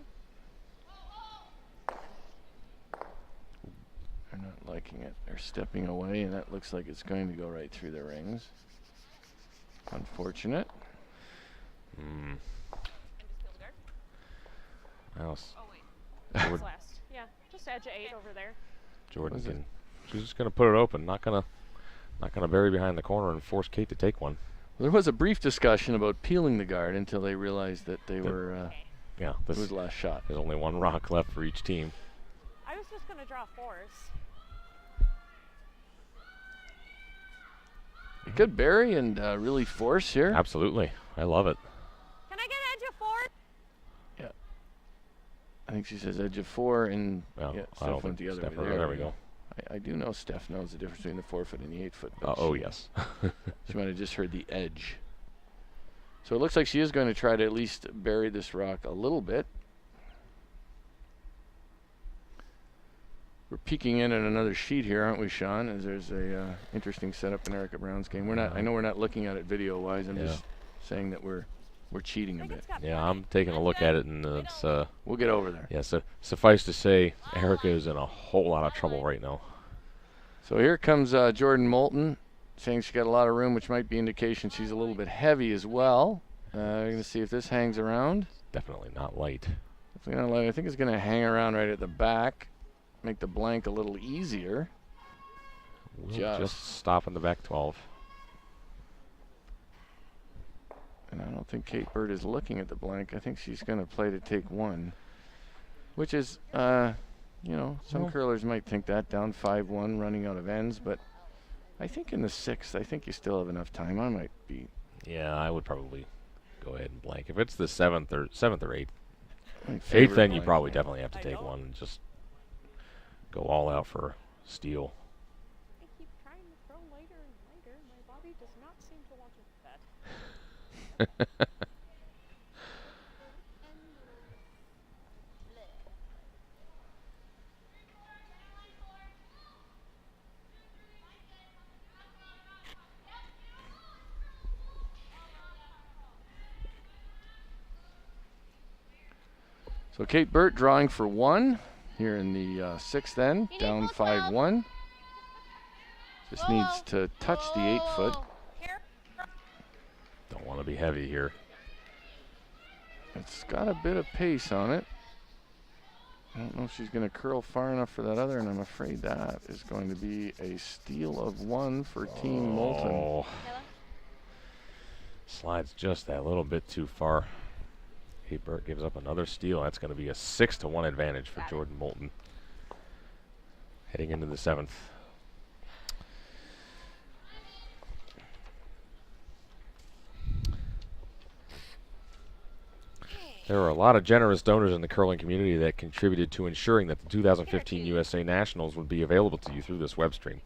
They're not liking it. They're stepping away, and that looks like it's going to go right through the rings. Unfortunate. Hmm. And just kill the guard. Well, Oh wait, Jordan, that's last. Yeah, just edge of 8 over there. Jordan Was it? can. She's just gonna put it open. Not gonna bury behind the corner and force Kate to take one. There was a brief discussion about peeling the guard until they realized that they were. Yeah, It this was the last shot. there's only one rock left for each team. I was just gonna draw force. You could bury and really force here. Absolutely, I love it. Can I get edge of 4? I think she says edge of 4, and Well, yeah, I Steph don't went the think other Steph- way. there we go. I do know Steph knows the difference between the 4-foot and the 8-foot. Oh yes. She might have just heard the edge. So it looks like she is going to try to at least bury this rock a little bit. We're peeking in at another sheet here, aren't we, Sean? As there's a interesting setup in Erica Brown's game. We're not. I know we're not looking at it video-wise. I'm Yeah. just saying that we're cheating a bit. Yeah, I'm taking a look at it, and it's We'll get over there. yeah. So suffice to say, Erica is in a whole lot of trouble right now. So here comes Jordan Moulton, saying she's got a lot of room, which might be indication she's a little bit heavy as well. We're going to see if this hangs around. Definitely not light. Definitely not light. I think it's going to hang around right at the back, make the blank a little easier. We'll Just. just stop in the back 12. And I don't think Kate Bert is looking at the blank. I think she's going to play to take one, which is, some Well. curlers might think that, down 5-1, running out of ends. But I think in the 6th, I think you still have enough time. I might be. Yeah, I would probably go ahead and blank. If it's the 7th or 8th. my 8th, favorite then you blank. probably definitely have to I take don't. one and just go all out for steal. I keep trying to throw lighter and lighter. My body does not seem to want to do that. So Kate Bert drawing for 1 here in the 6th end, down 5-1. Just needs to touch the 8-foot. Don't want to be heavy here. It's got a bit of pace on it. I don't know if she's going to curl far enough for that other, and I'm afraid that is going to be a steal of 1 for Team Moulton. Slides just that little bit too far. Kate Bert gives up another steal. That's going to be a 6-1 advantage for Jordan Moulton. Heading into the 7th. There are a lot of generous donors in the curling community that contributed to ensuring that the 2015 USA Nationals would be available to you through this web stream.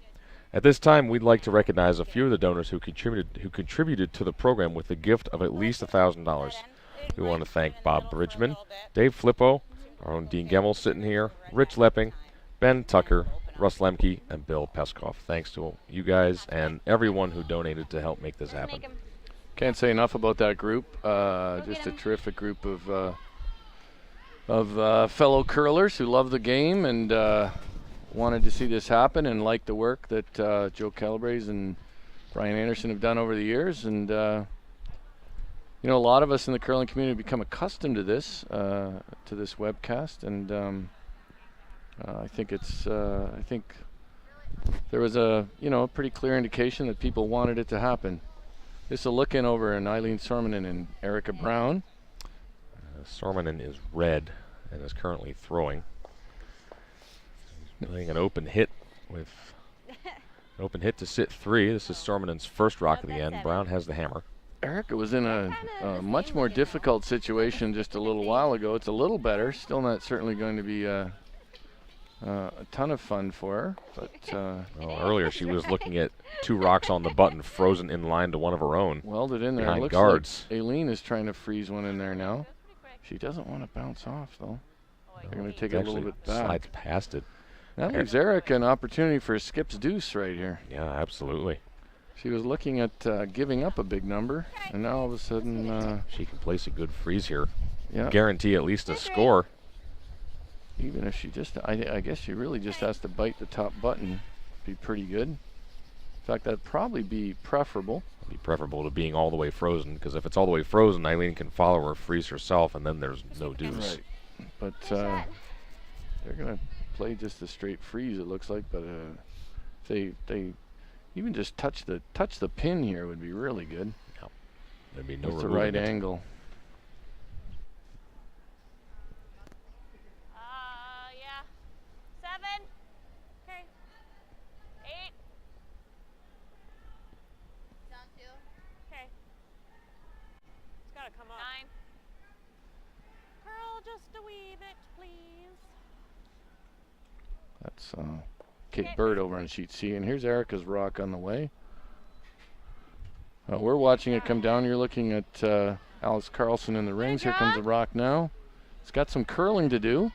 At this time, we'd like to recognize a few of the donors who contributed to the program with a gift of at least $1,000. We want to thank Bob Bridgman, Dave Flippo, our own Dean Gemmel sitting here, Rich Lepping, Ben Tucker, Russ Lemke, and Bill Peskoff. Thanks to you guys and everyone who donated to help make this happen. Can't say enough about that group. Just a terrific group of fellow curlers who love the game and wanted to see this happen and like the work that Joe Calabrese and Brian Anderson have done over the years. And you know, a lot of us in the curling community become accustomed to this webcast, and I think it's I think there was a pretty clear indication that people wanted it to happen. This is a look in over in Eileen Sormanen and Erica Brown. Sormanen is red and is currently throwing. He's playing an open hit with an open hit to sit 3. This is Sormanen's first rock of the end. Brown has the hammer. Erica was in a much more difficult situation just a little while ago. It's a little better. Still not certainly going to be a ton of fun for her. But well, earlier she was looking at 2 rocks on the button frozen in line to one of her own. Welded in there. Behind Looks guards. like Aileen is trying to freeze one in there now. She doesn't want to bounce off, though. They're going to take it a little bit back. Slides past it. That gives Erica an opportunity for a skip's deuce right here. Yeah, absolutely. She was looking at giving up a big number, and now all of a sudden she can place a good freeze here. Yeah. Guarantee at least a score. Even if she just, I guess she really just has to bite the top button. Be pretty good. In fact, that'd probably be preferable. Be preferable to being all the way frozen, because if it's all the way frozen, Eileen can follow her freeze herself, and then there's no deuce. Right. But they're gonna play just a straight freeze, it looks like. But if they even just touch the pin here would be really good. Yep. There'd be no with the right angle. Yeah. 7. Okay. 8. Down 2. Okay. It's gotta come up. 9. Curl just a wee bit, please. That's Kate Bert over on sheet C, and here's Erica's rock on the way. We're watching it come down. You're looking at Alice Carlson in the rings. Here comes the rock now. It's got some curling to do.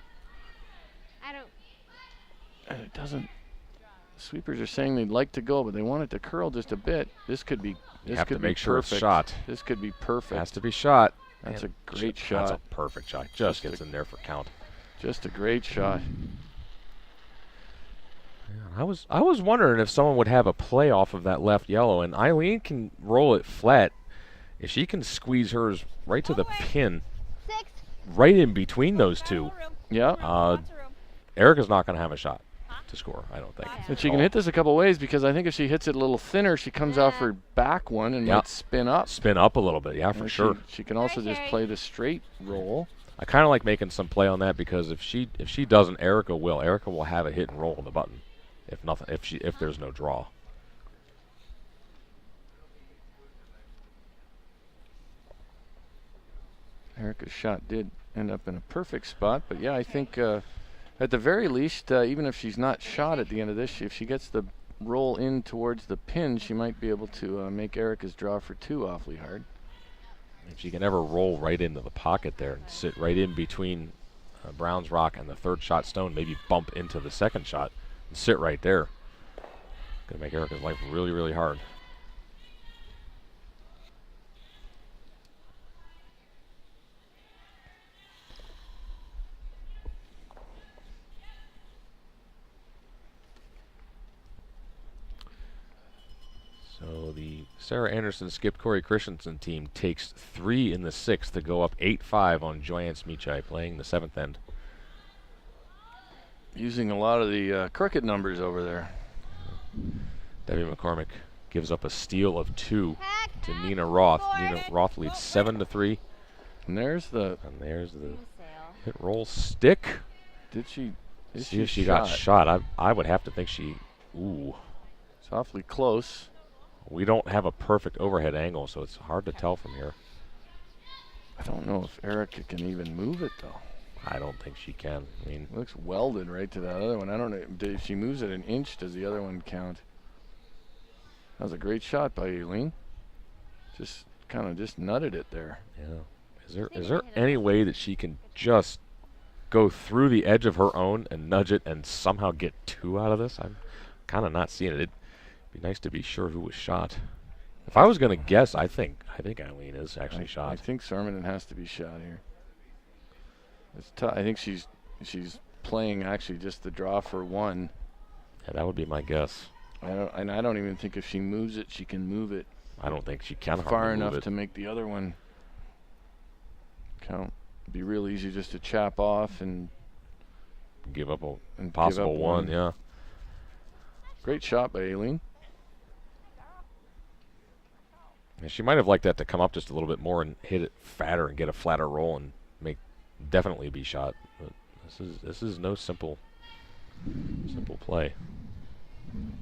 And it doesn't. Sweepers are saying they'd like to go, but they want it to curl just a bit. This could be. This have could to be make sure perfect. it's shot. This could be perfect. Has to be shot. That's and a great shot. That's a perfect shot. Just gets in there for count. Just a great shot. Yeah, I was wondering if someone would have a play off of that left yellow, and Eileen can roll it flat. If she can squeeze hers right to the pin, right in between those two, yeah. Erica's not going to have a shot to score, I don't think. And she can hit this a couple ways, because I think if she hits it a little thinner, she comes off her back one and might spin up. Spin up a little bit, yeah, for sure. She can also just play the straight roll. I kind of like making some play on that, because if she doesn't, Erica will. Erica will have it hit and roll on the button. If there's no draw. Erica's shot did end up in a perfect spot, but yeah, I think At the very least, even if she's not shot at the end of this, if she gets the roll in towards the pin, she might be able to make Erica's draw for 2 awfully hard. If she can ever roll right into the pocket there and sit right in between Brown's rock and the third shot stone, maybe bump into the second shot and sit right there. Gonna make Erica's life really, really hard. So the Sarah Anderson, Skip Corey Christensen team takes 3 in the 6th to go up 8-5 on Joyanne Smichai, playing the 7th end. Using a lot of the crooked numbers over there. Debbie McCormick gives up a steal of 2 to Nina Roth. Nina Roth leads 7-3. And there's the hit roll stick. Did she? See if she got shot. I would have to think she. Ooh. It's awfully close. We don't have a perfect overhead angle, so it's hard to tell from here. I don't know if Erica can even move it, though. I don't think she can. I mean, it looks welded right to that other one. I don't know. If she moves it an inch, does the other one count? That was a great shot by Aileen. Just kind of just nutted it there. Yeah. Is there any way that she can just go through the edge of her own and nudge it and somehow get 2 out of this? I'm kind of not seeing it. It'd be nice to be sure who was shot. If I was going to guess, I think Eileen is actually shot. I think Sormanen has to be shot here. It's tough. I think she's playing actually just the draw for 1. Yeah, that would be my guess. I don't even think if she moves it, she can move it. I don't think she can far enough to make the other one count. It'd be real easy just to chap off and give up a possible 1. Yeah. Great shot by Aileen. Yeah, she might have liked that to come up just a little bit more and hit it fatter and get a flatter roll and definitely be shot. But this is no simple play.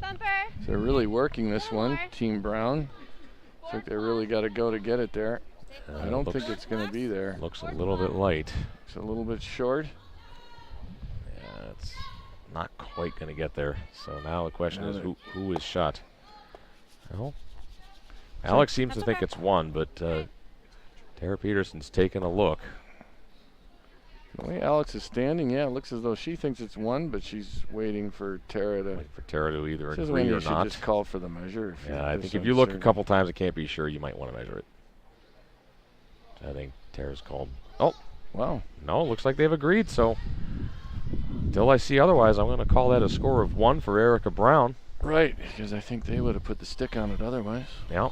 Thumper. So they're really working this one, Team Brown. Looks like they really got to go to get it there. I don't think it's going to be there. Looks a little bit light. It's a little bit short. Yeah, it's not quite going to get there. So now the question is who is shot? Well, Alex seems to think it's 1, but Tara Peterson's taking a look. The way Alex is standing, yeah, it looks as though she thinks it's 1, but she's waiting for Tara to. Waiting for Tara to either agree when or you should not. Just call for the measure. Yeah, I think if you look a couple times and can't be sure, you might want to measure it. I think Tara's called. Oh, wow. No, looks like they've agreed. So until I see otherwise, I'm going to call that a score of 1 for Erica Brown. Right, because I think they would have put the stick on it otherwise. Yeah.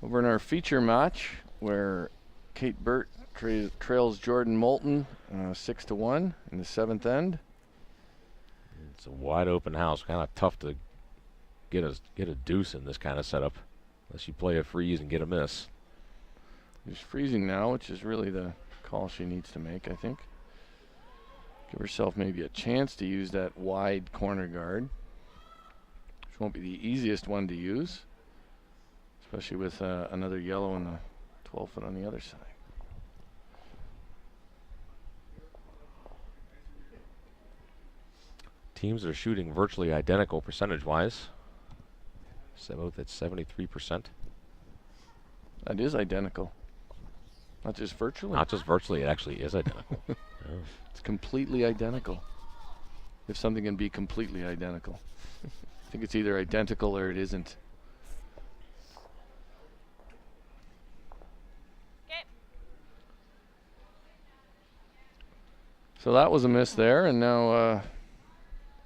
Over in our feature match, where Kate Bert trails Jordan Moulton 6-1 in the 7th end. It's a wide open house. Kind of tough to get a deuce in this kind of setup, unless you play a freeze and get a miss. She's freezing now, which is really the call she needs to make, I think. Give herself maybe a chance to use that wide corner guard, which won't be the easiest one to use, especially with another yellow and the 12-foot on the other side. Teams are shooting virtually identical percentage-wise. So both at 73%. That is identical. Not just virtually. Not just virtually, it actually is identical. Yeah. It's completely identical. If something can be completely identical. I think it's either identical or it isn't. So that was a miss there, and now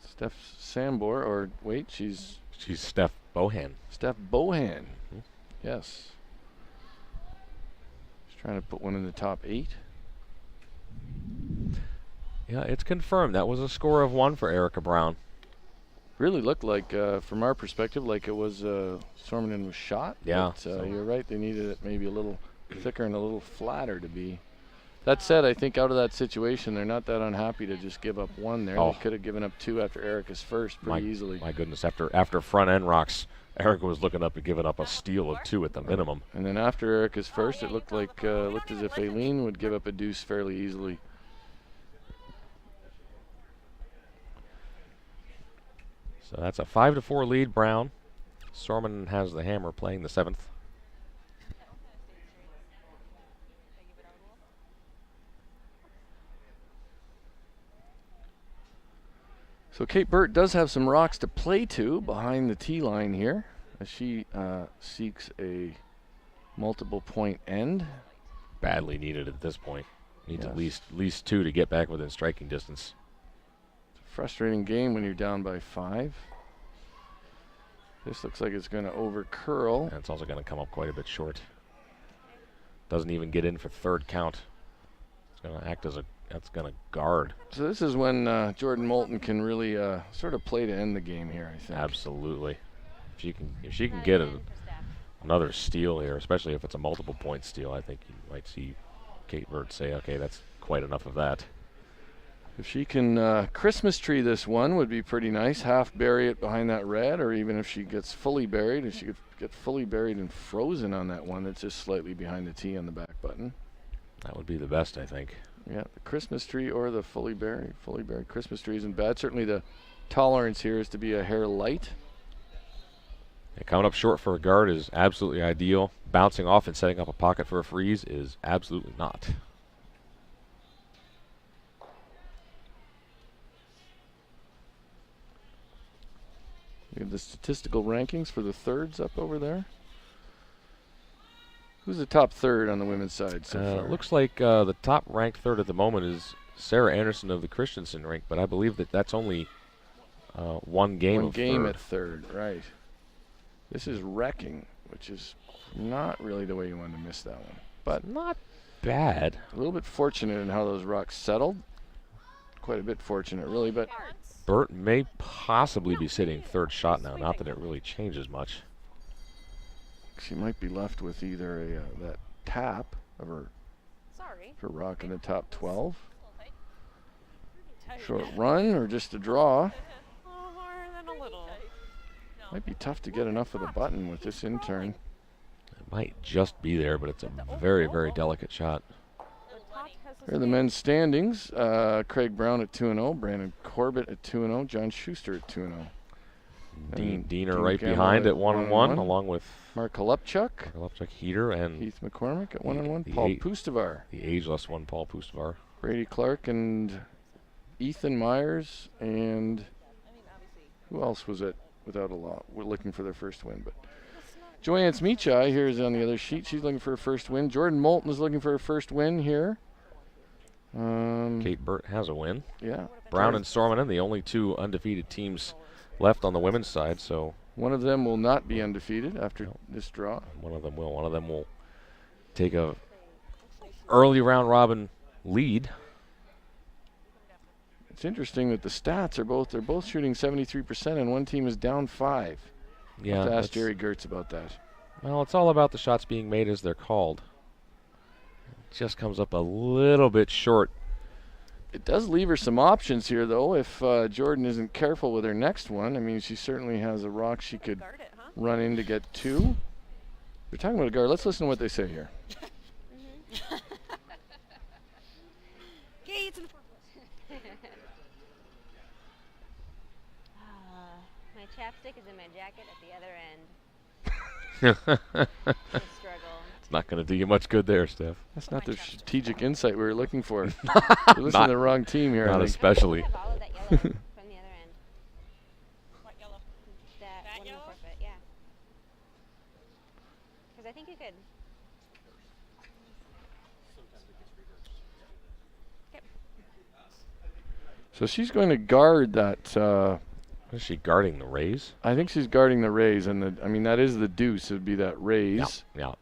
Steph Sambor, or wait, she's Steph Bohan. Steph Bohan, yes. She's trying to put one in the top 8. Yeah, it's confirmed. That was a score of 1 for Erica Brown. Really looked like, from our perspective, like it was Sormanen was shot. Yeah. But, you're right. They needed it maybe a little thicker and a little flatter to be. That said, I think out of that situation, they're not that unhappy to just give up one there. Oh. They could have given up 2 after Erica's first pretty easily. My goodness, after front end rocks, Erica was looking up and giving up a steal of 2 at the minimum. And then after Erica's first, it looked as if Aileen would give up a deuce fairly easily. So that's a 5-4 lead, Brown. Sorman has the hammer playing the 7th. So Kate Bert does have some rocks to play to behind the tee line here as she seeks a multiple point end. Badly needed at this point. Needs Yes. at least 2 to get back within striking distance. It's a frustrating game when you're down by 5. This looks like it's going to over curl. And it's also going to come up quite a bit short. Doesn't even get in for 3rd count. It's going to act as that's going to guard. So this is when Jordan Moulton can really sort of play to end the game here, I think. Absolutely. If she can get another steal here, especially if it's a multiple point steal, I think you might see Kate Bert say, okay, that's quite enough of that. If she can Christmas tree this one, would be pretty nice. Half bury it behind that red, or even if she gets fully buried, if she could get fully buried and frozen on that one that's just slightly behind the tee on the back button. That would be the best, I think. Yeah, the Christmas tree or the fully buried Christmas tree isn't bad. Certainly the tolerance here is to be a hair light. Yeah, coming up short for a guard is absolutely ideal. Bouncing off and setting up a pocket for a freeze is absolutely not. We have the statistical rankings for the thirds up over there. Who's the top third on the women's side so far? It looks like the top ranked third at the moment is Sarah Anderson of the Christensen rank, but I believe that's only one game One of game third. at third, right. This is wrecking, which is not really the way you want to miss that one. But not bad. A little bit fortunate in how those rocks settled. Quite a bit fortunate, really, but Bert may possibly be sitting 3rd shot now, not that it really changes much. she might be left with either that tap of her rock in the top 12. Short run or just a draw. Might be tough to get enough of the button with this in turn. It might just be there, but it's a very, very delicate shot. Here are the men's standings. Craig Brown at 2-0, Brandon Corbett at 2-0, John Schuster at 2-0. Diener right behind at 1-1, along with Mark Kolupchuk, Heater, and Heath McCormick at 1-1. Paul Pustovar, the ageless one, Paul Pustovar. Brady Clark and Ethan Myers, and who else was it? Without a lot, we're looking for their first win. But Joanne Smichai here is on the other sheet. She's looking for her first win. Jordan Moulton is looking for her first win here. Kate Bert has a win. Yeah. Brown and Sormanen, the only 2 undefeated teams left on the women's side. So one of them will not be undefeated after this draw. One of them will. One of them will take a early round robin lead. It's interesting that the stats they're both shooting 73% and one team is down 5. Yeah. I'll have to ask Jerry Gertz about that. Well, it's all about the shots being made as they're called. It just comes up a little bit short. It does leave her some options here, though, if Jordan isn't careful with her next one. I mean, she certainly has a rock she could run in to get 2. They're talking about a guard. Let's listen to what they say here. My chapstick is in my jacket at the other end. Struggle. It's not going to do you much good there, Steph. That's not the strategic insight we were looking for. You're listening to the wrong team here. Not especially. From the other end. What yellow? That one yellow? Forfeit, yeah. Because I think you could. So she's going to guard that. Is she guarding the raise? I think she's guarding the raise, and that is the deuce. It would be that raise. Yeah.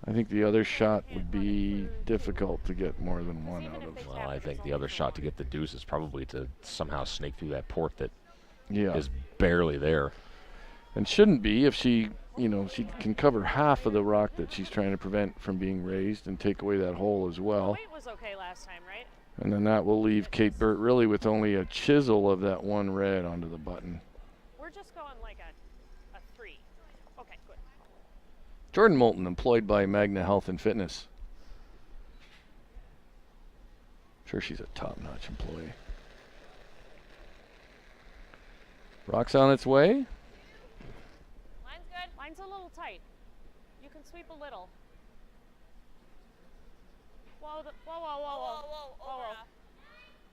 I think the other shot would be difficult to get more than one out of. Well, I think the other shot to get the deuce is probably to somehow snake through that port that is barely there. And shouldn't be if she, she can cover half of the rock that she's trying to prevent from being raised and take away that hole as well. Weight was okay last time, right? And then that will leave Kate Burt really with only a chisel of that one red onto the button. We're just going like a 3. Okay, good. Jordan Moulton, employed by Magna Health and Fitness. Sure, she's a top-notch employee. Rock's on its way. Line's good. Line's a little tight. You can sweep a little. Whoa, whoa.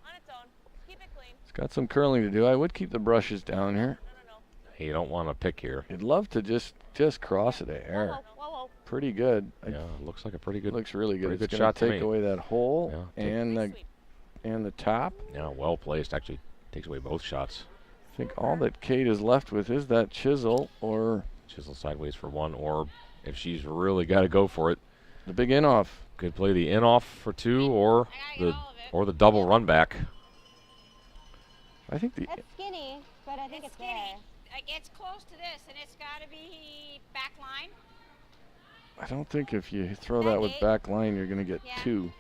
On its own. Keep it clean. It's got some curling to do. I would keep the brushes down here. No. Hey, you don't want to pick here. You'd love to just cross it air. Whoa. Pretty good. Yeah, looks like a pretty good. Looks really good. Pretty It's good gonna shot to take me. away that hole Yeah, and the top. Yeah, well placed. Actually, takes away both shots. I think all that Kate is left with is that chisel or Chisel sideways for one, or if she's really got to go for it, the big in off. could play the in off for 2 or the double run back. I think the That's skinny, but I think it's there. It's close to this, and it's got to be back line. I don't think if you throw that with back line you're going to get 2.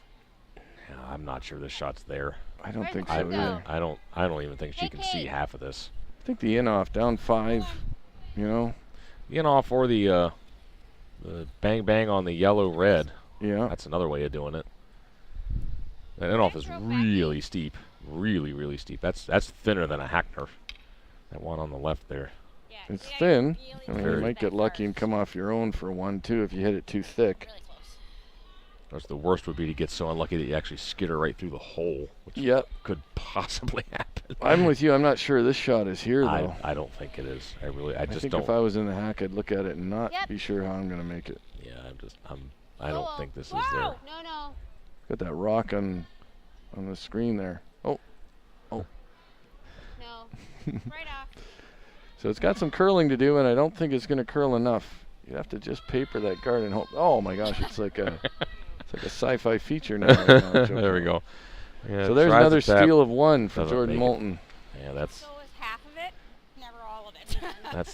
Yeah, I'm not sure this shot's there. I don't think I, so either. I don't even think she can see half of this. I think the in off down 5, The in off or the bang bang on the yellow red. Yeah. That's another way of doing it. That in off is really steep. Really steep. That's thinner than a Hackner. That one on the left there. It's thin. I mean, you Very. might get lucky and come off your own for 1, 2 if you hit it too thick. Of course, the worst would be to get so unlucky that you actually skitter right through the hole, which could possibly happen. I'm with you. I'm not sure this shot is here, though. I don't think it is. I just think don't. if I was in the hack, I'd look at it and not be sure how I'm going to make it. Yeah, I don't think this is there. No. Got that rock on the screen there. Oh. No. Right off. So it's got some curling to do, and I don't think it's going to curl enough. You have to just paper that guard and hope. Oh my gosh, it's like a sci-fi feature now. There we go. Yeah, so there's tries another to tap. steal of 1 for Doesn't Jordan make it. Moulton. Yeah, that's So is half of it, never all of it.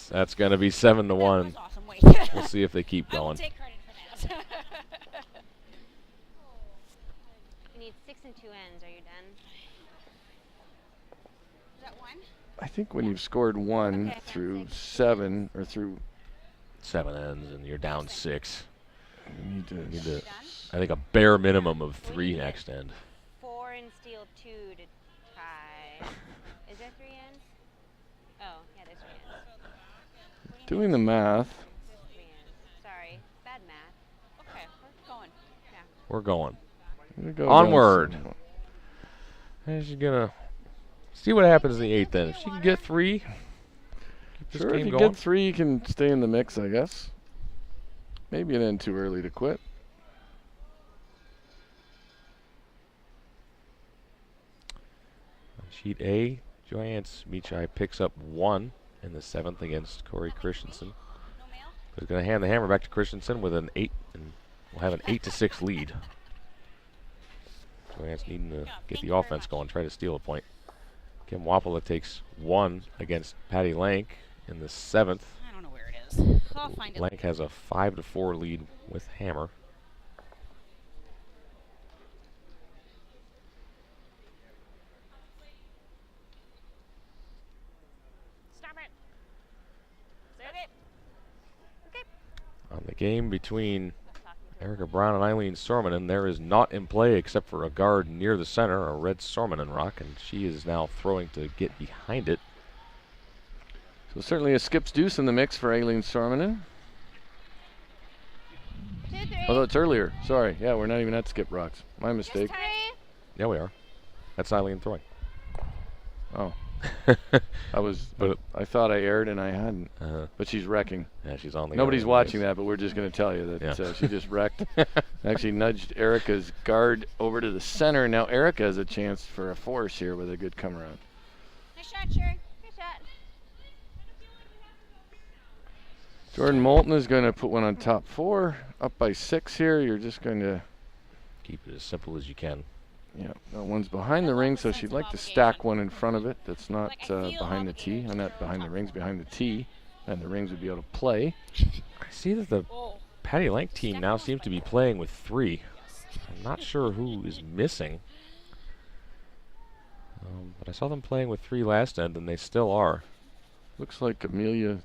that's going to be 7 to 1. Awesome. Wait. We'll see if they keep I will going. take credit for that. You need 6 and 2 ends. Are you done? Is that 1? I think when you've scored 1 through 7 or through 7 ends and you're down 6. you need to I think a bare minimum of 3 next end. 4 and steal 2 to tie. Is there 3 ends? Oh, yeah, there's 3 ends. doing the math. There's 3 ends. Sorry, bad math. Okay, we're going. Yeah. We're going. Gonna go Onward. down And she's going to see what happens in the 8th then. If she can get 3, keep this Sure, if game you going. get 3, you can stay in the mix, I guess. Maybe an end too early to quit. On sheet A, Joanne Smichai picks up 1 in the 7th against Corey Christensen. But is going to hand the hammer back to Christensen with an 8, and we'll have an 8-6 lead. Joanne's needing to get the offense going, try to steal a point. Kim Wapala takes 1 against Patty Lank in the 7th. I don't know where it is. I'll find it. Lank has a 5-4 lead with hammer. Stop it. Set it. Okay. On the game between Erica Brown and Eileen Sormanen, there is not in play except for a guard near the center, a red Sormanen rock, and she is now throwing to get behind it. So certainly a skips deuce in the mix for Aileen Sormanen. 2, 3. Although it's earlier. Sorry. Yeah, we're not even at skip rocks. My mistake. 3. Yeah, we are. That's Eileen throwing. Oh. I thought I aired and I hadn't. But she's wrecking. Yeah, she's on the Nobody's other watching race. that, but we're just going to tell you that Yeah. she just wrecked. Actually nudged Erica's guard over to the center. Now Erica has a chance for a force here with a good come around. Nice shot, Sherry. Good shot. Jordan Moulton is going to put one on top 4. Up by 6 here. You're just going to... Keep it as simple as you can. Yeah, that one's behind the ring, so she'd like to stack one in front of it that's not behind the tee. Not behind the rings, behind the tee. and the rings would be out of play. I see that the Patty Lank team now seems to be playing with 3. I'm not sure who is missing. But I saw them playing with 3 last end, and they still are. Looks like Amelia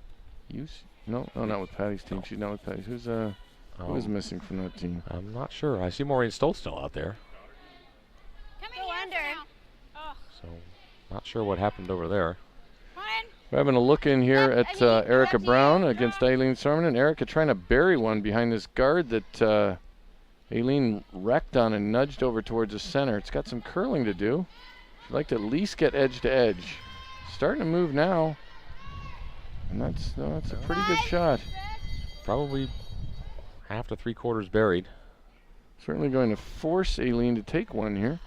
No, not with Patty's team. She's not with Patty's. Who is missing from that team? I'm not sure. I see Maureen Stoltz still out there. Go under. So, not sure what happened over there. We're having a look in here at Erica Brown against Aileen Sorman. Erica trying to bury one behind this guard that Aileen wrecked on and nudged over towards the center. It's got some curling to do. She'd like to at least get edge to edge. Starting to move now. And that's a pretty good shot. Probably half to 3/4 buried. Certainly going to force Aileen to take one here.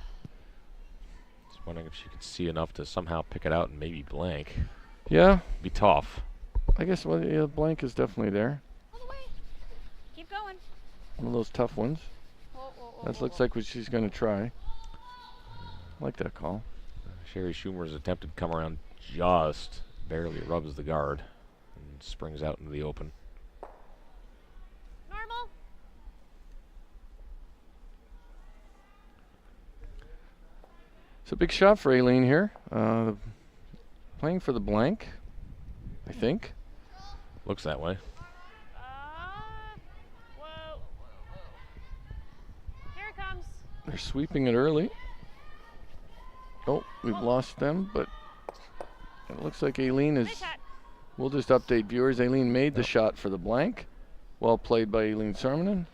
Just wondering if she could see enough to somehow pick it out and maybe blank. Yeah. Be tough. I guess blank is definitely there. Keep going. One of those tough ones. That looks like what she's going to try. I like that call. Sherry Schumer's attempted come around just barely rubs the guard and springs out into the open. Normal. It's a big shot for Aileen here. Playing for the blank, I think. Looks that way. Whoa. Here it comes. They're sweeping it early. Oh, we've lost them, but it looks like Aileen is. We'll just update viewers. Aileen made the shot for the blank. Well played by Aileen Sarmanen.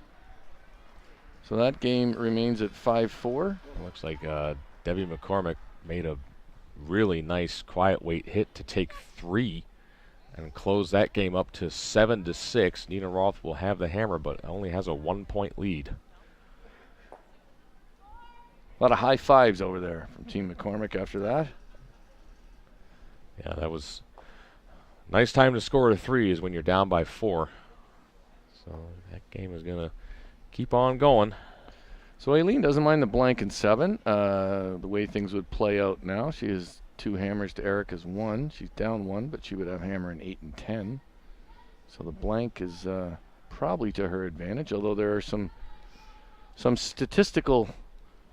So that game remains at 5-4. Looks like Debbie McCormick made a really nice quiet weight hit to take 3 and close that game up to 7-6. Nina Roth will have the hammer, but only has a 1-point lead. A lot of high fives over there from Team McCormick after that. Yeah, that was nice time to score a 3 is when you're down by 4. So that game is going to keep on going. So Aileen doesn't mind the blank in 7. The way things would play out now, she has 2 hammers to Erica's 1. She's down 1, but she would have hammer in 8 and 10. So the blank is probably to her advantage, although there are some statistical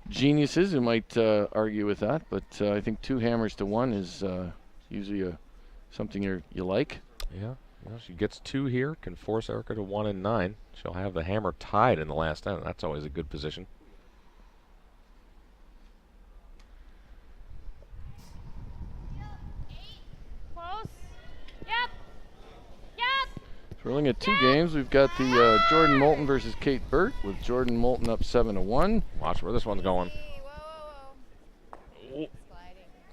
geniuses who might argue with that. But I think 2 hammers to 1 is usually something you like. Yeah. Well, she gets 2 here, can force Erica to 1 and 9. She'll have the hammer tied in the last end. That's always a good position. Close. Yep. So we're looking at 2 games. We've got the Jordan Moulton versus Kate Bert, with Jordan Moulton up 7-1. Watch where this one's going. Whoa.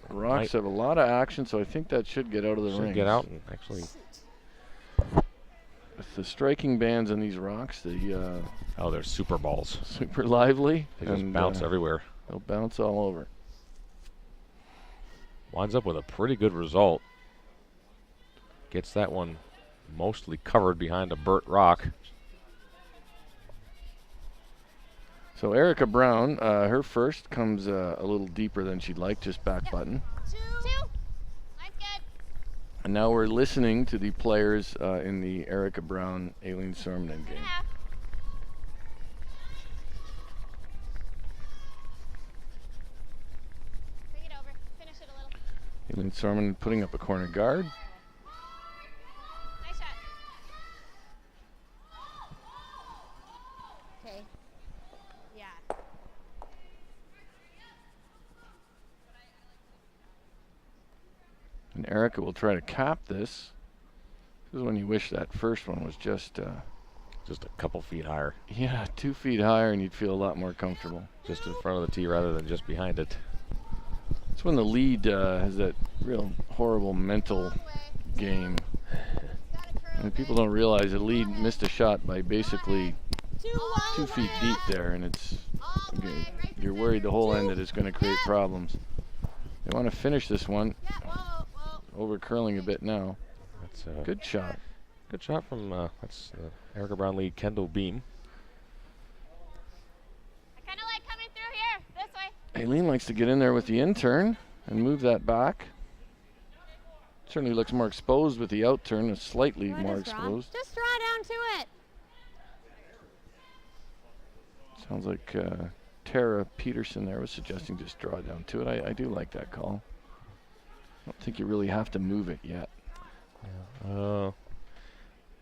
The Rocks have a lot of action, so I think that should get out of the ring. Should get out and actually. With the striking bands on these rocks, They're super balls. Super lively. They just bounce everywhere. They'll bounce all over. Winds up with a pretty good result. Gets that one mostly covered behind a Bert rock. So Erica Brown, her first comes a little deeper than she'd like, just back button. 2. Nice, good. And now we're listening to the players in the Erica Brown Aileen Sormanen game. Bring it over. Finish it a little. Aileen Sormanen putting up a corner guard. Nice shot. Okay. Yeah. And Erica will try to cap this. This is when you wish that first one was just a couple feet higher. Yeah, 2 feet higher, and you'd feel a lot more comfortable. Just in front of the tee rather than just behind it. It's when the lead has that real horrible mental game. And people don't realize the lead missed a shot by basically 2 feet deep there, and you're worried the whole end that it's going to create problems. They want to finish this one. Over curling a bit now. That's a good shot. Good shot from that's Erica Brown lead Kendall Beam. I kind of like coming through here. This way. Aileen likes to get in there with the in turn and move that back. Certainly looks more exposed with the out turn, slightly more exposed. Just draw down to it. Sounds like Tara Peterson there was suggesting just draw down to it. I do like that call. I don't think you really have to move it yet. Yeah.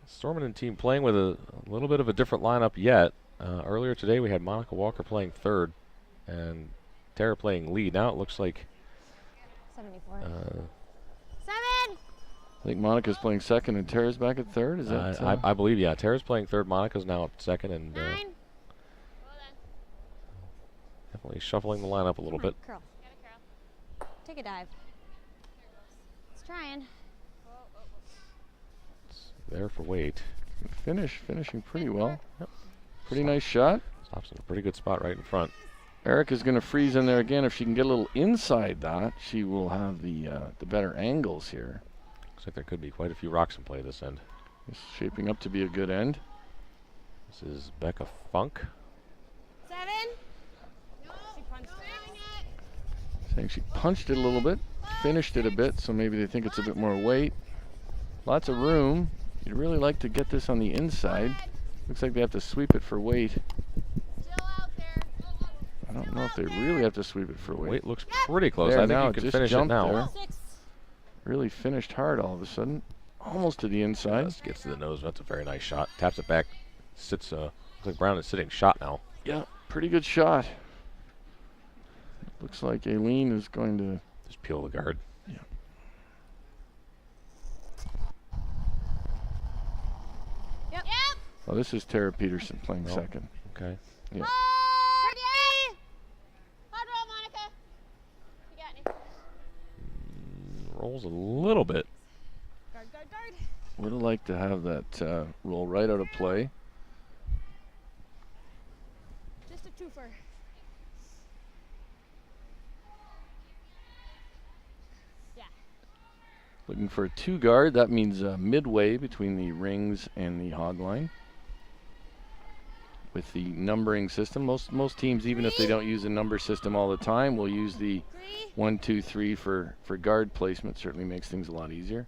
Stormenden team playing with a little bit of a different lineup yet. Earlier today we had Monica Walker playing third and Tara playing lead. Now it looks like 74. 7. I think Monica's playing second and Tara's back at third. Is that? I believe, yeah. Tara's playing third. Monica's now up second, and 9. definitely shuffling the lineup a little bit. Curl. Take a dive. It's trying. It's there for weight. Finishing pretty well. Yep. Pretty nice shot. Stops in a pretty good spot right in front. Erica's going to freeze in there again. If she can get a little inside that, she will have the better angles here. Looks like there could be quite a few rocks in play this end. It's shaping up to be a good end. This is Becca Funk. 7. No. She punched it. Saying she punched it a little bit, finished it a bit, so maybe they think it's a bit more weight. Lots of room. You'd really like to get this on the inside. Looks like they have to sweep it for weight. I don't know if they really have to sweep it for weight. Weight looks pretty close. There, I now think you it can just finish it jumped now. there. Really finished hard all of a sudden. Almost to the inside. Just gets to the nose. That's a very nice shot. Taps it back. Sits. Looks like Brown is sitting shot now. Yeah, pretty good shot. Looks like Aileen is going to just peel the guard. Yeah. Yep. Oh, this is Tara Peterson playing Oh, second. Okay. Yeah. Hard roll, Monica. You got me. Rolls a little bit. Guard. Would have liked to have that roll right out of play. Just a twofer. Yeah. Looking for a 2 guard. That means midway between the rings and the hog line. With the numbering system, most teams, even if they don't use a number system all the time, will use the 1, 2, 3 for guard placement. Certainly makes things a lot easier.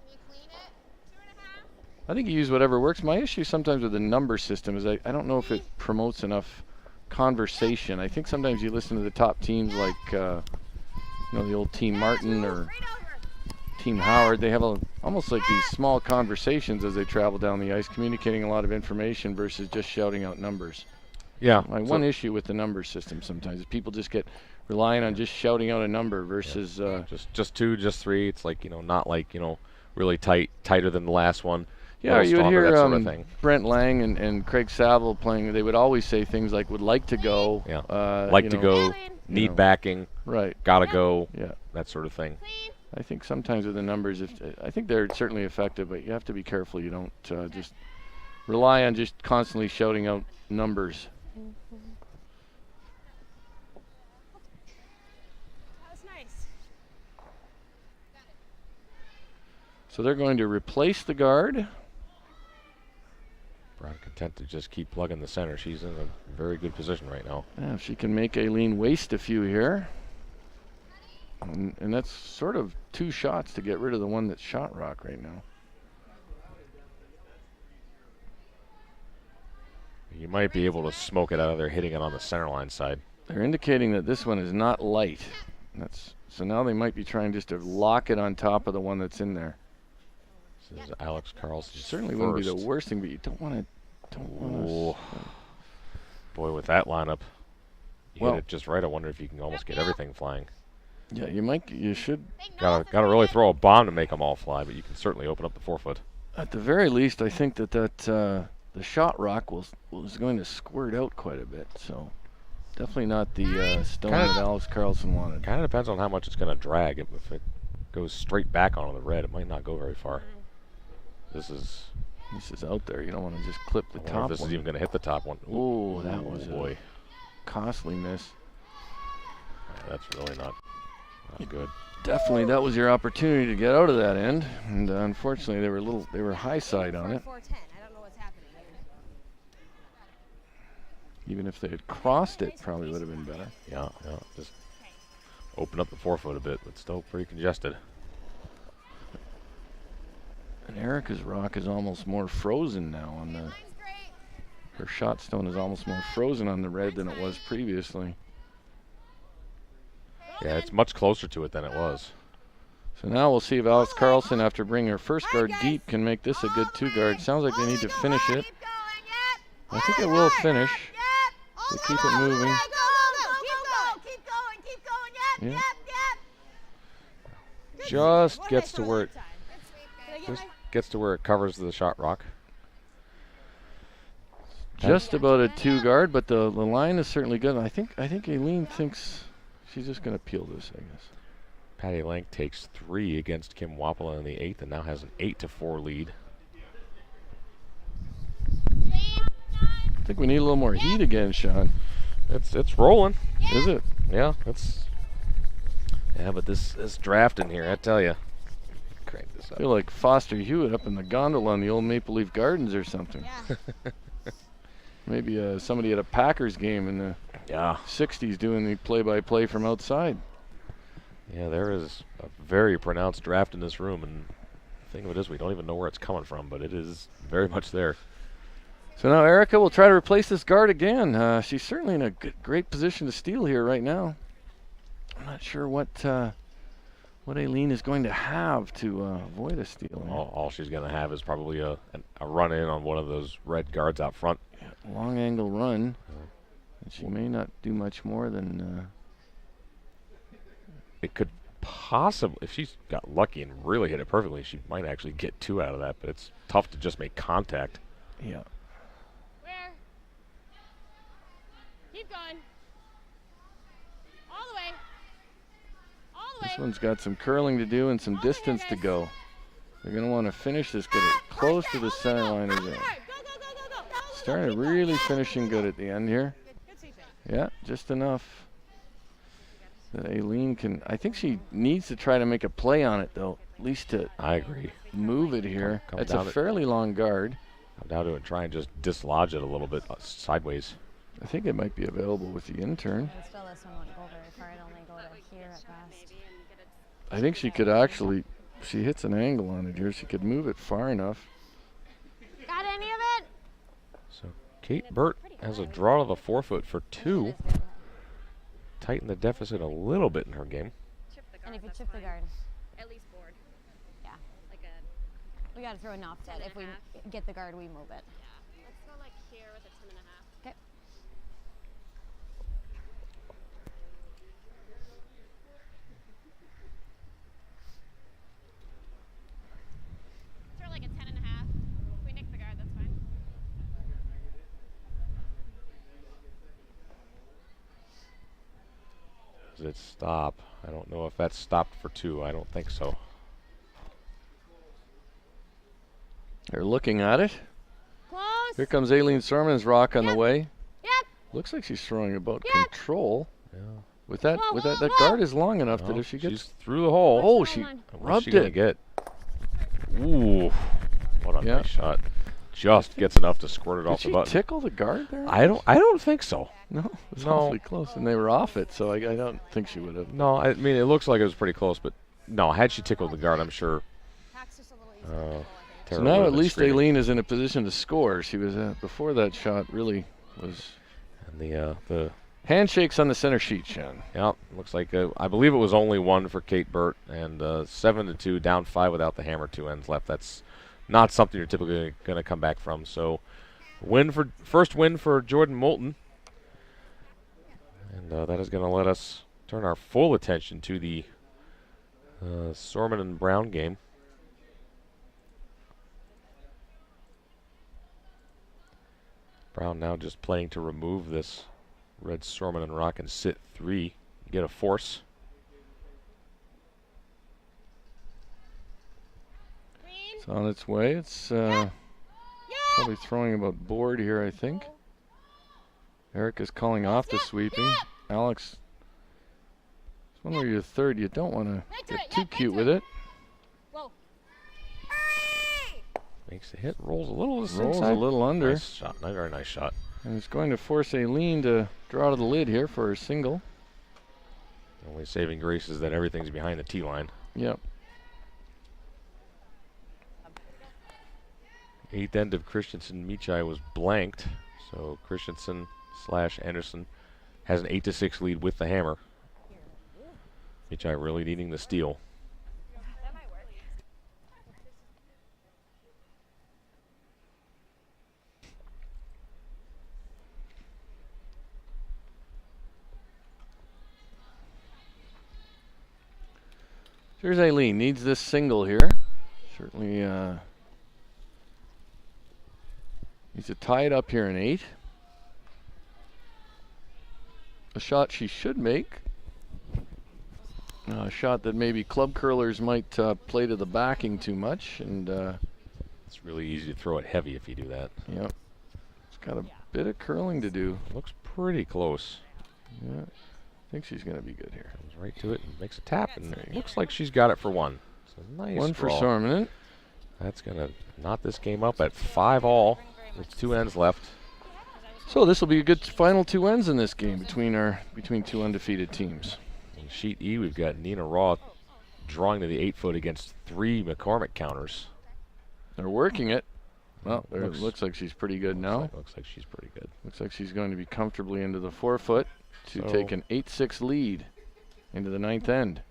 I think you use whatever works. My issue sometimes with the number system is I don't know if it promotes enough conversation. I think sometimes you listen to the top teams like the old Team Martin or Team Howard. They have almost like these small conversations as they travel down the ice, communicating a lot of information versus just shouting out numbers. Yeah. My one issue with the number system sometimes is people just get relying on just shouting out a number versus just 2, just 3. It's like not like really tighter than the last one. Yeah, or you would stronger, hear that sort of thing. Brent Lang and Craig Saville playing. They would always say things like "would like to go," like to go, need backing, right, gotta go, yeah, that sort of thing. I think sometimes with the numbers, I think they're certainly effective, but you have to be careful. You don't just rely on just constantly shouting out numbers. That was nice. So they're going to replace the guard. Brown content to just keep plugging the center. She's in a very good position right now. Yeah, if she can make Aileen waste a few here. And that's sort of 2 shots to get rid of the one that's shot rock right now. You might be able to smoke it out of there hitting it on the center line side. They're indicating that this one is not light. So now they might be trying just to lock it on top of the one that's in there. This is Alex Carlson. Certainly wouldn't be the worst thing, but you don't want to. Boy, with that lineup, you Well, hit it just right. I wonder if you can almost get everything flying. Yeah, you should. Gotta really throw a bomb to make them all fly, but you can certainly open up the 4-foot. At the very least, I think that the shot rock was going to squirt out quite a bit. So definitely not the stone that Alex Carlson wanted. Kind of depends on how much it's going to drag. If it goes straight back onto the red, it might not go very far. This is out there. You don't want to just clip the top one. This is even going to hit the top one. Oh, that was boy. A costly miss. Yeah, that's really not good. Definitely, that was your opportunity to get out of that end, and unfortunately, they were high side on it. 4-10. I don't know what's happening here. Even if they had crossed it, probably would have been better. Yeah. Just open up the 4-foot a bit, but still pretty congested. And Erica's rock is almost more frozen now on the. Her shot stone is almost more frozen on the red than it was previously. Yeah, it's much closer to it than it was. So now we'll see if Alex Carlson, after bringing her first guard deep, can make this a good 2-guard. Sounds like they need to finish it. I think it will finish. They keep it moving. Yeah. Just gets to where it covers the shot rock. Just about a 2-guard, but the line is certainly good. I think Aileen thinks she's just going to peel this, I guess. Patty Lank takes 3 against Kim Wapala in the 8th and now has an 8-4 lead. I think we need a little more heat again, Sean. It's rolling. Is it? Yeah, but this draft in here, I tell you. Crank this I up. feel like Foster Hewitt up in the gondola on the old Maple Leaf Gardens or something. Maybe somebody at a Packers game in the 60s doing the play-by-play from outside. Yeah, there is a very pronounced draft in this room, and the thing of it is we don't even know where it's coming from, but it is very much there. So now Erica will try to replace this guard again. She's certainly in a great position to steal here right now. I'm not sure what Aileen is going to have to avoid a steal. All she's going to have is probably a run in on one of those red guards out front. Yeah, long angle run. And she may not do much more than. It could possibly, if she's got lucky and really hit it perfectly, she might actually get 2 out of that. But it's tough to just make contact. Yeah. Where? Keep going. All the way. All the way. This one's got some curling to do and some distance to go. They're going to want to finish this, get it close to the center line again. Starting really finishing good at the end here. Yeah, just enough that Aileen can. I think she needs to try to make a play on it, though, at least to I agree. Move it here. Come It's down a fairly long guard. Come down to it and try and just dislodge it a little bit sideways. I think it might be available with the intern. And still, this one won't go very far. It only go to here at best. I think she could actually, if she hits an angle on it here, she could move it far enough. Got any of it? So Kate Bert has a draw to the 4-foot for 2. Tighten the deficit a little bit in her game. And if you chip the guard, At least board. yeah. Like a We got to throw an offset. If we get the guard, we move it. let's go like here with a 10.5. Okay. Throw like a 10.5. If we nick the guard, that's fine. Does it stop? I don't know if that's stopped for 2. I don't think so. They're looking at it. Close. Here comes Aileen Sorman's rock on the way. Yep. Looks like she's throwing about Yep. control. Yeah. With that, Whoa, that whoa. guard is long enough that Oh, if she she's gets, through the hole. oh, she Hold on. What's rubbed she gonna it. get? Ooh, what a Yeah. nice shot! Just gets enough to squirt it Did off she the button. tickle the guard there? I don't think so. No, it was No. awfully close, and they were off it, so I don't think she would have. No, I mean it looks like it was pretty close, but no. Had she tickled the guard, I'm sure. So Tara now would have at been least screaming. Aileen is in a position to score. She was before that shot really was. And the Handshakes on the center sheet, Sean. yeah, looks like I believe it was only 1 for Kate Burt, and 7-2, down 5 without the hammer, 2 ends left. That's not something you're typically going to come back from. So, first win for Jordan Moulton, and that is going to let us turn our full attention to the Sorman and Brown game. Brown now just playing to remove this red Sorman and rock and sit 3, get a force. It's on its way. It's probably throwing about board here, I think. Eric is calling off the sweeping. Alex, it's one where you're third. You don't want to get too cute with it. Whoa. Makes the hit, rolls a little to the Rolls inside. a little under. Nice shot, very nice shot. And it's going to force Aileen to draw to the lid here for her single. Only saving grace is that everything's behind the tee line. Yep. eighth end of Christensen Michai was blanked, so Christensen / Anderson has an 8-6 lead with the hammer. Michai really needing the steal. Here's Aileen, needs this single here. Certainly needs to tie it up here in 8. A shot she should make. A shot that maybe club curlers might play to the backing too much, and it's really easy to throw it heavy if you do that. Yep. It's got a bit of curling to do. Looks pretty close. Yeah. I think she's going to be good here. Comes right to it and makes a tap, and it looks like she's got it for 1. So nice one draw. for Sorminen. That's going to knot this game up at 5-all. There's 2 ends left. So this will be a good final 2 ends in this game between 2 undefeated teams. In sheet E, we've got Nina Raw drawing to the 8-foot against 3 McCormick counters. They're working it. Well, it looks like she's pretty good now. Looks like she's pretty good. Looks like she's going to be comfortably into the 4-foot to take an 8-6 lead into the 9th end.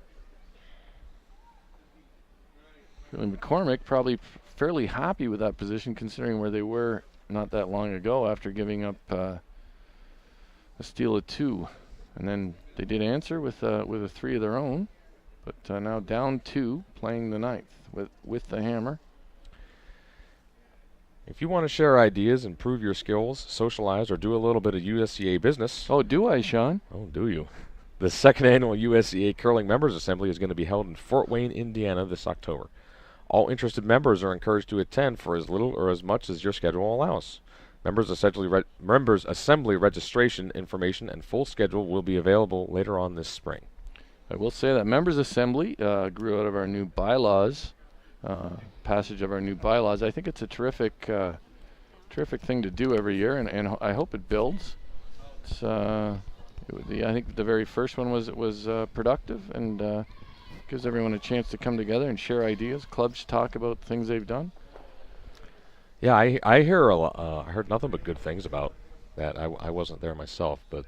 Really, McCormick probably fairly happy with that position considering where they were not that long ago after giving up a steal of 2. And then they did answer with a 3 of their own, but now down 2, playing the 9th with the hammer. If you want to share ideas, improve your skills, socialize, or do a little bit of USCA business. Oh, do I, Sean? Oh, do you? The second annual USCA Curling Members Assembly is going to be held in Fort Wayne, Indiana this October. All interested members are encouraged to attend for as little or as much as your schedule allows. Members Assembly registration information and full schedule will be available later on this spring. I will say that Members Assembly grew out of our new bylaws. Passage of our new bylaws. I think it's a terrific thing to do every year, and I hope it builds. It's I think the very first one was productive and gives everyone a chance to come together and share ideas. Clubs talk about things they've done. Yeah, I hear a lot. I heard nothing but good things about that. I wasn't there myself, but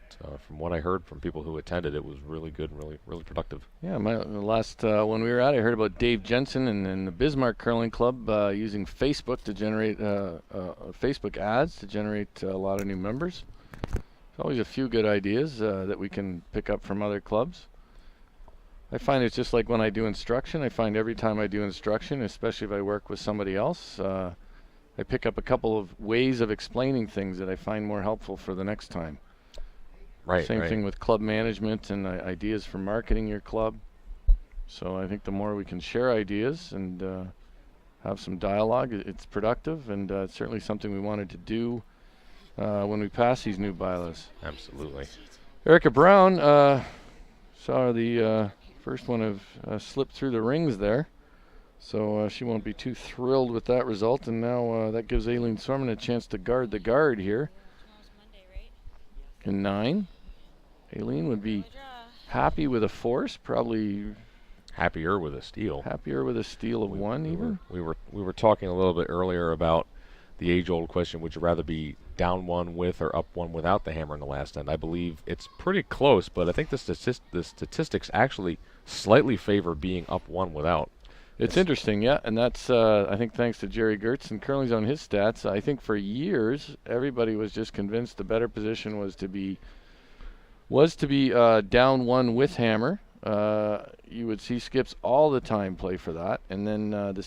from what I heard from people who attended, it was really good and really productive. Yeah, the last when we were out, I heard about Dave Jensen and the Bismarck Curling Club using Facebook to generate Facebook ads to generate a lot of new members. There's always a few good ideas that we can pick up from other clubs. I find it's just like when I do instruction. I find every time I do instruction, especially if I work with somebody else, I pick up a couple of ways of explaining things that I find more helpful for the next time. Right. Same thing with club management and ideas for marketing your club. So I think the more we can share ideas and have some dialogue, it's productive, and it's certainly something we wanted to do when we pass these new bylaws. Absolutely. Erica Brown saw the first one have slipped through the rings there. So she won't be too thrilled with that result, and now that gives Aileen Sorman a chance to guard the guard here. In 9, Aileen would be happy with a force, probably happier with a steal. Happier with a steal of 1 even. We were talking a little bit earlier about the age-old question: would you rather be down 1 with or up 1 without the hammer in the last end? I believe it's pretty close, but I think the statistics actually slightly favor being up 1 without. It's interesting, yeah, and that's I think thanks to Jerry Gertz and Curling Zone his stats. I think for years everybody was just convinced the better position was to be down 1 with hammer. You would see skips all the time play for that, and then the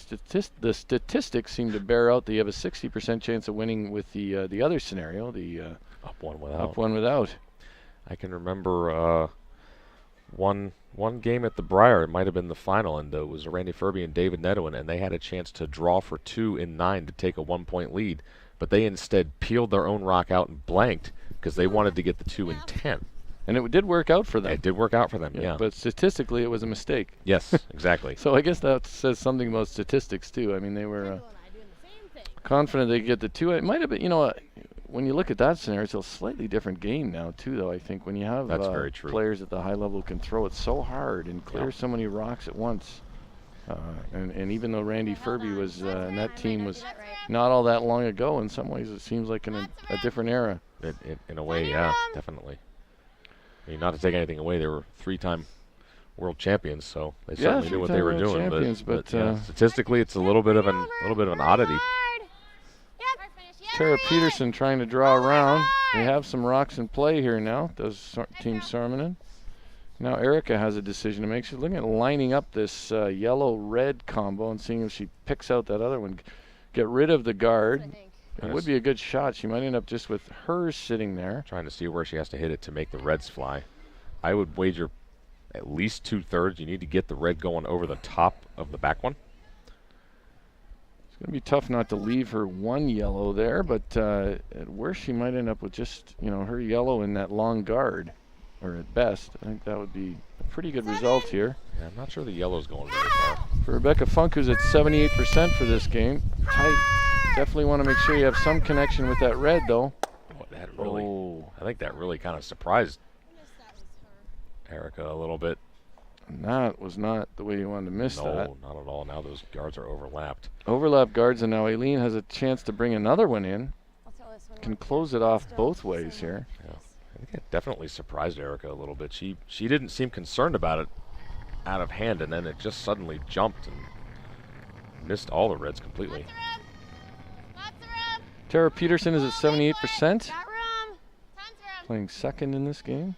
statistics seem to bear out that you have a 60% chance of winning with the other scenario, the up 1 without. Up 1 without. I can remember one game at the Briar. It might have been the final, and it was Randy Furby and David Nedwin, and they had a chance to draw for 2 in 9 to take a 1-point lead, but they instead peeled their own rock out and blanked because they wanted to get the 2 in 10. And it did work out for them. It did work out for them, yeah. But statistically, it was a mistake. Yes, exactly. So I guess that says something about statistics, too. I mean, they were confident they could get the 2. It might have been, when you look at that scenario, it's a slightly different game now, too, though, I think. When you have That's very true. Players at the high level can throw it so hard and clear so many rocks at once. And even though Randy Furby was in that team was not all that long ago, in some ways it seems like in a different era. In a way, yeah, definitely. I mean, not to take anything away, they were 3-time world champions, so they certainly knew what they were doing. But statistically, it's a little bit of an oddity. Tara Peterson trying to draw around. We have some rocks in play here now, does Team Sarmanen. Now Erica has a decision to make. She's looking at lining up this yellow-red combo and seeing if she picks out that other one. Get rid of the guard. It would be a good shot. She might end up just with hers sitting there. Trying to see where she has to hit it to make the reds fly. I would wager at least 2/3. You need to get the red going over the top of the back one. It's going to be tough not to leave her one yellow there, but where she might end up with just, her yellow in that long guard, or at best, I think that would be a pretty good result here. Yeah, I'm not sure the yellow's going very far. For Rebecca Funk, who's at 78% for this game. Tight. Definitely want to make sure you have some connection with that red, though. I think that really kind of surprised Erica a little bit. And that was not the way you wanted to miss that. No, not at all. Now those guards are overlapped. Overlap guards, and now Aileen has a chance to bring another one in. Can close it off both ways here. Yeah. I think it definitely surprised Erica a little bit. She didn't seem concerned about it out of hand, and then it just suddenly jumped and missed all the reds completely. Tara Peterson is at 78%. Playing second in this game.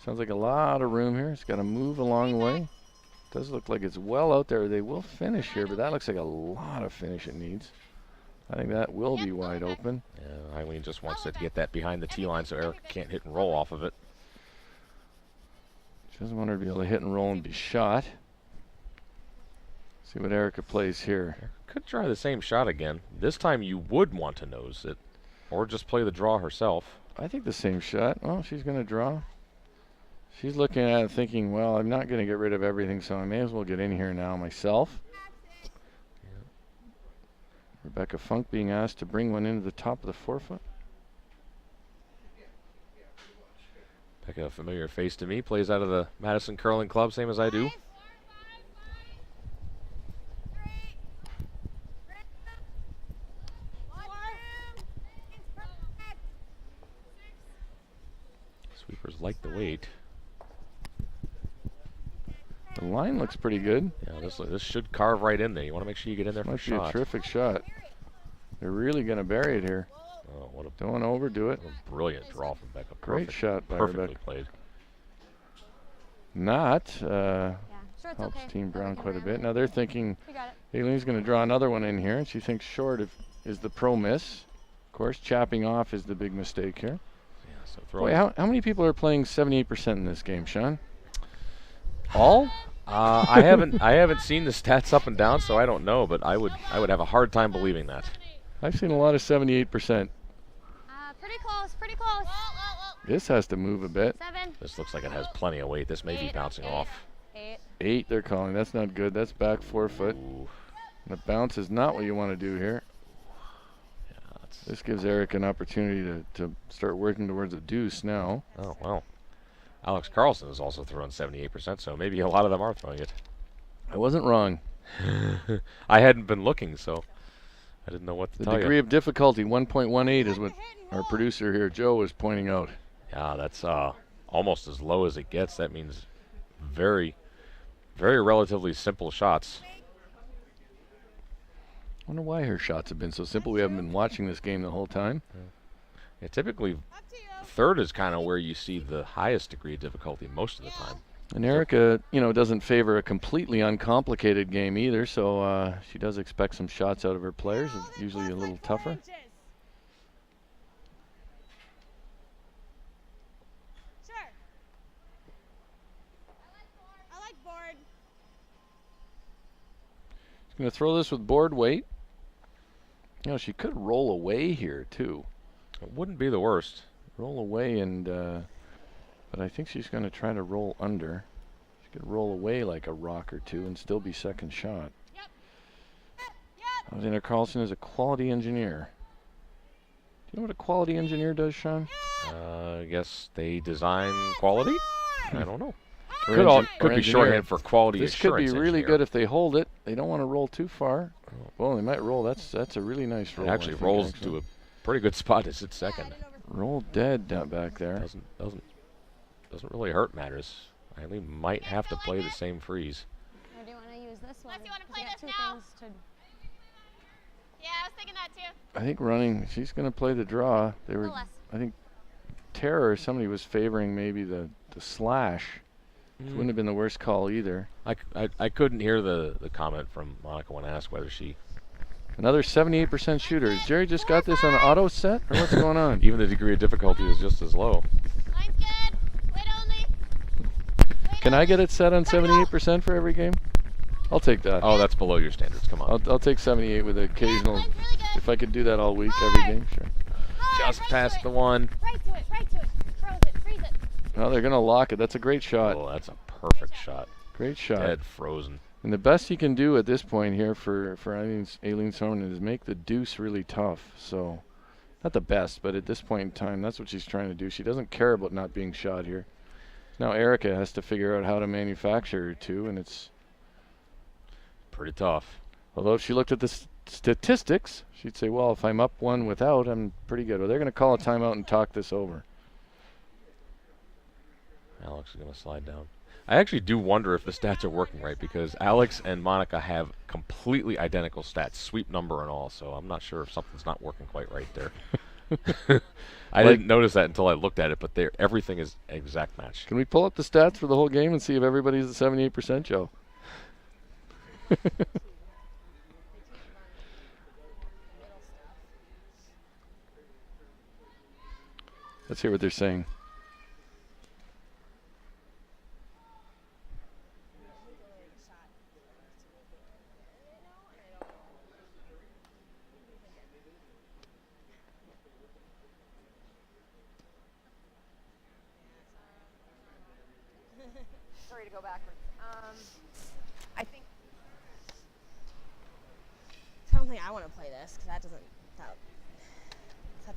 Sounds like a lot of room here. It's got to move a long way. Does look like it's well out there. They will finish here, but that looks like a lot of finish it needs. I think that will be wide open. Yeah, Eileen just wants to get that behind the tee line so Erica can't hit and roll off of it. She doesn't want her to be able to hit and roll and be shot. See what Erica plays here. Could try the same shot again. This time you would want to nose it, or just play the draw herself. I think the same shot. Oh, she's going to draw. She's looking at it thinking, well, I'm not going to get rid of everything, so I may as well get in here now myself. Yeah. Rebecca Funk being asked to bring one into the top of the forefoot. Becca, a familiar face to me, plays out of the Madison Curling Club, same as I do. Sweepers like the weight. The line looks pretty good. Yeah, this should carve right in there. You want to make sure you get in there for a shot. Might be a terrific shot. They're really going to bury it here. Oh, don't want to overdo it. What a brilliant draw from Becca. Great shot by Perfectly Rebecca. Played. Helps Team Brown quite a bit. Now they're thinking Aileen's going to draw another one in here, and she thinks short is the pro miss. Of course, chapping off is the big mistake here. Yeah, so Boy, how many people are playing 78% in this game, Sean? All? I haven't seen the stats up and down, so I don't know. But I would have a hard time believing that. I've seen a lot of 78%. Pretty close, pretty close. This has to move a bit. 7. This looks like it has plenty of weight. This may be bouncing off. 8. 8 they're calling. That's not good. That's back forefoot. The bounce is not what you want to do here. Yeah, this gives Eric an opportunity to start working towards a deuce now. Oh, well. Alex Carlson is also throwing 78%, so maybe a lot of them are throwing it. I wasn't wrong. I hadn't been looking, so I didn't know what to tell you. The degree of difficulty, 1.18, is what our producer here, Joe, is pointing out. Yeah, that's almost as low as it gets. That means very, very relatively simple shots. I wonder why her shots have been so simple. We haven't been watching this game the whole time. Yeah, typically, third is kind of where you see the highest degree of difficulty most of the time. And Erica, doesn't favor a completely uncomplicated game either, so she does expect some shots out of her players. It's usually a little tougher. She's going to throw this with board weight. She could roll away here, too. It wouldn't be the worst. Roll away, but I think she's going to try to roll under. She could roll away like a rock or two and still be second shot. Alexander Carlson is a quality engineer. Do you know what a quality engineer does, Sean? I guess they design quality? I don't know. Could be shorthand for quality This could assurance be really engineer. good if they hold it. They don't want to roll too far. Well, they might roll. That's a really nice roll. It actually rolls to a pretty good spot. It's at second. Roll dead down back there. Doesn't really hurt matters. Eileen might have to play the same freeze. Or do you want to use this one? Unless you want to play You got this two now. things to Yeah, I was thinking that too. I think running. She's going to play the draw. They were. less. I think Tara or somebody was favoring maybe the slash. Which wouldn't have been the worst call either. I couldn't hear the comment from Monica when asked whether she. Another 78% shooter. Has Jerry just got this on auto set, or what's going on? Even the degree of difficulty is just as low. Line's good. Wait only. Can I get it set on 78% for every game? I'll take that. Oh, that's below your standards. Come on. I'll take 78 with occasional. If I could do that all week, every game, sure. Just past the one. Right to it. Right to it. Froze it. Freeze it. Well, they're going to lock it. That's a great shot. Oh, that's a perfect shot. Great shot. Dead frozen. And the best you can do at this point here for Aileen Sorman is make the deuce really tough. So, not the best, but at this point in time, that's what she's trying to do. She doesn't care about not being shot here. Now Erica has to figure out how to manufacture her two, and it's pretty tough. Although if she looked at the statistics, she'd say, well, if I'm up one without, I'm pretty good. Well, they're going to call a timeout and talk this over. Alex is going to slide down. I actually do wonder if the stats are working right because Alex and Monica have completely identical stats, sweep number and all, so I'm not sure if something's not working quite right there. I didn't notice that until I looked at it, but everything is exact match. Can we pull up the stats for the whole game and see if everybody's at 78%, Joe? Let's hear what they're saying. Sorry to go backwards. I think. I don't think I want to play this because that sets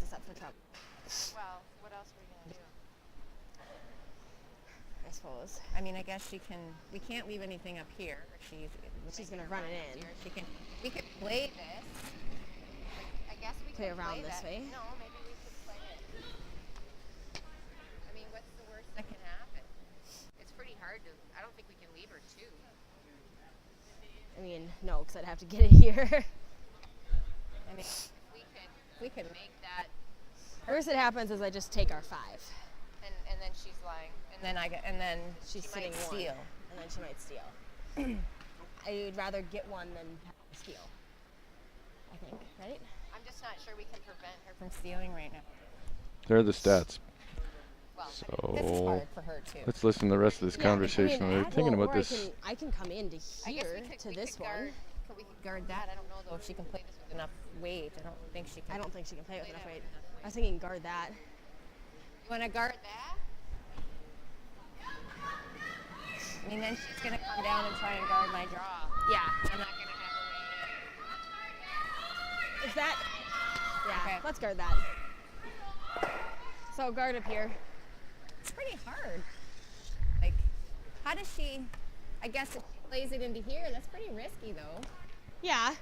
us up for trouble. Well, what else are we gonna do? I suppose. I mean, I guess she can. We can't leave anything up here. She's gonna run it in. She can. We could play this. I guess we Play could around play this that. way? No, maybe we could play it. I mean, what's the worst that can happen? It's pretty hard to. I don't think we can leave her two. I mean, no, because I'd have to get it here. I mean, we could make that. Worst that happens is I just take our 5. And then she's lying. And then She's she sitting might one, steal. and then she might steal. I'd rather get one than steal. I think, right? I'm just not sure we can prevent her from stealing right now. There are the stats. Well, So this is hard for her too. let's listen to the rest of this conversation. They're thinking about this. I can come into I guess here we to could this one. we could guard that. I don't know though if she can play this with enough weight. I don't think she can. I don't think she can play it with enough weight. I was thinking guard that. You want to guard that? I mean, then she's going to come down and try and guard my draw. Yeah. I'm not going to have her Is that? Yeah. Okay. Let's guard that. So guard up here. It's pretty hard. Like, how does she? I guess if she plays it into here, that's pretty risky though. Yeah.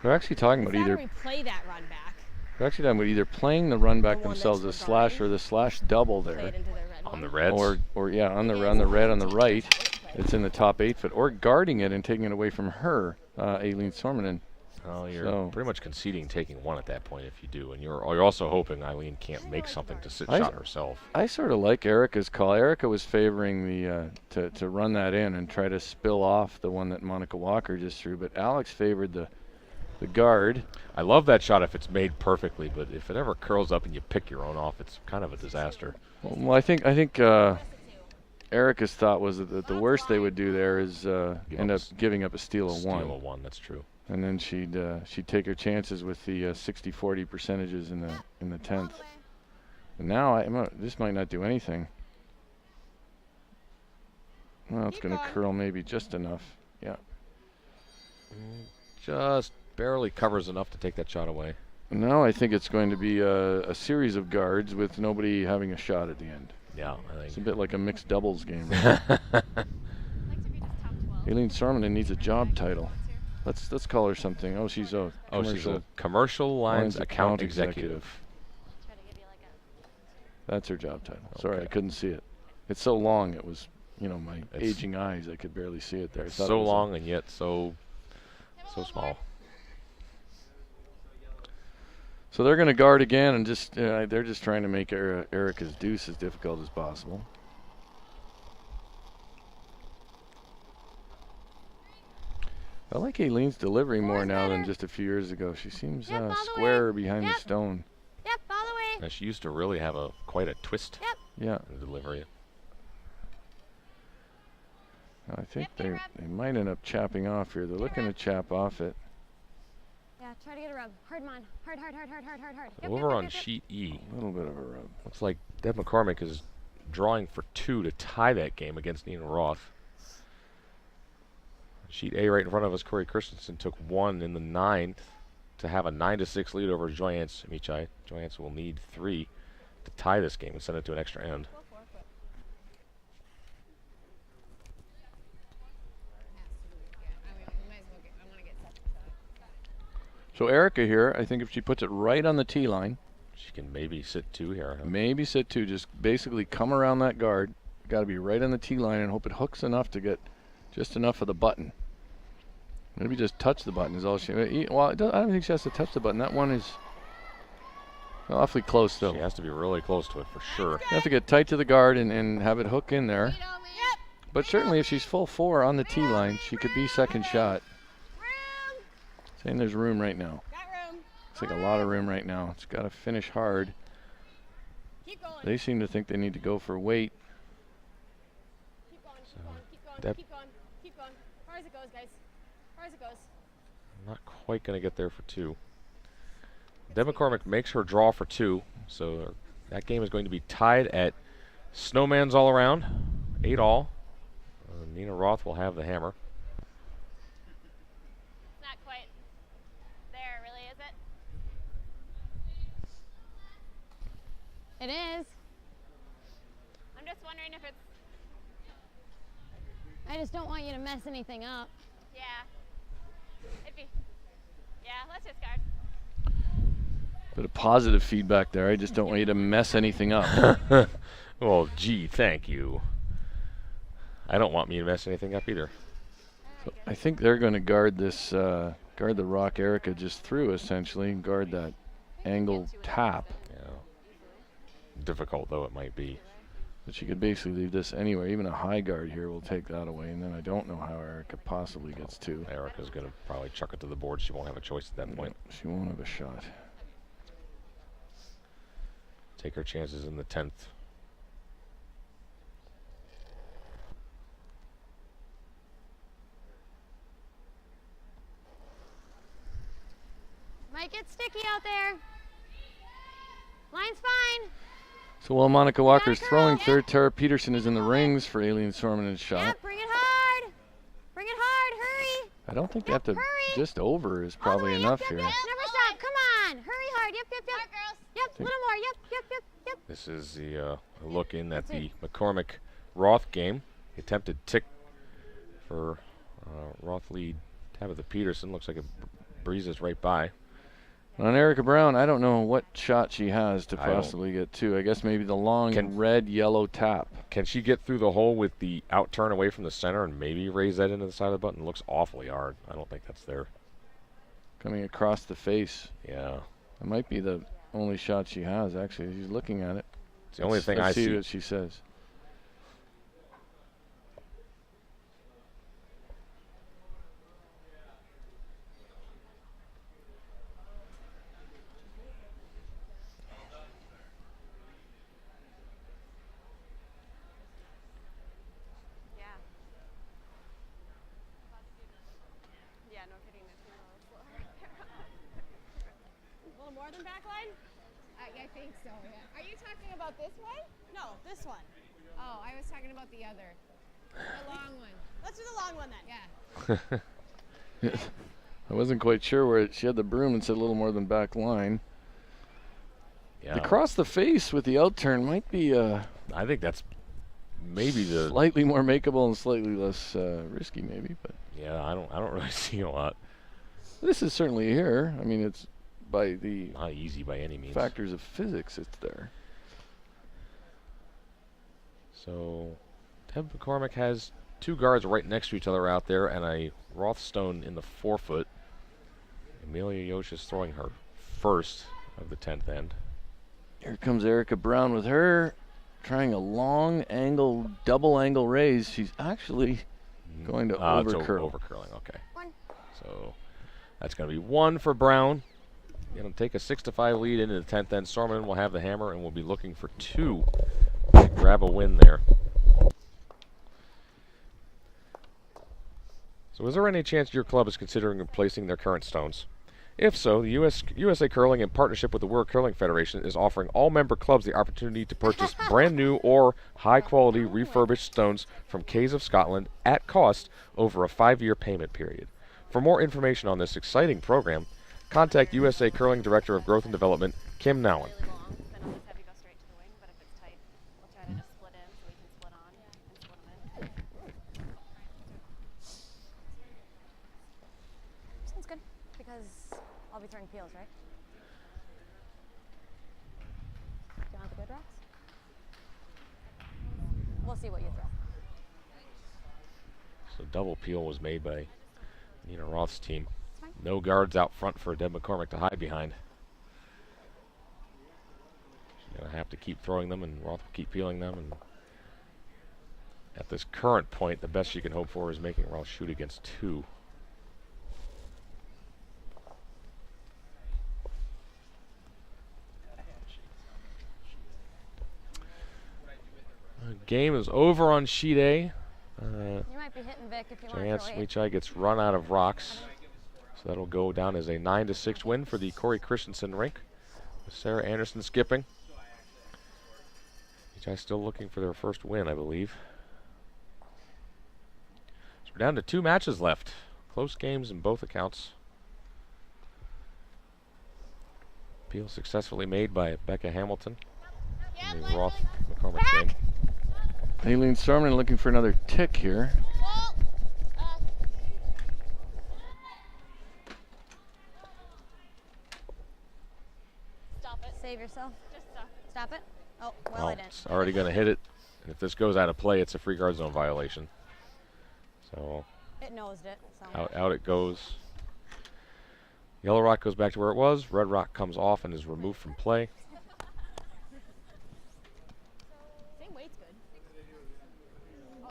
They're actually talking about How do either. we play that run back? They're actually talking about either playing the run back The one themselves, the that's slash or the slash double Play there, it into the red On one. the reds. or yeah, on the red on the right. It's in the top 8 foot, or guarding it and taking it away from her, Aileen Sormanen. Oh, you're So- pretty much conceding taking one at that point if you do, and you're also hoping Eileen can't make something to sit I- shot herself. I sort of like Erica's call. Erica was favoring the to run that in and try to spill off the one that Monica Walker just threw, but Alex favored the guard. I love that shot if it's made perfectly, but if it ever curls up and you pick your own off, it's kind of a disaster. Well, I think Erica's thought was that the worst they would do there is end up giving up a steal of one. Steal a one, that's true. And then she'd take her chances with the 60-40 percentages in the 10th. And now this might not do anything. Well, it's going to curl maybe just enough. Yeah. Just barely covers enough to take that shot away. Now I think it's going to be a series of guards with nobody having a shot at the end. Yeah, I think it's a bit like a mixed doubles game. Right? Aileen Sormanen needs a job title. Let's call her something. Oh, she's a commercial lines account executive. That's her job title. Okay. Sorry, I couldn't see it. It's so long. It was, my aging eyes. I could barely see it there. It's so long and yet so small. So they're going to guard again, and they're just trying to make Erica's deuce as difficult as possible. I like Aileen's delivery more now than just a few years ago. She seems square behind the stone. Yep, all the way. Now, she used to really have quite a twist. Yep. Yeah. In the delivery. I think they might end up chapping off here. They're looking to chap off it. Yeah, try to get a rub. Hard, man. Hard. Over on sheet E. A little bit of a rub. Looks like Deb McCormick is drawing for 2 to tie that game against Nina Roth. Sheet A right in front of us, Corey Christensen took 1 in the 9th to have a 9-6 lead over Joyanne Simichai. Joyanne will need 3 to tie this game and send it to an extra end. So Erica here, I think if she puts it right on the tee line, she can maybe sit 2 here. Huh? Maybe sit 2, just basically come around that guard. Got to be right on the tee line and hope it hooks enough to get just enough of the button. Maybe just touch the button is all she. Well, I don't think she has to touch the button. That one is awfully close, though. She has to be really close to it for sure. You have to get tight to the guard and have it hook in there. But certainly, if she's full 4 on the tee line, she could be second shot. Saying there's room right now. Looks like a lot of room right now. It's got to finish hard. They seem to think they need to go for weight. Keep going. Far as it goes, guys. Far as it goes. Not quite going to get there for 2. Deb McCormick makes her draw for 2, so that game is going to be tied at Snowman's all around, 8 all. Nina Roth will have the hammer. Not quite there, really, is it? It is. I'm just wondering if it's... I just don't want you to mess anything up. Yeah. Yeah, let's just guard. Bit of positive feedback there. I just don't want you to mess anything up. Well, gee, thank you. I don't want me to mess anything up either. So I think they're going to guard this, guard the rock Erica just through, essentially, and guard that angle tap. Yeah. Difficult though it might be. But she could basically leave this anywhere. Even a high guard here will take that away, and then I don't know how Erica possibly gets 2. Erica's going to probably chuck it to the board. She won't have a choice at that point. She won't have a shot. Take her chances in the 10th. Might get sticky out there. Line's fine. So while Monica Walker's throwing third, Tara Peterson is in the rings for Aileen Sormanen's shot. Yep, bring it hard. Bring it hard, hurry. I don't think they have to, just over is probably enough here. Never stop, come on. Hurry hard, yep. Hard, girls. Yep, a little more, yep. This is the look in at the McCormick Roth game. The attempted tick for Roth lead Tabitha Peterson. Looks like it breezes right by. On Erica Brown, I don't know what shot she has to possibly get 2. I guess maybe the long red-yellow tap. Can she get through the hole with the out turn away from the center and maybe raise that into the side of the button? It looks awfully hard. I don't think that's there. Coming across the face. Yeah. That might be the only shot she has, actually. She's looking at it. It's the only thing I see. See what she says. More than backline? I think so, yeah. Are you talking about this one? No, this one. Oh, I was talking about the other. The long one. Let's do the long one then. Yeah. I wasn't quite sure where she had the broom and said a little more than back line. Yeah. The cross the face with the out turn might be I think that's maybe the slightly more makeable and slightly less risky, maybe. But yeah, I don't really see a lot. this is certainly here. I mean, it's by the Not easy by any means. factors of physics. It's there. So, Deb McCormick has 2 guards right next to each other out there, and a Rothstone in the forefoot. Amelia Yosh is throwing her first of the 10th end. Here comes Erica Brown with her, trying a long angle, double angle raise. She's actually going to over curl. Over curling, okay. So that's going to be 1 for Brown. Going to take a 6-5 lead into the 10th end. Sorman will have the hammer and will be looking for 2 to grab a win there. So is there any chance your club is considering replacing their current stones? If so, the USA Curling, in partnership with the World Curling Federation, is offering all member clubs the opportunity to purchase brand new or high-quality refurbished stones from Kays of Scotland at cost over a 5-year payment period. For more information on this exciting program, contact USA Curling Director of Growth and Development, Kim Nowen. Sounds good, because I'll be throwing peels, right? Do you want the good rocks? We'll see what you throw. So double peel was made by Nina Roth's team. No guards out front for Deb McCormick to hide behind. She's going to have to keep throwing them, and Roth will keep peeling them. And at this current point, the best she can hope for is making Roth shoot against 2. The game is over on sheet A. You might be hitting Vic if you want to Giant throw Sweet Chai gets run out of rocks. So that'll go down as a 9-6 win for the Corey Christensen rink, with Sarah Anderson skipping. Chai still looking for their first win, I believe. So we're down to 2 matches left. Close games in both accounts. Peel successfully made by Becca Hamilton in the Roth McCormick game. Aileen Storman looking for another tick here. Stop it. Save yourself. Just stop it. Oh, well, I didn't. It's already going to hit it. And if this goes out of play, it's a free guard zone violation. So it nosed it. So. Out it goes. Yellow rock goes back to where it was. Red rock comes off and is removed from play. Same weight's good. 1.5.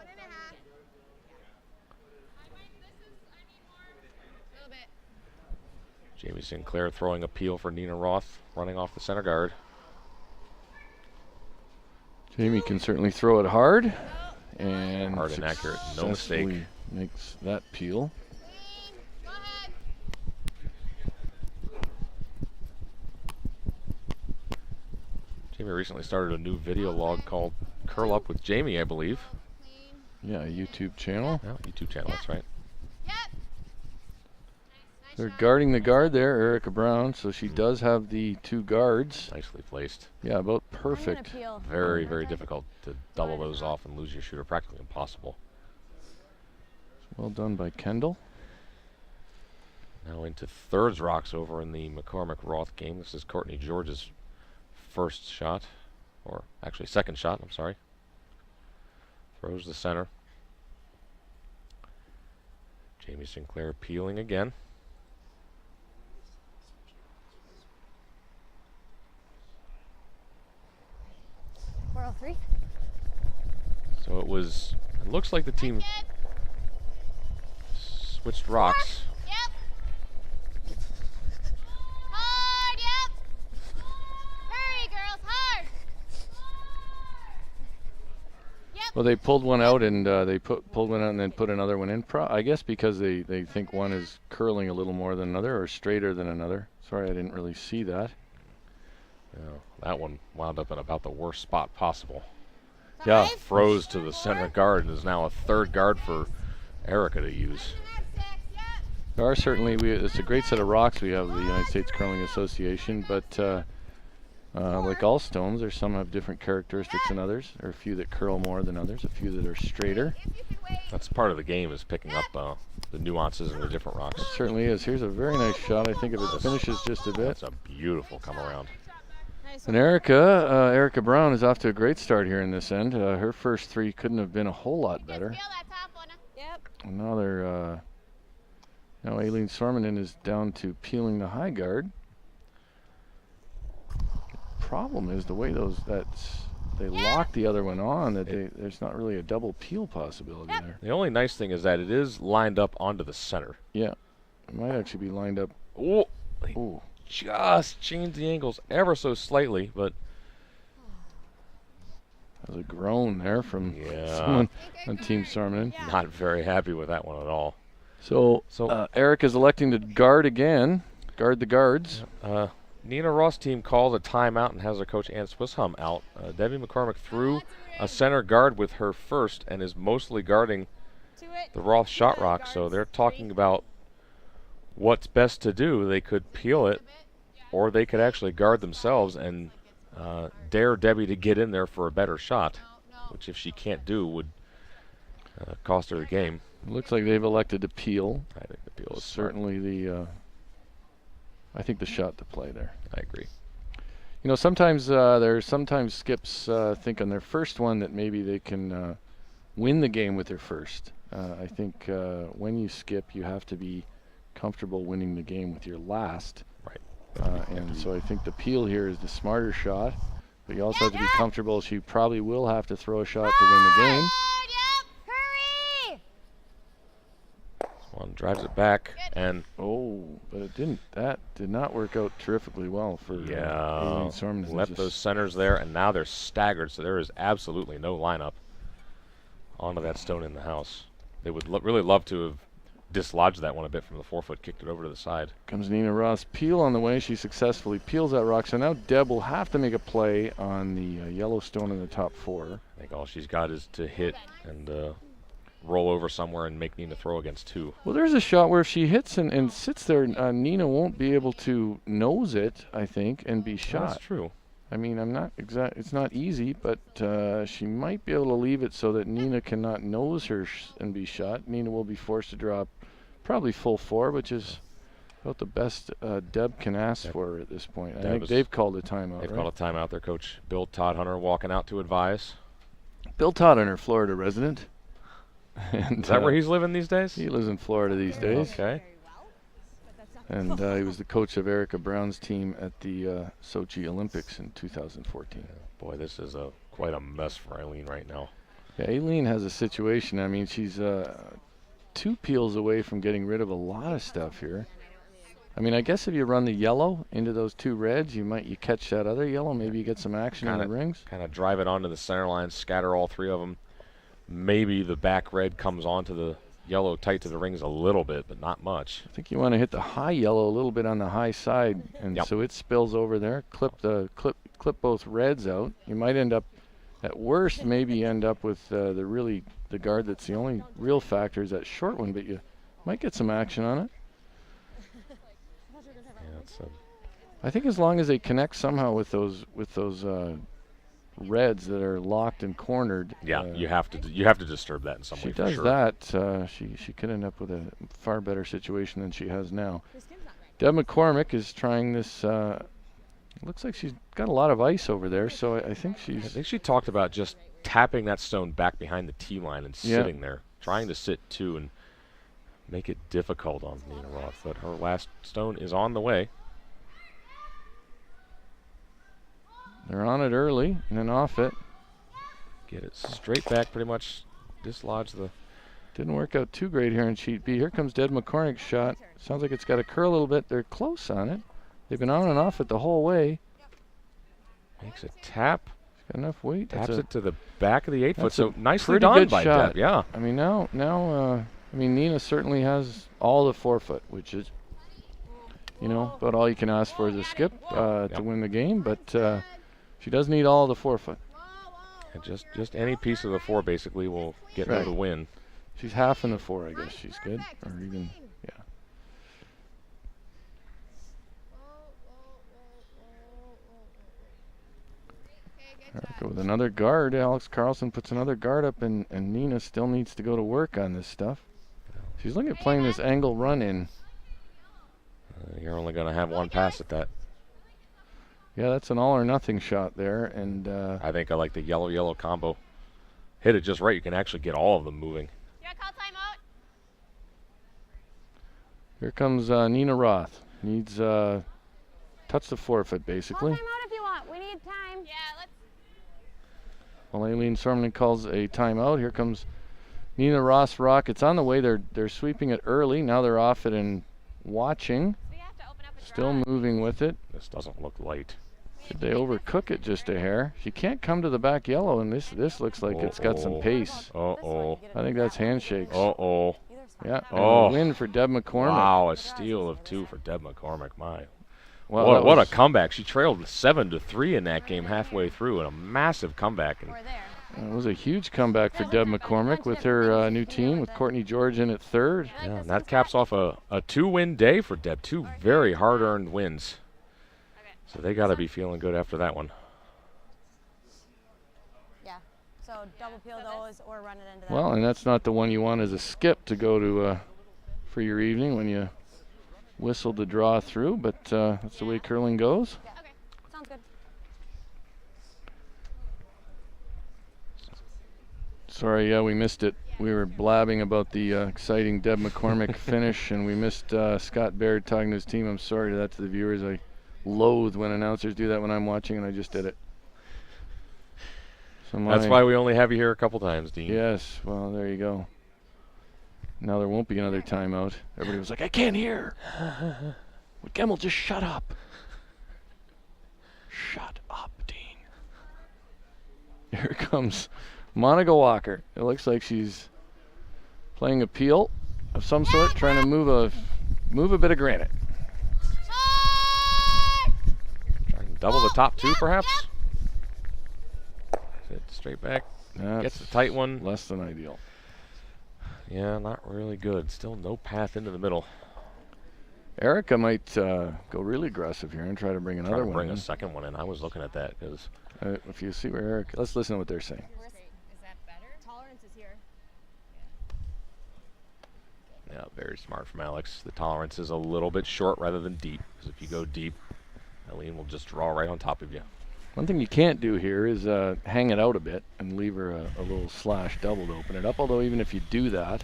A little bit. Jamie Sinclair throwing a peel for Nina Roth, running off the center guard. Jamie can certainly throw it hard. And hard and accurate, no mistake. Makes that peel. Jamie recently started a new video log called Curl Up with Jamie, I believe. Yeah, a YouTube channel. Yeah, YouTube channel, that's right. They're guarding the guard there, Erica Brown, so she does have the 2 guards. Nicely placed. Yeah, about perfect. Very, very difficult to double those off and lose your shooter. Practically impossible. Well done by Kendall. Now into thirds rocks over in the McCormick-Roth game. This is Courtney George's first shot, or actually second shot, I'm sorry. Throws the center. Jamie Sinclair peeling again. .403. So it looks like the team switched rocks. Yep. Hard, yep. Hurry, girls, hard. Yep. Well, they pulled one out and they pulled one out and then put another one in. I guess because they think one is curling a little more than another or straighter than another. Sorry, I didn't really see that. Yeah, that one wound up in about the worst spot possible. Yeah. Froze to the center guard and is now a third guard for Erica to use. There are certainly, it's a great set of rocks we have, the United States Curling Association, but like all stones, there's some have different characteristics than others. There are a few that curl more than others, a few that are straighter. That's part of the game, is picking up the nuances of the different rocks. It certainly is. Here's a very nice shot. I think if it finishes just a bit. That's a beautiful come around. And Erica Brown is off to a great start here in this end. Her first three couldn't have been a whole lot better. And now now Aileen Sormanen is down to peeling the high guard. Problem is the way they lock the other one on, that there's not really a double peel possibility there. The only nice thing is that it is lined up onto the center. Yeah, it might actually be lined up. Oh, ooh. Just changed the angles ever so slightly, but there's a groan there from someone on Team Sormanen. Not very happy with that one at all. So Eric is electing to guard again, guard the guards. Nina Ross' team called a timeout and has their coach Ann Swissham out. Debbie McCormick threw a center guard with her first and is mostly guarding the Ross shot rock. So they're talking about what's best to do. They could peel it, or they could actually guard themselves and dare Debbie to get in there for a better shot, which if she can't do would cost her the game. Looks like they've elected to peel. I think the peel is certainly I think the shot to play there. I agree. You know, sometimes skips think on their first one that maybe they can win the game with their first. I think when you skip, you have to be comfortable winning the game with your last. Right. And so I think the peel here is the smarter shot, but you also have to be comfortable. She probably will have to throw a shot to win the game. One drives it back, and but it didn't. That did not work out terrifically well for Aileen Sormanen. Left those centers there, and now they're staggered, so there is absolutely no lineup onto that stone in the house. They would really love to have dislodged that one a bit from the forefoot, kicked it over to the side. Comes Nina Ross. Peel on the way. She successfully peels that rock. So now Deb will have to make a play on the yellow stone in the top four. I think all she's got is to hit and roll over somewhere and make Nina throw against two. Well, there's a shot where if she hits and sits there, Nina won't be able to nose it, I think, and be shot. That's true. I mean, it's not easy, but she might be able to leave it so that Nina cannot nose her and be shot. Nina will be forced to drop probably full four, which is about the best Deb can ask for at this point. I think they've called a timeout. They've called a timeout. Their coach, Bill Todd Hunter, walking out to advise. Bill Todd Hunter, Florida resident. And, is that where he's living these days? He lives in Florida these days. Okay. And he was the coach of Erica Brown's team at the Sochi Olympics in 2014. Boy, this is quite a mess for Aileen right now. Yeah, Aileen has a situation. I mean, she's 2 peels away from getting rid of a lot of stuff here. I mean, I guess if you run the yellow into those 2 reds, you catch that other yellow. Maybe you get some action in the rings. Kind of drive it onto the center line, scatter all 3 of them. Maybe the back red comes onto the yellow tight to the rings a little bit, but not much. I think you want to hit the high yellow a little bit on the high side, and so it spills over there. Clip both reds out. You might end up, at worst, maybe end up with the guard that's the only real factor is that short one, but you might get some action on it. Yeah, I think as long as they connect somehow with those reds that are locked and cornered. Yeah, you have to disturb that in some way. She does that. She could end up with a far better situation than she has now. Deb McCormick is trying this. Looks like she's got a lot of ice over there, so I think she talked about just tapping that stone back behind the tee line and sitting there, trying to sit 2 and make it difficult on Nina Roth. But her last stone is on the way. They're on it early and then off it. Get it straight back, pretty much dislodge the... Didn't work out too great here in sheet B. Here comes Deb McCormick's shot. Sounds like it's got to curl a little bit. They're close on it. They've been on and off it the whole way. Makes a tap. It's got enough weight. Taps it to the back of the 8 foot. So nicely pretty done good by shot. Deb. Yeah. I mean, now, Nina certainly has all the 4 foot, which is, about all you can ask for is a skip to win the game. But she does need all the 4 foot. And just any piece of the 4 basically will get her the win. She's half in the 4, I guess. She's good, or even, Erica with another guard. Alex Carlson puts another guard up, and Nina still needs to go to work on this stuff. She's looking at playing this angle run in. You're only going to have one pass at that. Yeah, that's an all or nothing shot there, and I think I like the yellow-yellow combo. Hit it just right, you can actually get all of them moving. You want to call timeout? here comes Nina Roth. Needs touch the forfeit, basically. Call timeout if you want. We need time. Yeah, let's. Well, Aileen Sorman calls a timeout. Here comes Nina Ross Rock. It's on the way. They're sweeping it early. Now they're off it and watching. We have to open up a Still draw. moving with it. This doesn't look light. Did they overcook it just a hair? She can't come to the back yellow, and this looks like it's got some pace. Uh-oh. I think that's handshakes. Uh-oh. Yeah, and Oh. a win for Deb McCormick. Wow, a steal of 2 for Deb McCormick. My. Well, What a comeback. She trailed 7-3 in that game halfway through, and a massive comeback. And It was a huge comeback for Deb McCormick with her new team, with Courtney George in at third. yeah, and that caps off a 2-win day for Deb. 2 very hard-earned wins. So they got to be feeling good after that one. Yeah. So double peel those or run it into that. Well, and that's not the one you want as a skip to go to for your evening when you whistle to draw through, but that's the way curling goes. Yeah. Okay. Sounds good. Sorry, yeah, we missed it. We were blabbing about the exciting Deb McCormick finish, and we missed Scott Baird talking to his team. I'm sorry to the viewers. I loathe when announcers do that when I'm watching, and I just did it. So That's why we only have you here a couple times, Dean. Yes, well, there you go. Now there won't be another timeout. Everybody was like, I can't hear. Well, Gemmel, just shut up. Shut up, Dean. Here comes Monica Walker. It looks like she's playing a peel of some sort, trying to move a bit of granite. Trying to double the top 2, perhaps. Sit straight back. Gets a tight one. Less than ideal. Yeah, not really good. Still no path into the middle. Erica might go really aggressive here and try to bring another one Bring in. a second one in. I was looking at that because If you see where Erica, let's listen to what they're saying. Is that better? Tolerance is here. yeah, very smart from Alex. The tolerance is a little bit short rather than deep, because if you go deep, Eileen will just draw right on top of you. One thing you can't do here is hang it out a bit and leave her a little slash double to open it up. Although even if you do that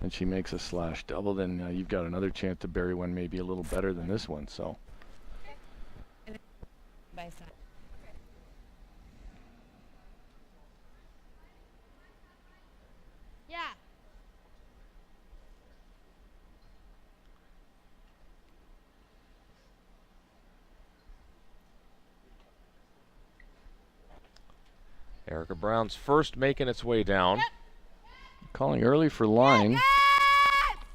and she makes a slash double, then you've got another chance to bury one maybe a little better than this one. So By side. Yeah. Erica Brown's first making its way down. calling early for line.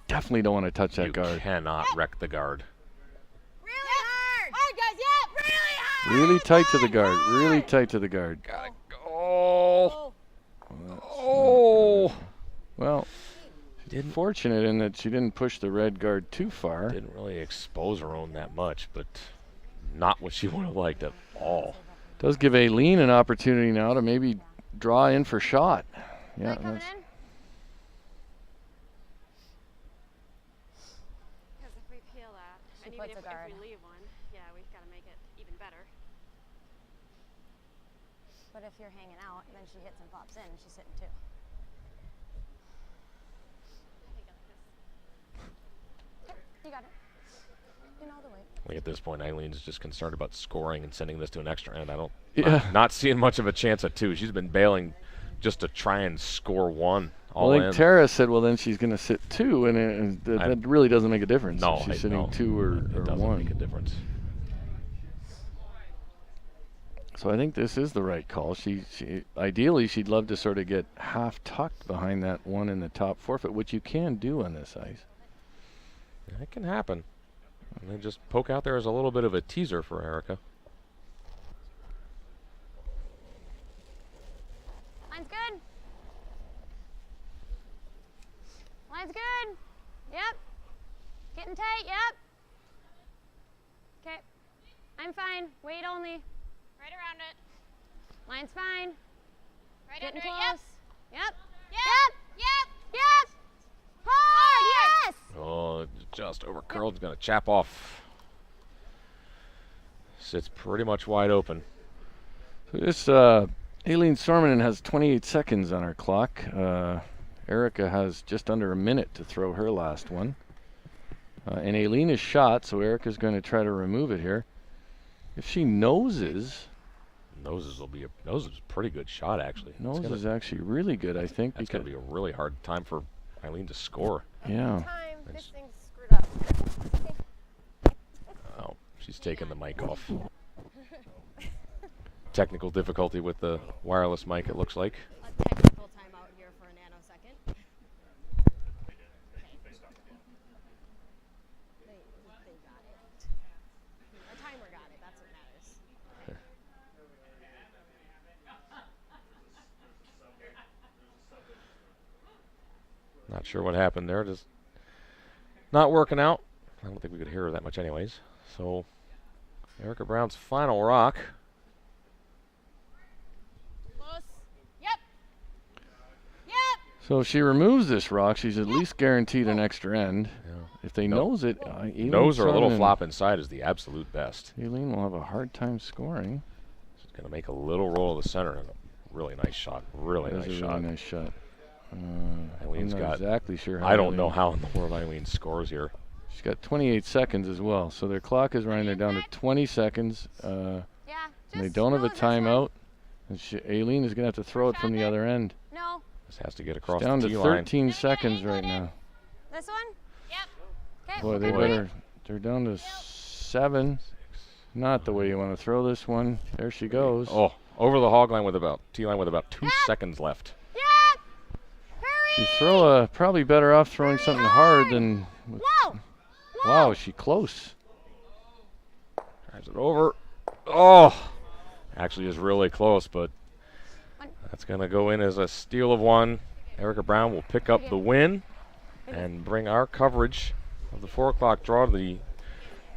Definitely don't want to touch that You guard. cannot wreck the guard. Really hard. Hard, guys. Yeah. Really hard. Really tight to the guard. Really tight to the guard. Gotta go. Oh. Well, she's fortunate in that she didn't push the red guard too far. Didn't really expose her own that much, but not what she would have liked at all. Does give Aileen an opportunity now to maybe draw in for shot. Yeah, Coming that's, in? Because if we peel that, She and puts even a guard. if we leave one, yeah, we've got to make it even better. But if you're hanging out, then she hits and pops in, and she's sitting too. I think I like this. You got it. You know the weight. I think at this point, Eileen's just concerned about scoring and sending this to an extra end. I don't. Yeah. Not seeing much of a chance at 2. She's been bailing just to try and score 1 all well, in. I think Tara said, well, then she's going to sit 2, and that really doesn't make a difference. No, if she's I sitting know. 2 or It doesn't 1. make a difference. So I think this is the right call. She ideally she'd love to sort of get half tucked behind that one in the top forfeit, which you can do on this ice. That can happen. And then just poke out there as a little bit of a teaser for Erica. Line's good. Line's good. Yep. Getting tight. Yep. Okay. I'm fine. Weight only. Right around it. Line's fine. Right Getting under close. it. Yep. Yep. Yep. Hard. Yes. Oh, just over curled. Going to chap off. Sits pretty much wide open. So this Aileen Sormanen has 28 seconds on her clock. Erica has just under a minute to throw her last one. And Aileen is shot, so Erica's going to try to remove it here. If she noses... Noses is a pretty good shot, actually. Nose is actually really good, I think. That's going to be a really hard time for Eileen to score. Yeah. This thing's screwed up. Oh, she's taking the mic off. Technical difficulty with the wireless mic, it looks like. A technical timeout here for a nanosecond. They got it. A timer got it. That's what matters. Not sure what happened there. Just not working out. I don't think we could hear her that much anyways. So, Erica Brown's final rock. Close. Yep. So if she removes this rock, she's at least guaranteed an extra end. Yeah. If they nose it, Aileen Nose or a little Sormanen- flop inside is the absolute best. Aileen will have a hard time scoring. She's going to make a little roll to the center and a really nice shot. Really That's nice a shot. really nice shot. Eileen's I'm not got exactly sure how I don't know Eileen- how in the world Eileen scores here. She's got 28 seconds as well, so their clock is running. They're down to 20 seconds. And they don't have a timeout. And Aileen is going to have to throw it from the other end. No. This has to get across She's down the to tee line. 13 seconds right now. This one? Yep. Okay. Boy, they Boy. better. They're down to 7. Not the way you want to throw this one. There she goes. Oh, over the hog line with about tee line with about 2 seconds left. She throw probably better off throwing something hard than. Whoa. Wow, is she close? Drives it over. Oh, actually is really close, but that's going to go in as a steal of one. Erica Brown will pick up the win and bring our coverage of the 4 o'clock draw to the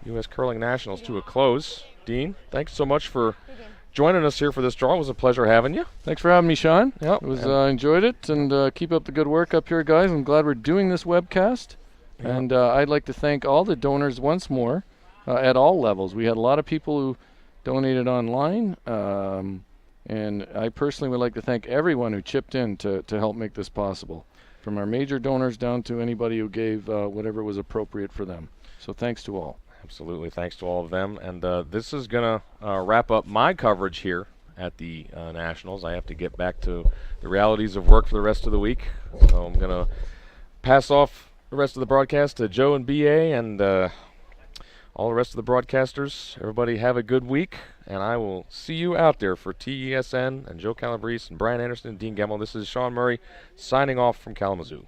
U.S. Curling Nationals to a close. Dean, thanks so much for joining us here for this draw. It was a pleasure having you. Thanks for having me, Sean. Yep. It was enjoyed it, and keep up the good work up here, guys. I'm glad we're doing this webcast, and I'd like to thank all the donors once more at all levels. We had a lot of people who donated online, and I personally would like to thank everyone who chipped in to help make this possible, from our major donors down to anybody who gave whatever was appropriate for them. So thanks to all. Absolutely. Thanks to all of them. And this is going to wrap up my coverage here at the Nationals. I have to get back to the realities of work for the rest of the week. So I'm going to pass off the rest of the broadcast to Joe and BA and all the rest of the broadcasters. Everybody have a good week, and I will see you out there for TESN and Joe Calabrese and Brian Anderson and Dean Gemmel. This is Sean Murray signing off from Kalamazoo.